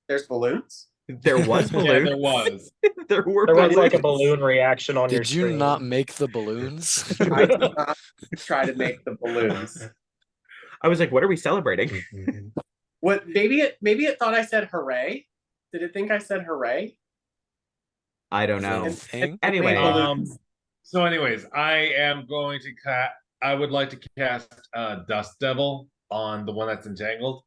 There's balloons? There was balloons. Yeah, there was. there was balloons. like a balloon reaction on your Did you screen. not make the balloons? I did not try to make the balloons. I was like, what are we celebrating? What? Maybe it thought I said hooray. Did it think I said hooray? I don't know. Anyway, so anyways, I am going to I would like to cast Dust Devil on the one that's entangled.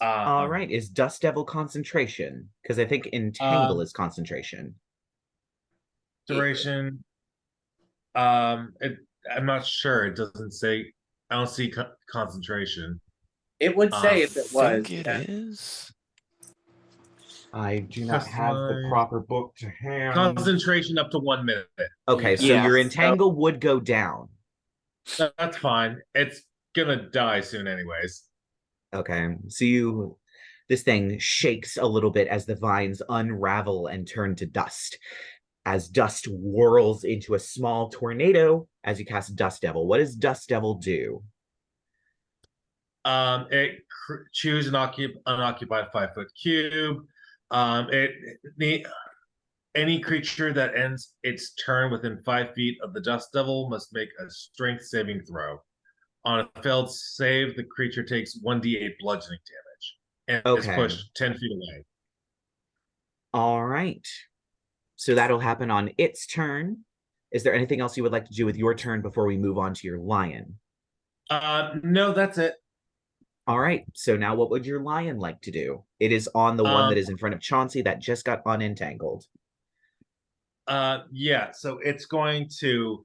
All right, is Dust Devil concentration? Because I think Entangle is concentration. Duration. I'm not sure. It doesn't say. I don't see concentration. It would say if it was. It is. I do not have the proper book to hand. Concentration up to 1 minute. Okay, so your Entangle would go down. That's fine. It's gonna die soon anyways. Okay, so this thing shakes a little bit as the vines unravel and turn to dust. As dust whirls into a small tornado as you cast Dust Devil. What does Dust Devil do? It choose an unoccupied 5-foot cube. Any creature that ends its turn within 5 feet of the Dust Devil must make a strength saving throw. On a failed save, the creature takes 1d8 bludgeoning damage and is pushed 10 feet away. All right. So that'll happen on its turn. Is there anything else you would like to do with your turn before we move on to your lion? No, that's it. All right. So now what would your lion like to do? It is on the one that is in front of Chauncey that just got unentangled. Yeah, so it's going to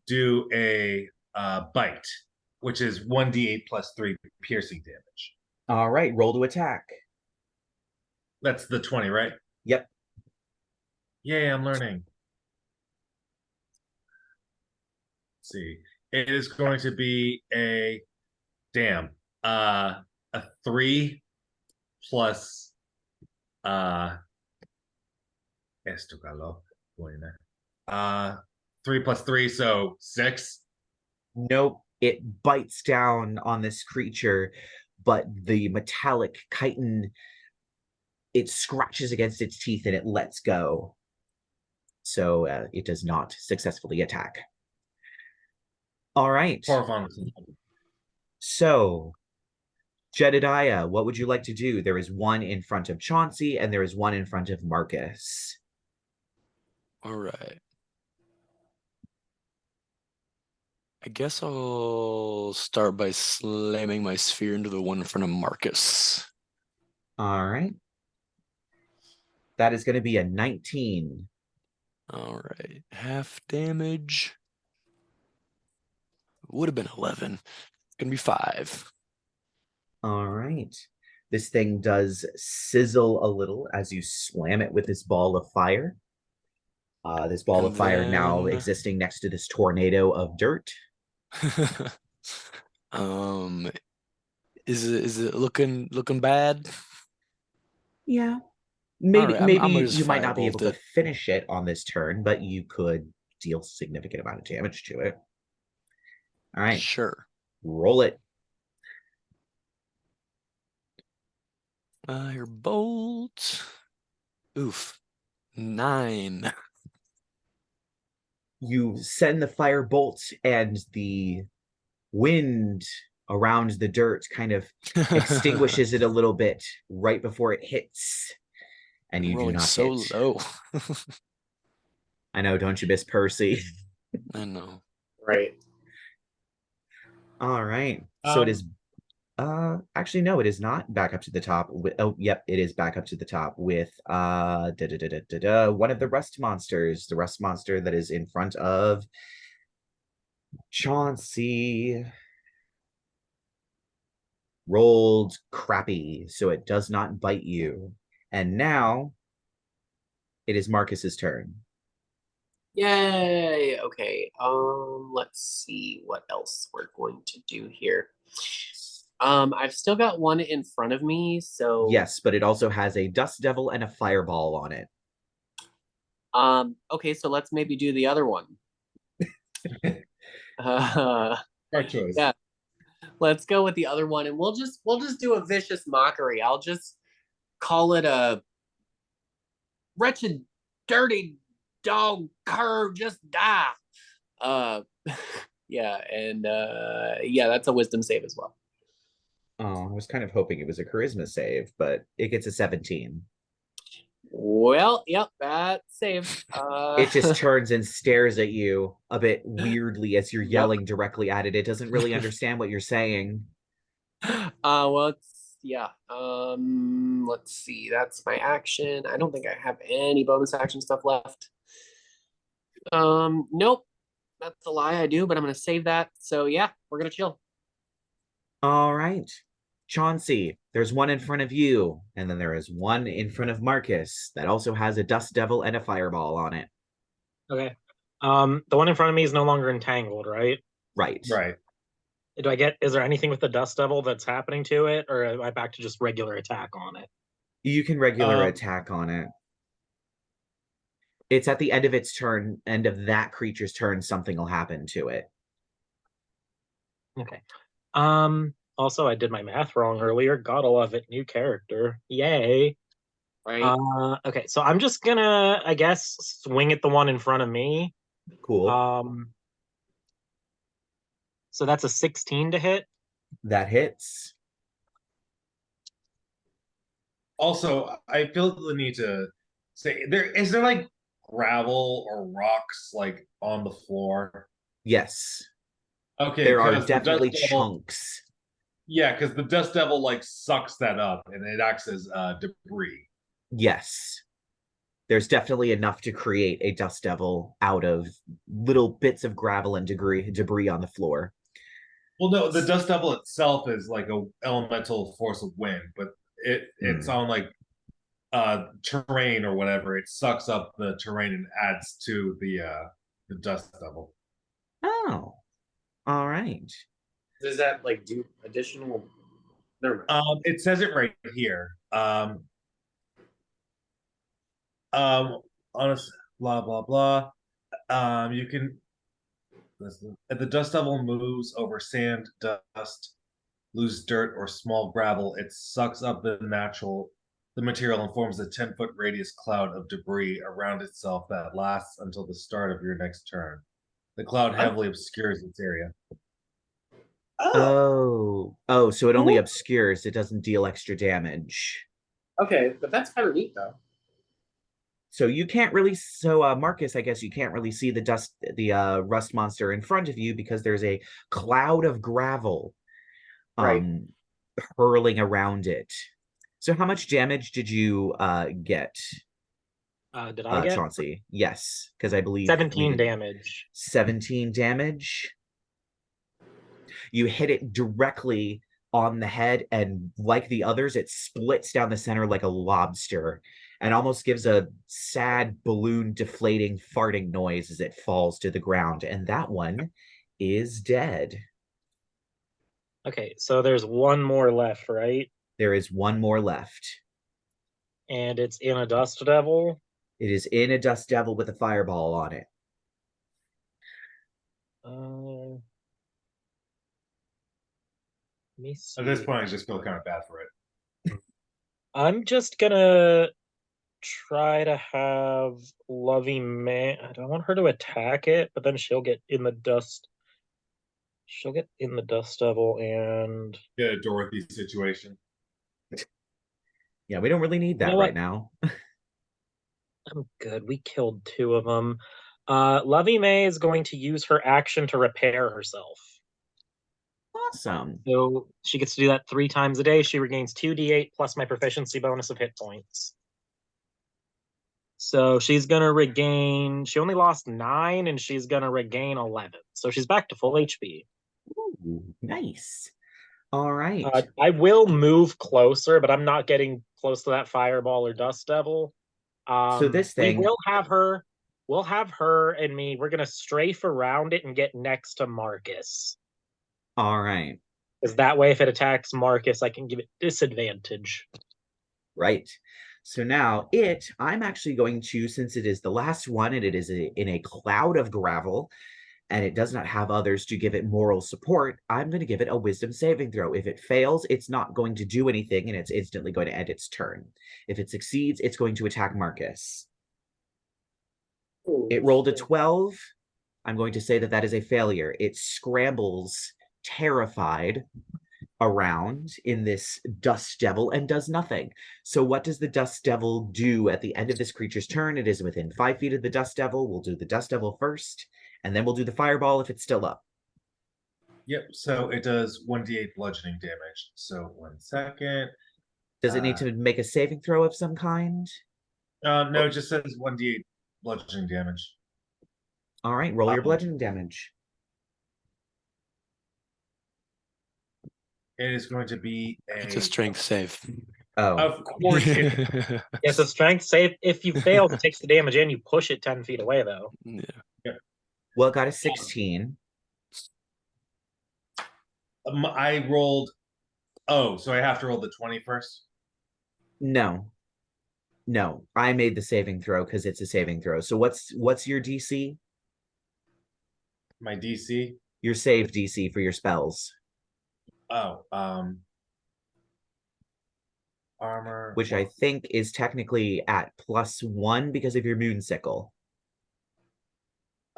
do a bite, which is 1d8 plus 3 piercing damage. All right, roll to attack. That's the 20, right? Yep. Yay, I'm learning. Let's see. It is going to be a 3 plus esto calor. 3 plus 3, so 6. Nope. It bites down on this creature, but the metallic chitin, it scratches against its teeth and it lets go. So it does not successfully attack. All right. So, Jedidiah, what would you like to do? There is one in front of Chauncey and there is one in front of Marcus. All right. I guess I'll start by slamming my sphere into the one in front of Marcus. All right. That is going to be a 19. All right. Half damage. Would have been 11. It's going to be 5. All right. This thing does sizzle a little as you slam it with this ball of fire. This ball of fire now existing next to this tornado of dirt. Is it looking bad? Yeah. All Maybe right, maybe I'm gonna you just might not be able firebolt to it. finish it on this turn, but you could deal significant amount of damage to it. All right, Sure. roll it. Firebolt. Oof. 9. You send the fire bolt, and the wind around the dirt kind of extinguishes it a little bit right before it hits, and I'm you do rolling not so hit. low. I know, don't you miss Percy? I know. Right. All right. So it is actually no, it is not back up to the top. Oh, yep, it is back up to the top with one of the rust monsters, the rust monster that is in front of Chauncey. Rolled crappy, so it does not bite you. And now it is Marcus's turn. Yay. Okay. Let's see what else we're going to do here. I've still got one in front of me, so Yes, but it also has a dust devil and a fireball on it. okay, so let's maybe do the other one. Smart choice. Yeah. Let's go with the other one, and we'll just do a vicious mockery. I'll just call it a wretched, dirty dog curve, just die. Yeah, and yeah, that's a wisdom save as well. Oh, I was kind of hoping it was a charisma save, but it gets a 17. Well, yep, that save. It just turns and stares at you a bit weirdly as you're Yep. yelling directly at it. It doesn't really understand what you're saying. Well, yeah. Let's see. That's my action. I don't think I have any bonus action stuff left. Nope. That's a lie. I do, but I'm gonna save that. So yeah, we're gonna chill. All right. Chauncey, there's one in front of you, and then there is one in front of Marcus that also has a dust devil and a fireball on it. Okay. The one in front of me is no longer entangled, right? Right. Right. Is there anything with the dust devil that's happening to it, or am I back to just regular attack on it? You can regular attack on it. It's at the end of its turn, end of that creature's turn, something will happen to it. Okay. Also, I did my math wrong earlier. Gotta love it. New character. Yay. Right. Okay, so I'm just gonna, I guess, swing at the one in front of me. Cool. So that's a 16 to hit. That hits. Also, I feel the need to say there like gravel or rocks like on the floor. Yes. Okay, There are 'cause the definitely Dust Devil- chunks. Yeah, because the dust devil like sucks that up and it acts as debris. Yes. There's definitely enough to create a dust devil out of little bits of gravel and debris on the floor. Well, no, the dust devil itself is like a elemental force of wind, but it's on like terrain or whatever. It sucks up the terrain and adds to the dust devil. Oh. All right. Does that like do additional? Never mind. It says it right here. Honest, blah blah blah. You can. The dust devil moves over sand, dust, loose dirt, or small gravel. It sucks up the material and forms a 10-foot radius cloud of debris around itself that lasts until the start of your next turn. The cloud heavily obscures its area. Oh, so it only obscures, it doesn't deal extra damage. Okay, but that's kind of neat though. So you can't really, Marcus, I guess you can't really see the rust monster in front of you because there's a cloud of gravel Right. hurling around it. So how much damage did you get? Did I get Chauncey? Yes, because I believe 17 damage. 17 damage. You hit it directly on the head, and like the others, it splits down the center like a lobster and almost gives a sad balloon deflating farting noise as it falls to the ground. And that one is dead. Okay, so there's one more left, right? There is one more left. And it's in a Dust Devil. It is in a Dust Devil with a fireball on it. Let me see. At this point, I just feel kind of bad for it. I'm just gonna try to have Lovey Man. I don't want her to attack it, but then she'll get in the dust. She'll get in the Dust Devil and Yeah, Dorothy situation. Yeah, we don't really need that know right what? now. I'm good. We killed two of them. Lovey May is going to use her action to repair herself. Awesome. So she gets to do that 3 times a day. She regains 2d8 plus my proficiency bonus of hit points. So she's gonna regain. She only lost 9, and she's gonna regain 11. So she's back to full HP. Ooh, nice. All right. I will move closer, but I'm not getting close to that fireball or dust devil. So this thing, we will have her. We'll have her and me. We're gonna strafe around it and get next to Marcus. all right. Because that way, if it attacks Marcus, I can give it disadvantage. Right. So now I'm actually going to, since it is the last one and it is in a cloud of gravel and it does not have others to give it moral support, I'm going to give it a wisdom saving throw. If it fails, it's not going to do anything and it's instantly going to end its turn. If it succeeds, it's going to attack Marcus. It rolled a 12. I'm going to say that that is a failure. It scrambles, terrified, around in this dust devil and does nothing. So what does the dust devil do at the end of this creature's turn? It is within 5 feet of the dust devil. We'll do the dust devil first, and then we'll do the fireball if it's still up. Yep, so it does 1d8 bludgeoning damage. So 1 second. Does it need to make a saving throw of some kind? No, it just says 1d8 bludgeoning damage. All right, roll your bludgeoning damage. It is going to be It's a strength save. Oh, Of course it is. It's a strength save. If you fail, it takes the damage and you push it 10 feet away, though. Yeah. well, it got a 16. I rolled. Oh, so I have to roll the 20 first? No, I made the saving throw because it's a saving throw. So what's your DC? My DC? Your save DC for your spells. Oh, armor. Which I think is technically at +1 because of your moonsicle.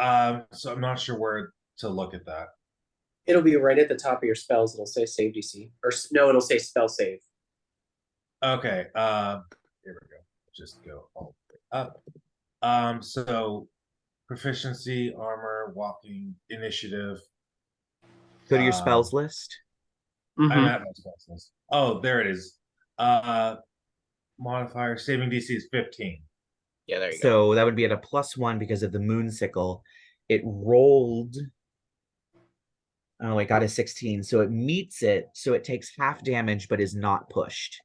So I'm not sure where to look at that. It'll be right at the top of your spells. It'll say save DC. Or no, it'll say spell save. Okay, here we go. Just go all the way up. So proficiency, armor, walking, initiative. Go to your spells list. I'm at my spells list. Oh, there it is. Modifier saving DC is 15. Yeah, there you go. So that would be at a +1 because of the moonsicle. It rolled. Oh, it got a 16. So it meets it. So it takes half damage, but is not pushed.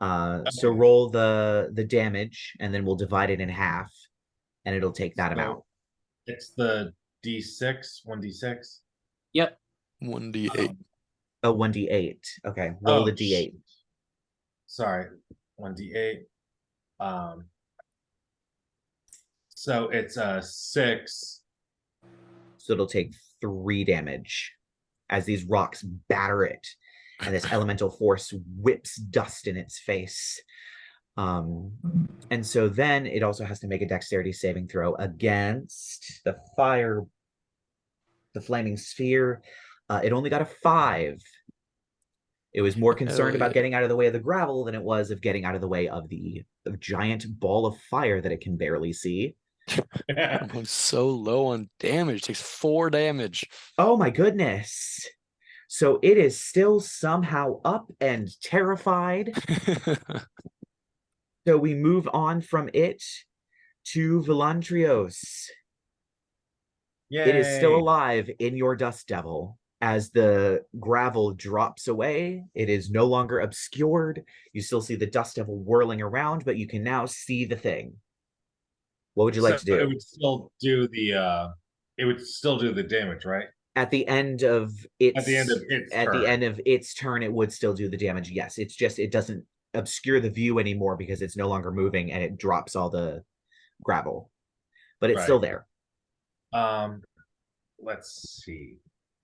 So roll the damage, and then we'll divide it in half, and it'll take that amount. It's the D6, 1d6. Yep. 1d8. Oh, 1d8. Okay, roll the d8. Sorry, 1d8. So it's a 6. So it'll take 3 damage as these rocks batter it, and this elemental force whips dust in its face. And so then it also has to make a dexterity saving throw against the flaming sphere. It only got a 5. It was more concerned about getting out of the way of the gravel than it was of getting out of the way of the giant ball of fire that it can barely see. I'm so low on damage. It takes 4 damage. Oh my goodness. So it is still somehow up and terrified. So we move on from it to Velantrios. Yay. It is still alive in your dust devil. As the gravel drops away, it is no longer obscured. You still see the dust devil whirling around, but you can now see the thing. What would you like to do? It would still do the damage, right? At the end of its turn, it would still do the damage. Yes, it's just it doesn't obscure the view anymore because it's no longer moving and it drops all the gravel, but it's still there. Let's see.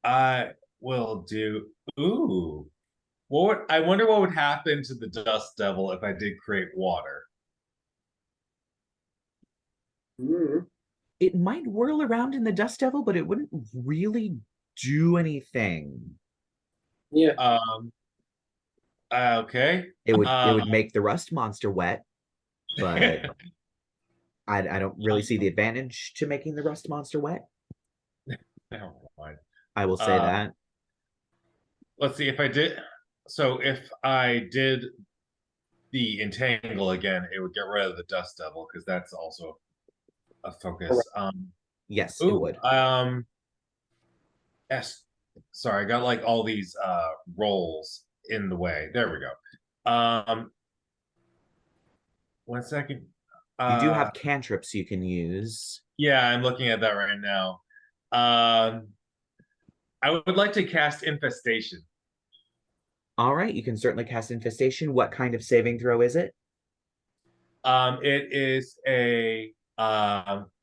I will do. Ooh, I wonder what would happen to the Dust Devil if I did create water. It might whirl around in the Dust Devil, but it wouldn't really do anything. Yeah. Okay. It would make the rust monster wet, but I don't really see the advantage to making the rust monster wet. I will say that. Let's see if I did. So if I did the entangle again, it would get rid of the Dust Devil because that's also a focus. Yes, it would. Yes. Sorry, I got like all these rolls in the way. There we go. 1 second. You do have cantrips you can use. Yeah, I'm looking at that right now. I would like to cast Infestation. All right, you can certainly cast Infestation. What kind of saving throw is it? It is a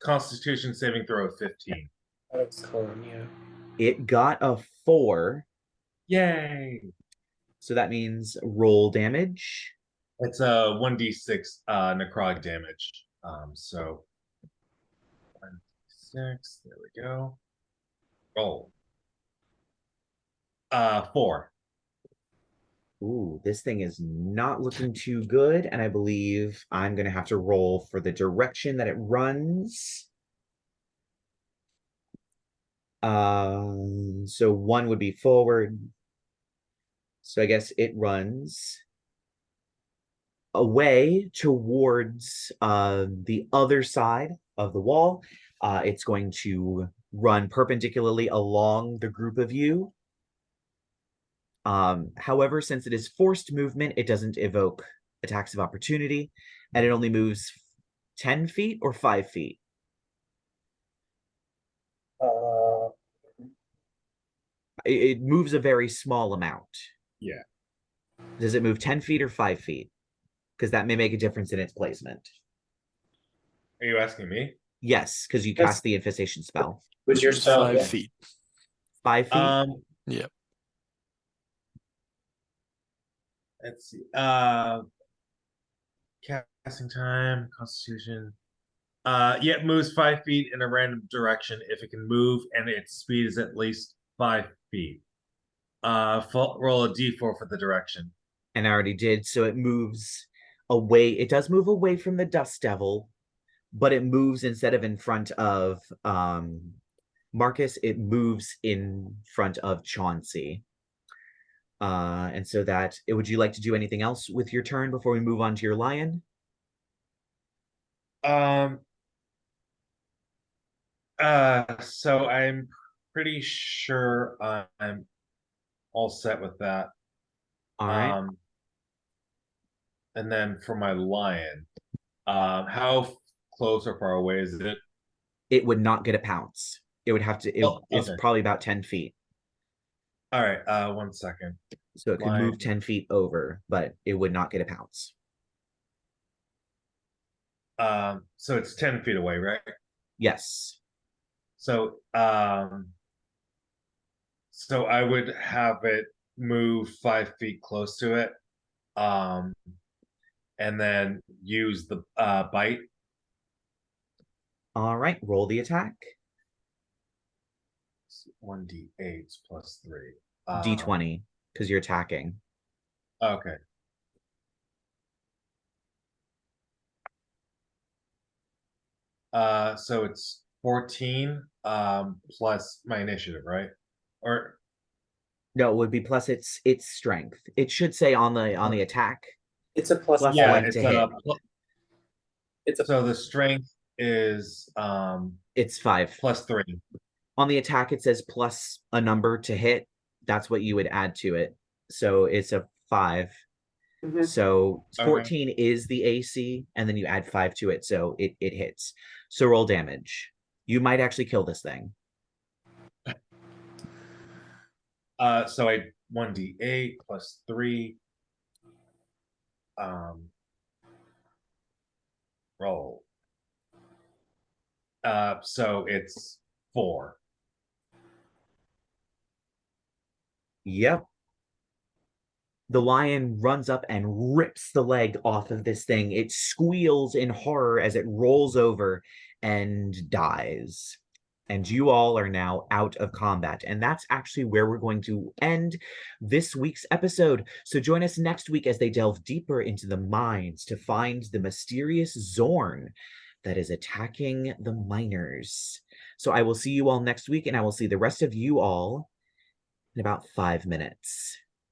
Constitution saving throw of 15. That's cool, yeah. It got a 4. Yay! So that means roll damage. It's a 1d6 necrotic damage. So 1d6. There we go. Roll. 4. Ooh, this thing is not looking too good, and I believe I'm going to have to roll for the direction that it runs. So 1 would be forward. So I guess it runs away towards the other side of the wall. It's going to run perpendicularly along the group of you. However, since it is forced movement, it doesn't evoke attacks of opportunity, and it only moves 10 feet or 5 feet. It moves a very small amount. Yeah. Does it move 10 feet or 5 feet? Because that may make a difference in its placement. Are you asking me? Yes, because you cast the infestation spell. What's your spell? 5 feet. 5 feet? Yep. Let's see. Casting time, Constitution. Yeah, it moves 5 feet in a random direction if it can move and its speed is at least 5 feet. Roll a d4 for the direction. And I already did, so it moves away. It does move away from the Dust Devil, but it moves instead of in front of Marcus, it moves in front of Chauncey. And so that, would you like to do anything else with your turn before we move on to your lion? So I'm pretty sure I'm all set with that. All right. And then for my lion, how close or far away is it? It would not get a pounce. It would have to, it's probably about 10 feet. All right, 1 second. So it could move 10 feet over, but it would not get a pounce. So it's 10 feet away, right? Yes. So I would have it move 5 feet close to it, and then use the bite. All right, roll the attack. 1d8 plus 3. D20, because you're attacking. Okay. So it's 14 plus my initiative, right? Or no, it would be plus its strength. It should say on the attack. It's a plus. Yeah, it's a so the strength is it's 5 plus 3. On the attack. It says plus a number to hit. That's what you would add to it. So it's a 5. Mm-hmm. So 14 is the AC, and then you add 5 to it, so it hits. So roll damage. You might actually kill this thing. So I 1d8 plus 3. Roll. So it's 4. Yep. The lion runs up and rips the leg off of this thing. It squeals in horror as it rolls over and dies. And you all are now out of combat. And that's actually where we're going to end this week's episode. So join us next week as they delve deeper into the mines to find the mysterious Xorn that is attacking the miners. So I will see you all next week, and I will see the rest of you all in about 5 minutes.